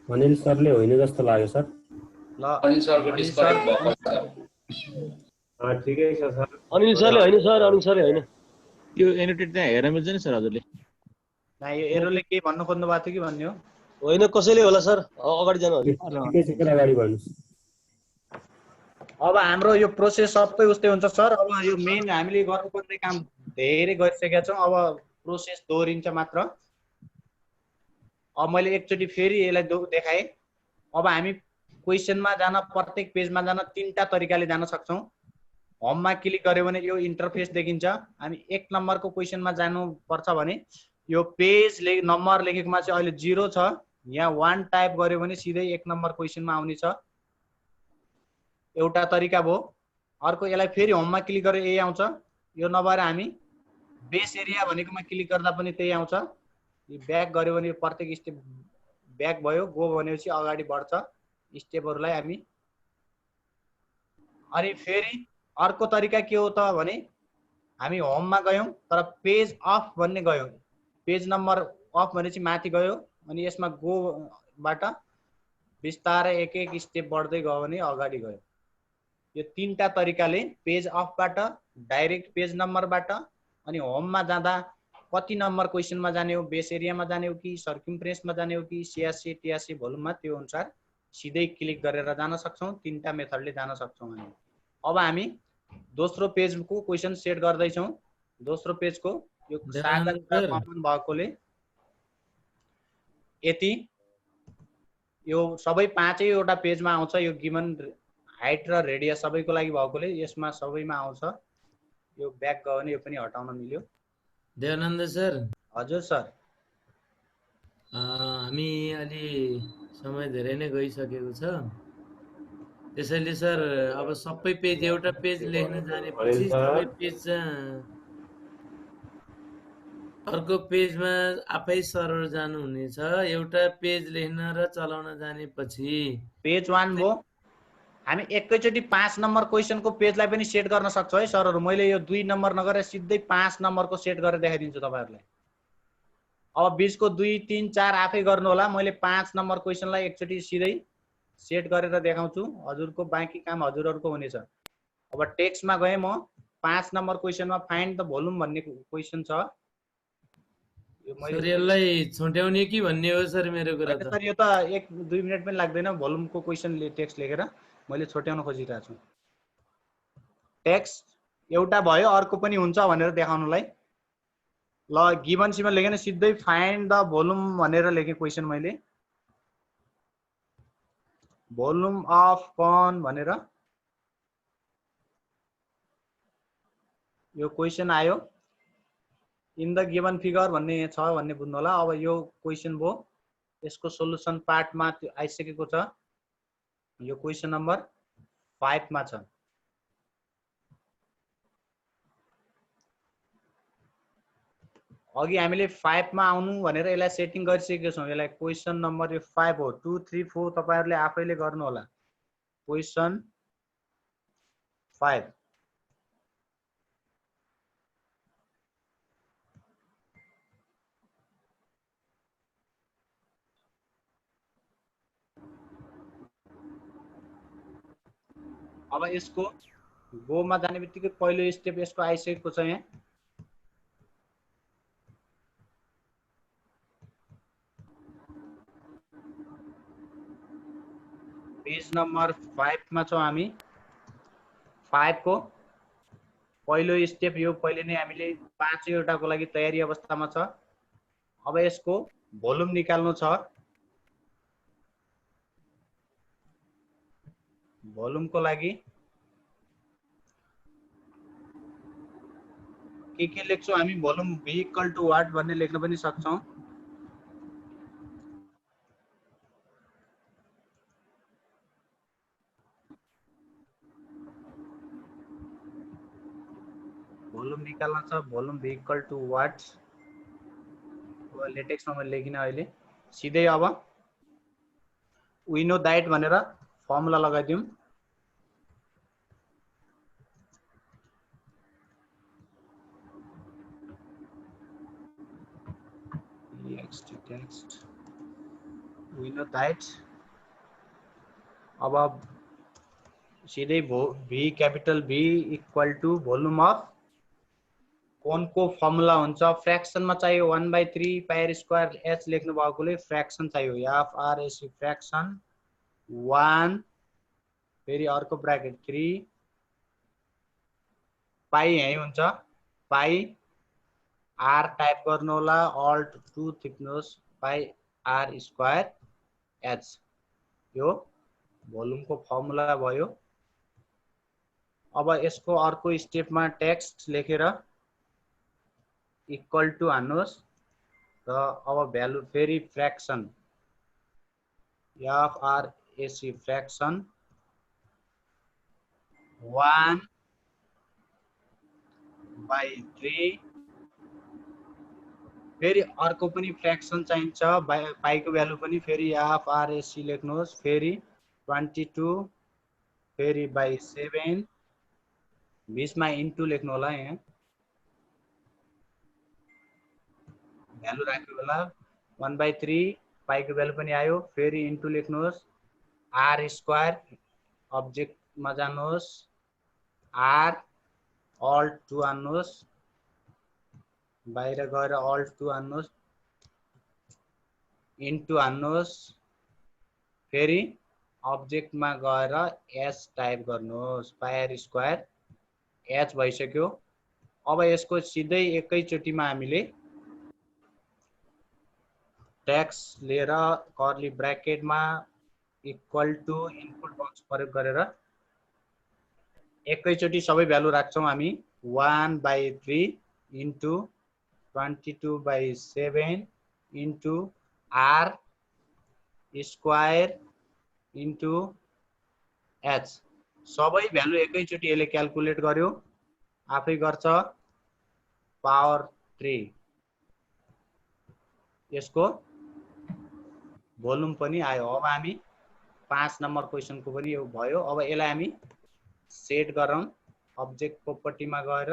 अनिल सरले होइन जस्तो लाग्यो सर। ल अनिल सरको डिस्कनेक्ट भएको छ। ठिकै छ सर। अनिल सरले होइन सर, अनिल सरले होइन। यो एनोटेट त्यहाँ हेर्न मिल्छ नि सर हजुरले? ना यो एरोले के भन्नु खोज्नु भएको थियो कि भन्ने हो? होइन कसैले होला सर, अगाडि जानु होला। ठिकै छ सर, अगाडि बढ्नुस्। अब हाम्रो यो प्रोसेस सबै उस्तै हुन्छ सर। अब यो मेन हामीले गर्नुपर्ने काम धेरै गरिसकेका छौं। अब प्रोसेस दोहोरिन्छ मात्र। अब मैले एकचोटी फेरि यसलाई देखाएँ। अब हामी क्वेशनमा जान, प्रत्येक पेजमा जान 3टा तरिकाले जान सक्छौं। होममा क्लिक गर्यो भने यो इन्टरफेस देखिन्छ। हामी 1 नम्बरको क्वेशनमा जानु पर्छ भने यो पेज नम्बर लेखेकोमा चाहिँ अहिले 0 छ। यहाँ 1 टाइप गर्यो भने सिधै 1 नम्बर क्वेशनमा आउने छ। एउटा तरिका भयो। अर्को यसलाई फेरि होममा क्लिक गरेर यही आउँछ। यो नभएर हामी बेस एरिया भनेकोमा क्लिक गर्दा पनि त्यही आउँछ। यो ब्याक गर्यो भने प्रत्येक स्टेप ब्याक भयो। गो भनेपछि अगाडि बढ्छ स्टेपहरुलाई हामी। अनि फेरि अर्को तरिका के हो त भने हामी होममा गयौं तर पेज अफ भन्ने गयौं। पेज नम्बर अफ भनेपछि माथि गयो अनि यसमा गोबाट बिस्तारै एक एक स्टेप बढ्दै गयो भने अगाडि गयो। यो तीनटा तरिकाले पेज अफबाट, डाइरेक्ट पेज नम्बरबाट, अनि होममा जाँदा कति नम्बर क्वेसनमा जाने हो, बेस एरियामा जाने हो कि सर्कमफ्रेन्समा जाने हो कि सिआरसी टिआरसी भोल्युममा, त्यो अनुसार सिधै क्लिक गरेर जान सक्छौँ। तीनटा मेथडले जान सक्छौँ हामी। अब हामी दोस्रो पेजको क्वेसन सेट गर्दैछौँ। दोस्रो पेजको यो साझा कमन भएकोले यति यो सबै पाँचैवटा पेजमा आउँछ। यो गिभन हाइट र रेडियस सबैको लागि भएकोले यसमा सबैमा आउँछ। यो ब्याक गयो भने यो पनि हटाउन मिल्यो। देवानन्द सर, हजुर सर। हामी अलि समय धेरै नै गइसकेको छ, त्यसैले सर अब सबै पेज एउटा पेज लेख्न जानेपछि सबै पेज अर्को पेजमा आफै सर्भर जानुहुनेछ। एउटा पेज लेख्न र चलाउन जानेपछि पेज 1 भयो। हामी एकैचोटि 5 नम्बर क्वेसनको पेजलाई पनि सेट गर्न सक्छौँ है सरहरू। मैले यो 2 नम्बर नगरेर सिधै 5 नम्बरको सेट गरेर देखाइदिन्छु तपाईँहरूलाई। अब बिचको 2, 3, 4 आफै गर्नु होला। मैले 5 नम्बर क्वेसनलाई एकचोटि सिधै सेट गरेर देखाउँछु। हजुरको बाँकी काम हजुरहरूको हुनेछ। अब टेक्स्टमा गएँ म। 5 नम्बर क्वेसनमा फाइन्ड द भोल्युम भन्ने क्वेसन छ। यो मैले सर यसलाई छुट्याउने कि भन्ने हो सर मेरो कुरा त। सर यो त 1-2 मिनेट पनि लाग्दैन भोल्युमको क्वेसन टेक्स्ट लेखेर मैले छोट्याउन खोजिरहेको छु। टेक्स्ट एउटा भयो, अर्को पनि हुन्छ भनेर देखाउनलाई। ल गिभन सीमा लेखेन, सिधै फाइन्ड द भोल्युम भनेर लेखेँ क्वेसन मैले। भोल्युम अफ कन भनेर यो क्वेसन आयो। इन द गिभन फिगर भन्ने छ भन्ने बुझ्नु होला। अब यो क्वेसन भयो। यसको सोलुसन पार्टमा आइसकेको छ। यो क्वेसन नम्बर 5 मा छ। अघि हामीले 5 मा आउनु भनेर यसलाई सेटिङ गरिसकेका छौँ। यसलाई क्वेसन नम्बर यो 5 हो। 2, 3, 4 तपाईहरुले आफैले गर्नु होला। क्वेसन 5 अब यसको गोमा जाने बित्तिकै पहिलो स्टेप यसको आइसकेको छ। यहाँ पेज नम्बर 5 मा छौं हामी। 5 को पहिलो स्टेप यो पहिले नै हामीले 5 वटाको लागि तयारी अवस्थामा छ। अब यसको भोल्युम निकाल्नु छ। भोल्युमको लागि के लेख्छौं हामी? भोल्युम v = वाट भन्ने लेख्न पनि सक्छौं। भोल्युम निकाल्न छ। Volume v = what. लेटेक्समा मैले लेखिन अहिले। सिधै अब वी नो दैट भनेर फर्मुला लगाइदिउँ। Text we know that. अब सिधै v capital V = volume of कोनको फर्मुला हुन्छ। फ्र्याक्सनमा चाहियो 1/3 πr² h लेख्नु भएकोले फ्र्याक्सन चाहियो। f(r)(ac) फ्र्याक्सन 1 फेरि अर्को ब्र्याकेट 3 पाई यही हुन्छ। पाई r टाइप गर्नु होला। अल्ट 2 थिच्नुहोस्। पाई r² h यो भोल्युमको फर्मुला भयो। अब यसको अर्को स्टेपमा टेक्स्ट लेखेर इक्वल टु हान्नुहोस् र अब भ्यालु फेरि फ्र्याक्सन f(r)(ac) फ्र्याक्सन 1/3 फेरि अर्को पनि फ्र्याक्सन चाहिन्छ। पाईको भ्यालु पनि फेरि f(r)(ac) लेख्नुहोस्। फेरि 22 फेरि /7 बीचमा इन्टु लेख्नु होला। यहाँ भ्यालु राख्नु होला। 1/3 पाईको भ्यालु पनि आयो। फेरि इन्टु लेख्नुहोस् आर स्क्वायर, अब्जेक्टमा जानुहोस्, आर अल्ट 2 हान्नुहोस्, बाहिर गएर अल्ट 2 हान्नुहोस्, इन्टु हान्नुहोस्, फेरि अब्जेक्टमा गएर एच टाइप गर्नुहोस्, पाई आर स्क्वायर एच भइसक्यो। अब यसको सिधै एकैचोटिमा हामीले ट्याक्स लिएर कर्ली ब्र्याकेटमा इक्वल टु इनपुट बक्स प्रयोग गरेर एकैचोटि सबै भ्यालु राख्छौँ हामी। 1/3 into 22/7 into r square into h, सबै भ्यालु एकैचोटि यसले क्यालकुलेट गर्यो, आफै गर्छ, पावर 3। यसको भोल्युम पनि आयो। अब हामी 5 नम्बर क्वेसनको पनि यो भयो। अब यसलाई हामी सेट गरौँ, अब्जेक्ट प्रोपर्टीमा गएर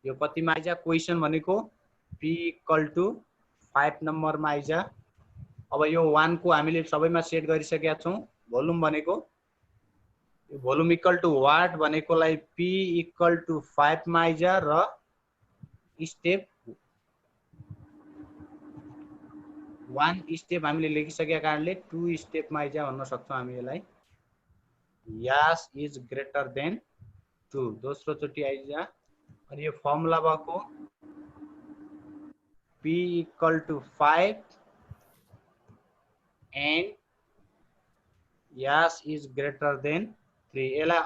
यो कतिमा आइज, क्वेसन भनेको p = 5 नम्बरमा आइज। अब यो 1 को हामीले सबैमा सेट गरिसकेका छौँ। भोल्युम भनेको भोल्युम इक्वल टु वाट भनेकोलाई p = 5 मा आइज र स्टेप 1 स्टेप हामीले लेखिसकेका कारणले 2 स्टेपमा आइज भन्न सक्छौँ हामी यसलाई। यस इज ग्रेटर देन 2 दोस्रो चोटि आइज। अनि यो फर्मुला भएको p = 5 and yes is greater than 3। यसलाई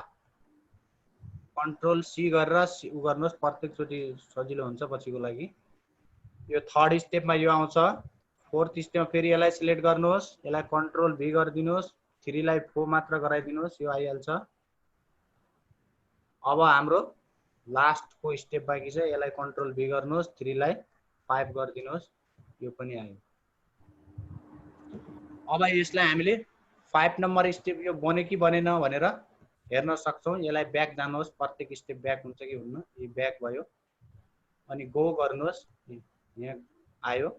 कन्ट्रोल सी गरेर उ गर्नुहोस्, प्रत्येक चोटि सजिलो हुन्छ पछिको लागि। यो थर्ड स्टेपमा यो आउँछ। फोर्थ स्टेपमा फेरि यसलाई सिलेक्ट गर्नुहोस्, यसलाई कन्ट्रोल भी गरिदिनुहोस्, 3 लाई 4 मात्र गराइदिनुहोस्, यो आइहाल्छ। अब हाम्रो लास्टको स्टेप बाँकी छ, यसलाई कन्ट्रोल भी गर्नुहोस्, 3 लाई 5 गरिदिनुहोस्, यो पनि आयो। अब यसलाई हामीले 5 नम्बर स्टेप यो बन्यो कि बनेन भनेर हेर्न सक्छौँ। यसलाई ब्याक जानुहोस्, प्रत्येक स्टेप ब्याक हुन्छ कि हुन्न, यो ब्याक भयो। अनि गो गर्नुहोस्, यहाँ आयो।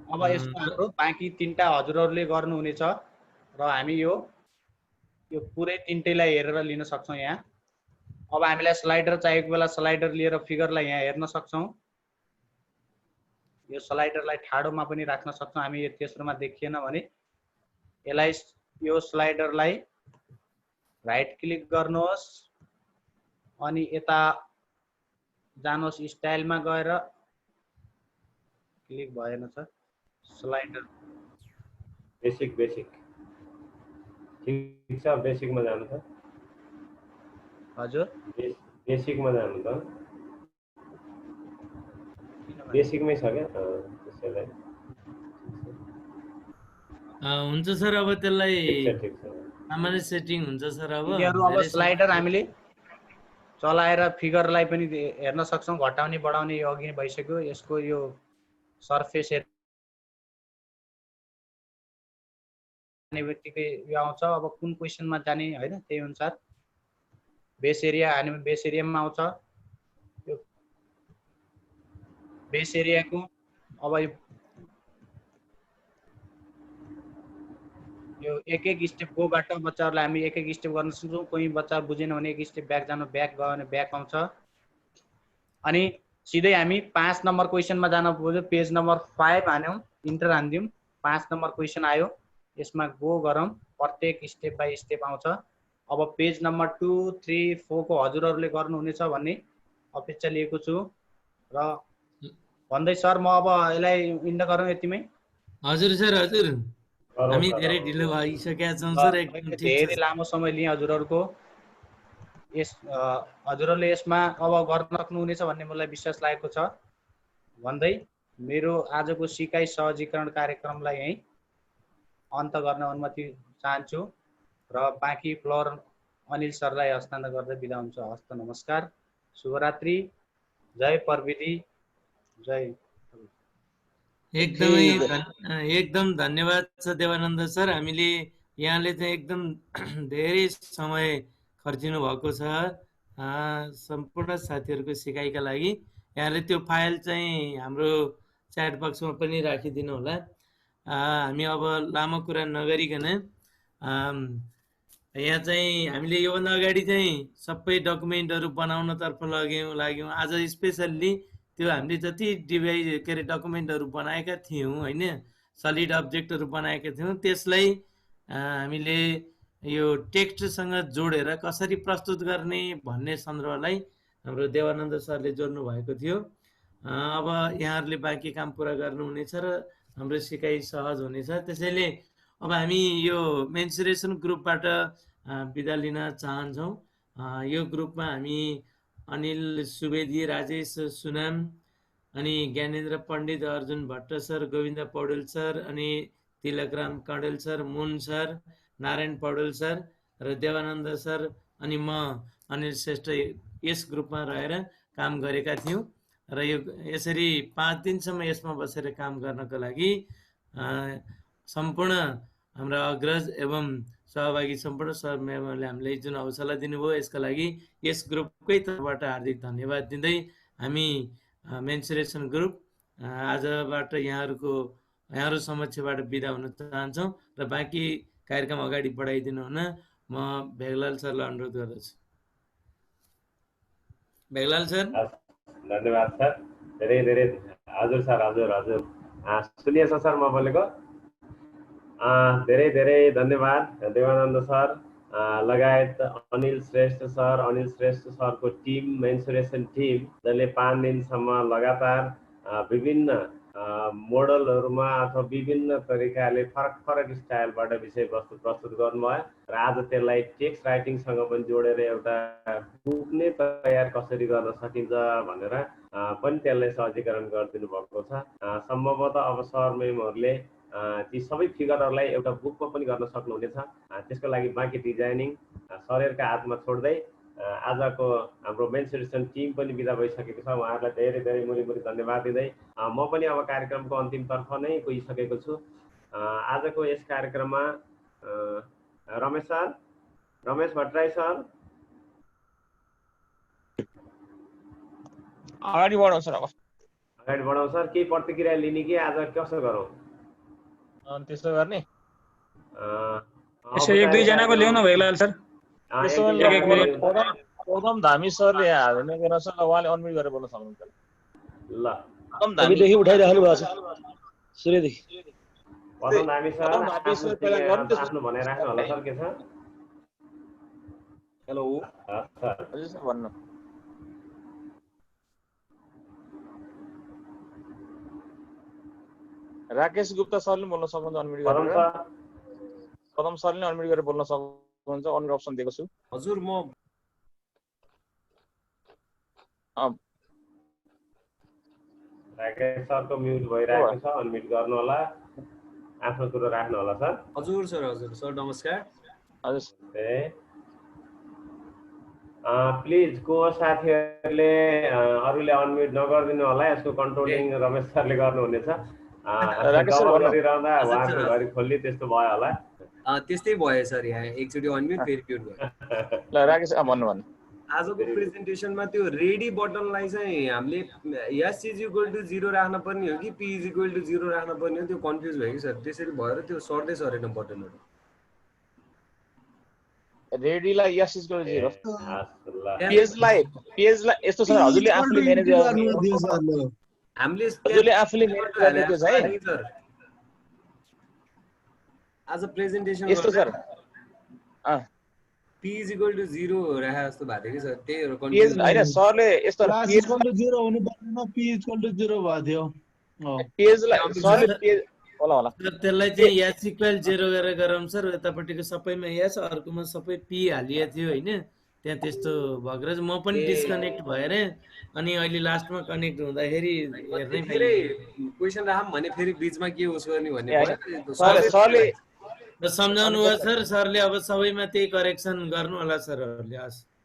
अब यसमा हाम्रो बाँकी 3टा हजुरहरूले गर्नुहुनेछ र हामी यो पुरै 3टैलाई हेरेर लिन सक्छौँ यहाँ। अब हामीलाई स्लाइडर चाहिएको बेला स्लाइडर लिएर फिगरलाई यहाँ हेर्न सक्छौँ। यो स्लाइडरलाई ठाडोमा पनि राख्न सक्छौँ हामी। यो तेस्रोमा देखिएन भने यसलाई यो स्लाइडरलाई राइट क्लिक गर्नुहोस्, अनि यता जानुहोस्, स्टाइलमा गएर क्लिक भएन छ, स्लाइडर बेसिक ठिक छ, बेसिकमा जानु त। हजुर बेसिकमा जानु त, बेसिकमै छ क्या त्यसैलाई। हुन्छ सर, अब त्यसलाई ठिक छ। सामान्य सेटिङ हुन्छ सर। अब अब स्लाइडर हामीले चलाएर फिगरलाई पनि हेर्न सक्छौँ, घटाउने बढाउने यो अघि भइसक्यो। यसको यो सर्फेस हेर्ने बित्तिकै यो आउँछ। अब कुन क्वेसनमा जाने होइन, त्यही अनुसार बेस एरिया हाल्यो भने बेस एरियामा आउँछ। यो बेस एरियाको अब यो एक स्टेप गोबाट बच्चाहरूलाई हामी एक स्टेप गर्न सक्छौँ। कोही बच्चा बुझेन भने एक स्टेप ब्याक जानु, ब्याक गयो भने ब्याक आउँछ। अनि सिधै हामी 5 नम्बर क्वेसनमा जान पुग्यो। पेज नम्बर 5 हान्यौँ, इन्टर हानिदिउँ, 5 नम्बर क्वेसन आयो। यसमा गो गरौँ, प्रत्येक स्टेप बाई स्टेप आउँछ। अब पेज नम्बर 2, 3, 4 को हजुरहरूले गर्नुहुनेछ भन्ने अपेक्षा लिएको छु र भन्दै सर म अब यसलाई इन्ड गरौँ यतिमै। हजुर सर, हजुर हामी धेरै ढिलो भइसकेका छौँ सर, एकदम ठिक छ। धेरै लामो समय लिएँ हजुरहरूको। हजुरहरूले यसमा अब गर्न सक्नुहुनेछ भन्ने मलाई विश्वास लागेको छ भन्दै मेरो आजको सिकाइ सहजीकरण कार्यक्रमलाई यहीँ अन्त गर्न अनुमति चाहन्छु र बाँकी फ्लोर अनिल सरलाई हस्तान्तरण गर्दै बिदा हुन्छ। हस्त नमस्कार, शुभरात्रि, जय प्रविधि, जय। एकदम धन्यवाद छ देवानन्द सर। हामीले यहाँले चाहिँ एकदम धेरै समय खर्चिनु भएको छ सम्पूर्ण साथीहरूको सिकाइका लागि। यहाँले त्यो फाइल चाहिँ हाम्रो च्याट बक्समा पनि राखिदिनु होला। हामी अब लामो कुरा नगरिकन यहाँ चाहिँ हामीले योभन्दा अगाडि चाहिँ सबै डकुमेन्टहरू बनाउनतर्फ लाग्यौँ। आज स्पेसल्ली त्यो हामीले जति डिभाइस के अरे डकुमेन्टहरू बनाएका थियौँ होइन, सलिड अब्जेक्टहरू बनाएका थियौँ, त्यसलाई हामीले यो टेक्स्टसँग जोडेर कसरी प्रस्तुत गर्ने भन्ने सन्दर्भलाई हाम्रो देवानन्द सरले जोड्नु भएको थियो। अब यहाँहरूले बाँकी काम पुरा गर्नुहुनेछ र हाम्रो सिकाइ सहज हुनेछ। त्यसैले अब हामी यो मेन्सुरेसन ग्रुपबाट बिदा लिन चाहन्छौँ। यो ग्रुपमा हामी अनिल सुवेदी, राजेश सुनाम, अनि ज्ञानेन्द्र पण्डित, अर्जुन भट्ट सर, गोविन्द पौडेल सर, अनि तिलकराम कँडेल सर, मुन सर, नारायण पौडेल सर र देवानन्द सर, अनि म अनिल श्रेष्ठ यस ग्रुपमा रहेर काम गरेका थियौँ। र यो यसरी 5 दिनसम्म यसमा बसेर काम गर्नको लागि सम्पूर्ण हाम्रा अग्रज एवं सहभागी सम्पूर्ण सहमेम्बरले हामीलाई जुन हौसला दिनुभयो यसका लागि यस ग्रुपकै तर्फबाट हार्दिक धन्यवाद दिँदै हामी मेन्सुरेसन ग्रुप आजबाट यहाँहरू समक्षबाट बिदा हुन चाहन्छौँ र बाँकी कार्यक्रम अगाडि बढाइदिनु हुन म भेगलाल सरलाई अनुरोध गर्दछु। भेगलाल सर। धन्यवाद सर, धेरै धेरै। हजुर सर, हजुर हजुर सुनिएछ सर म बोलेको? धेरै धेरै धन्यवाद देवानन्द सर लगायत अनिल श्रेष्ठ सर, अनिल श्रेष्ठ सरको टिम, मेन्सुरेसन टिम, जसले 5 दिनसम्म लगातार विभिन्न मोडलहरूमा अथवा विभिन्न तरिकाले फरक फरक स्टाइलबाट विषयवस्तु प्रस्तुत गर्नुभयो र आज त्यसलाई टेक्स्ट राइटिङसँग पनि जोडेर एउटा बुक नै तयार कसरी गर्न सकिन्छ भनेर पनि त्यसलाई सहजीकरण गरिदिनु भएको छ। सम्भवतः अब सर मेमहरूले ती सबै फिगरहरूलाई एउटा बुकमा पनि गर्न सक्नुहुनेछ। त्यसको लागि बाँकी डिजाइनिङ सरहरूका हातमा छोड्दै आजको हाम्रो मेन्सुरेसन टिम पनि बिदा भइसकेको छ। उहाँहरूलाई धेरै धेरै मुरी धन्यवाद दिँदै म पनि अब कार्यक्रमको अन्तिमतर्फ नै गइसकेको छु। आजको यस कार्यक्रममा रमेश सर, रमेश भट्टराई सर, अगाडि बढाउँ सर। अब अगाडि बढाउँ सर। केही प्रतिक्रिया लिने कि आज कसो गरौँ? त्यसो गर्ने यसो 1-2 जनाको ल्याउनु भेगलाल सर। गौतम धामी सरले हाल्ने गर्न सर, उहाँले अनम्युट गरेर बोल्न सक्नुहुन्छ। ल अघिदेखि उठाइराख्नु भएको छ सूर्यदेखि। गौतम धामी सर आफ्नो भनाइ राख्नु होला सर। के छ? हेलो हजुर सर भन्नु। राकेश गुप्ता सरले बोल्न सक्नुहुन्छ अनम्युट गरेर। कदम सरले अनम्युट गरेर बोल्न सक्नुहुन्छ, अनम्युट अप्सन दिएको छु। हजुर म राकेश सरको म्युट भइरहेको छ, अनम्युट गर्नु होला, आफ्नो कुरो राख्नु होला सर। हजुर सर। हजुर सर नमस्कार। हजुर प्लिज को साथीहरूले अरूले अनम्युट नगरिदिनु होला, यसको कन्ट्रोलिङ रमेश सरले गर्नुहुनेछ। गरिरहँदा उहाँको घरि खोल्ने त्यस्तो भयो होला। त्यस्तै भयो सर, यहाँ एकचोटि अनम्युट फेरि म्युट भयो। ल राकेश भन्नु। आजको प्रेजेन्टेसनमा त्यो रेडी बटनलाई चाहिँ हामीले यस इज इक्वल टु 0 राख्न पर्ने हो कि पी इज इक्वल टु 0 राख्न पर्ने हो, त्यो कन्फ्युज भयो कि सर। त्यसरी भएर त्यो सर्दै सरेन बटनहरू। रेडीलाई यस इज इक्वल टु 0, पेजलाई यस्तो सर हजुरले आफूले म्यानेज गर्नु, हजुरले आफूले म्यानेज गर्ने त्यो चाहिँ सर। आज प्रेजेन्टेसन यस्तो sir P is equal to 0 राखे जस्तो भएको थियो कि सर। त्यही हो पेज हैन सरले यस्तो पी इज इक्वल टु 0 हुनु पर्ने, पी इज इक्वल टु 0 भएको थियो। पेजलाई सरले पेज होला त्यसलाई चाहिँ यस इक्वल 0 गरेर गरौँ सर। यतापट्टिको सबैमा यस, अर्कोमा सबै पी हालिएको थियो होइन, त्यहाँ त्यस्तो भएको। म पनि डिस्कनेक्ट भएर अनि अहिले लास्टमा कनेक्ट हुँदाखेरि हेर्नै फेरि क्वेशन राखौँ भने फेरि बीचमा के उस गर्ने भन्ने सरले सम्झाउनु भयो सर। सरले अब सबैमा त्यही करेक्सन गर्नु होला सरहरूले।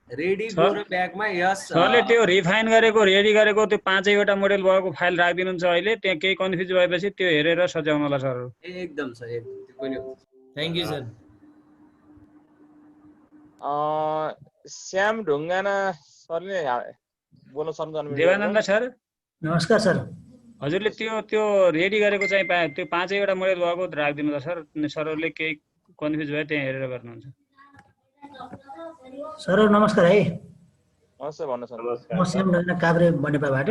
रेडी गो र ब्याकमा यस सरले त्यो रिफाइन गरेको रेडी गरेको त्यो 5वटा मोडेल भएको फाइल राखिदिनुहुन्छ अहिले। त्यहाँ केही कन्फ्युज भएपछि त्यो हेरेर सजाउनु होला सर। एकदम सर, एकदम त्यो पनि हो। Thank you sir. Shyam Dhungana सरले बोल्न सक्नुहुन्छ। देवानन्द सर नमस्कार सर। हजुरले त्यो रेडी गरेको चाहिँ त्यो 5वटा मोडेल भएको राखिदिनु त सर। सरहरूले केही कन्फ्युज भयो त्यहाँ हेरेर गर्नुहुन्छ। सर नमस्कार है। नमस्ते भन्नु सर। म श्याम ढुङ्गा काभ्रे बनेपाबाट।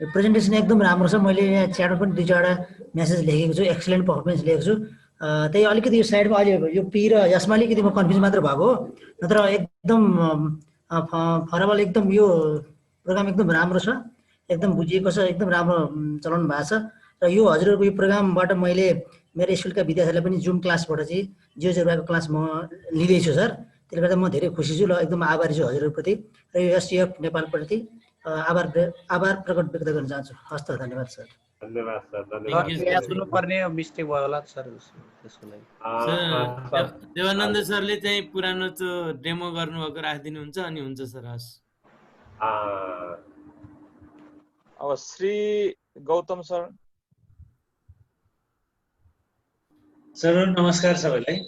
प्रेजेन्टेसन एकदम राम्रो छ। मैले यहाँ च्याटमा पनि 2-4वटा मेसेज लेखेको छु, एक्सलेन्ट पर्फर्मेन्स लेखेको छु। त्यही अलिकति यो साइडमा अहिले यो पी र यसमा अलिकति म कन्फ्युज मात्र भएको हो, नत्र एकदम फरवल एकदम यो प्रोग्राम एकदम राम्रो छ, एकदम बुझिएको छ, एकदम राम्रो चलाउनु भएको छ। र यो हजुरहरूको यो प्रोग्रामबाट मैले मेरो स्कुलका विद्यार्थीहरूलाई पनि जुम क्लासबाट चाहिँ जियोजेब्राको क्लास म लिँदैछु सर। त्यसले गर्दा म धेरै खुसी छु र एकदम आभारी छु हजुरहरूप्रति र यो एसटिएफ नेपालप्रति आभार प्रकट व्यक्त गर्न चाहन्छु। हस्त धन्यवाद सर। धन्यवाद सर। धन्यवाद। सुन्नुपर्ने मिस्टेक भयो होला सर त्यसको लागि। देवानन्द सरले चाहिँ पुरानो त्यो डेमो गर्नुभएको राखिदिनुहुन्छ अनि हुन्छ सर। हस्। अब श्री गौतम सर। सर नमस्कार सबैलाई।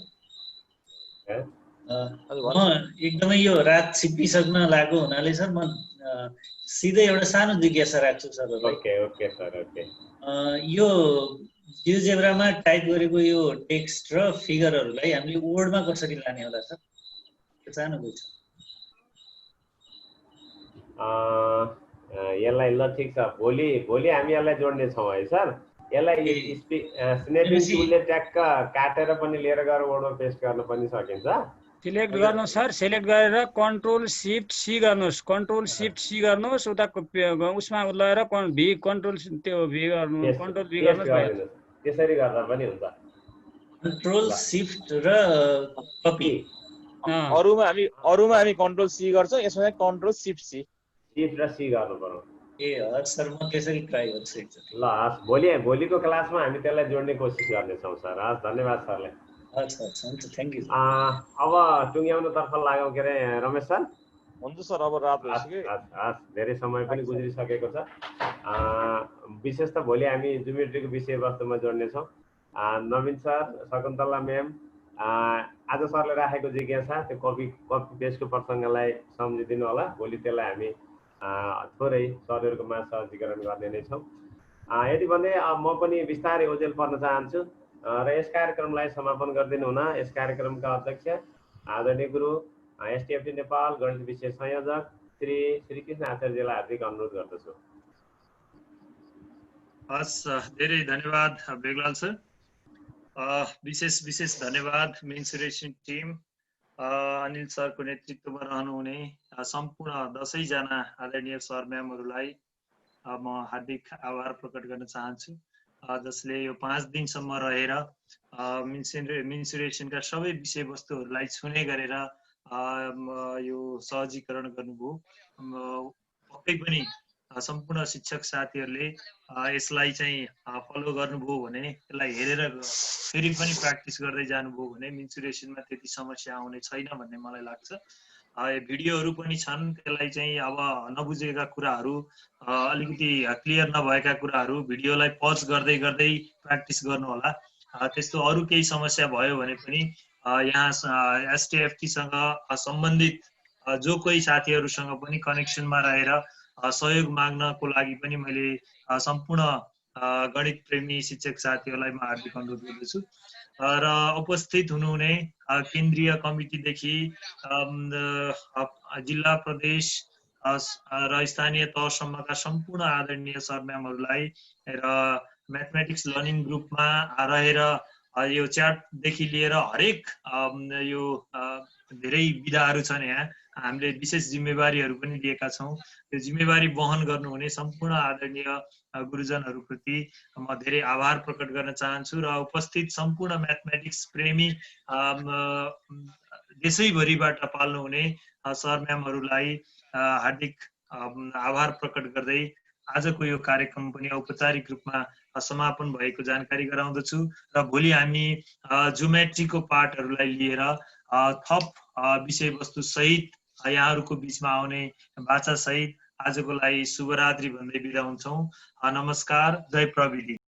म एकदमै यो रात छिप्पिसक्न लागेको हुनाले सर म सिधै एउटा सानो जिज्ञासा राख्छु सरहरूलाई। Okay sir. ओके। यो जियोजेब्रामा टाइप गरेको यो टेक्स्ट र फिगरहरूलाई हामीले वर्डमा कसरी लाने होला सर? त्यो सानो बुझ्छ। यसलाई ल ठिक छ, भोलि हामी यसलाई जोड्ने छौँ है सर। यसलाई स्नेपिङ टुलले ट्याक्क काटेर पनि लिएर गएर वर्डमा पेस्ट गर्न पनि सकिन्छ। सिलेक्ट गर्नु सर, सिलेक्ट गरेर कन्ट्रोल सिफ्ट सी गर्नुहोस्, कन्ट्रोल सिफ्ट सी गर्नुहोस्, उता उसमा लगाएर कन्ट्रोल त्यो भी गर्नु, कन्ट्रोल भी गर्नुहोस्। त्यसरी गर्दा पनि हुन्छ। कन्ट्रोल सिफ्ट र कपी। अरुमा हामी कन्ट्रोल सी गर्छौँ, यसमा कन्ट्रोल सिफ्ट सी। सिफ्ट र सी गर्नु पर्यो। ए हस् सर, म त्यसरी ट्राई गर्छु एकचोटि। ल हस्, भोलिको क्लासमा हामी त्यसलाई जोड्ने कोसिस गर्नेछौँ सर। हस्, धन्यवाद सरलाई। हुन्छ, थ्याङ्क यू। अब टुङ्ग्याउनुतर्फ लाग्यौँ के अरे रमेश सर? हुन्छ सर, अब रात भइसक्यो। हस्, धेरै समय पनि गुज्रिसकेको छ। विशेष त भोलि हामी ज्योमेट्रीको विषयवस्तुमा जोड्नेछौँ। नवीन सर, शकुन्तला म्याम, आज सरले राखेको जिज्ञासा त्यो कपी पेस्टको प्रसङ्गलाई सम्झिदिनु होला। भोलि त्यसलाई हामी थोरै सरहरूको माझ सहजीकरण गर्ने नै छौँ। यति भन्दै म पनि बिस्तारै ओझेल पर्न चाहन्छु र यस कार्यक्रमलाई समापन गरिदिनु हुन यस कार्यक्रमका अध्यक्ष आदरणीय गुरु एसटिएफटी नेपाल गणित विषय संयोजक श्री श्रीकृष्ण आचार्यजीलाई हार्दिक अनुरोध गर्दछु। हस्, धेरै धन्यवाद बेगलाल सर। विशेष धन्यवाद मेन्सुरेसन टिम, अनिल सरको नेतृत्वमा रहनुहुने सम्पूर्ण 10जना आदरणीय सर म्यामहरूलाई म हार्दिक आभार प्रकट गर्न चाहन्छु, जसले यो 5 दिनसम्म रहेर मेन्सुरेसनका सबै विषयवस्तुहरूलाई छुने गरेर यो सहजीकरण गर्नुभयो। पक्कै पनि सम्पूर्ण शिक्षक साथीहरूले यसलाई चाहिँ फलो गर्नुभयो भने, यसलाई हेरेर फेरि पनि प्र्याक्टिस गर्दै जानुभयो भने मेन्सुरेसनमा त्यति समस्या आउने छैन भन्ने मलाई लाग्छ। भिडियोहरू पनि छन्, त्यसलाई चाहिँ अब नबुझेका कुराहरू, अलिकति क्लियर नभएका कुराहरू भिडियोलाई पज गर्दै प्र्याक्टिस गर्नु होला। त्यस्तो अरू केही समस्या भयो भने पनि यहाँ एसटिएफटीसँग सम्बन्धित जो कोही साथीहरूसँग पनि कनेक्सनमा रहेर सहयोग माग्नको लागि पनि मैले सम्पूर्ण गणित प्रेमी शिक्षक साथीहरूलाई म हार्दिक अनुरोध गर्दछु। र उपस्थित हुनुहुने केन्द्रीय कमिटीदेखि जिल्ला प्रदेश र स्थानीय तहसम्मका सम्पूर्ण आदरणीय सर म्यामहरूलाई र म्याथमेटिक्स लर्निङ ग्रुपमा रहेर यो च्याटदेखि लिएर हरेक यो धेरै विधाहरू छन्, यहाँ हामीले विशेष जिम्मेवारीहरू पनि लिएका छौँ। त्यो जिम्मेवारी वहन गर्नुहुने सम्पूर्ण आदरणीय गुरुजनहरूप्रति म धेरै आभार प्रकट गर्न चाहन्छु र उपस्थित सम्पूर्ण म्याथमेटिक्स प्रेमी देशैभरिबाट पाल्नुहुने सर म्यामहरूलाई हार्दिक आभार प्रकट गर्दै आजको यो कार्यक्रम पनि औपचारिक रूपमा समापन भएको जानकारी गराउँदछु र भोलि हामी ज्योमेट्रीको पार्टहरूलाई लिएर थप विषयवस्तु सहित यहाँहरूको बिचमा आउने बाचा सहित आजको लागि शुभरात्रि भन्दै बिदा हुन्छौँ। नमस्कार, जय प्रविधि।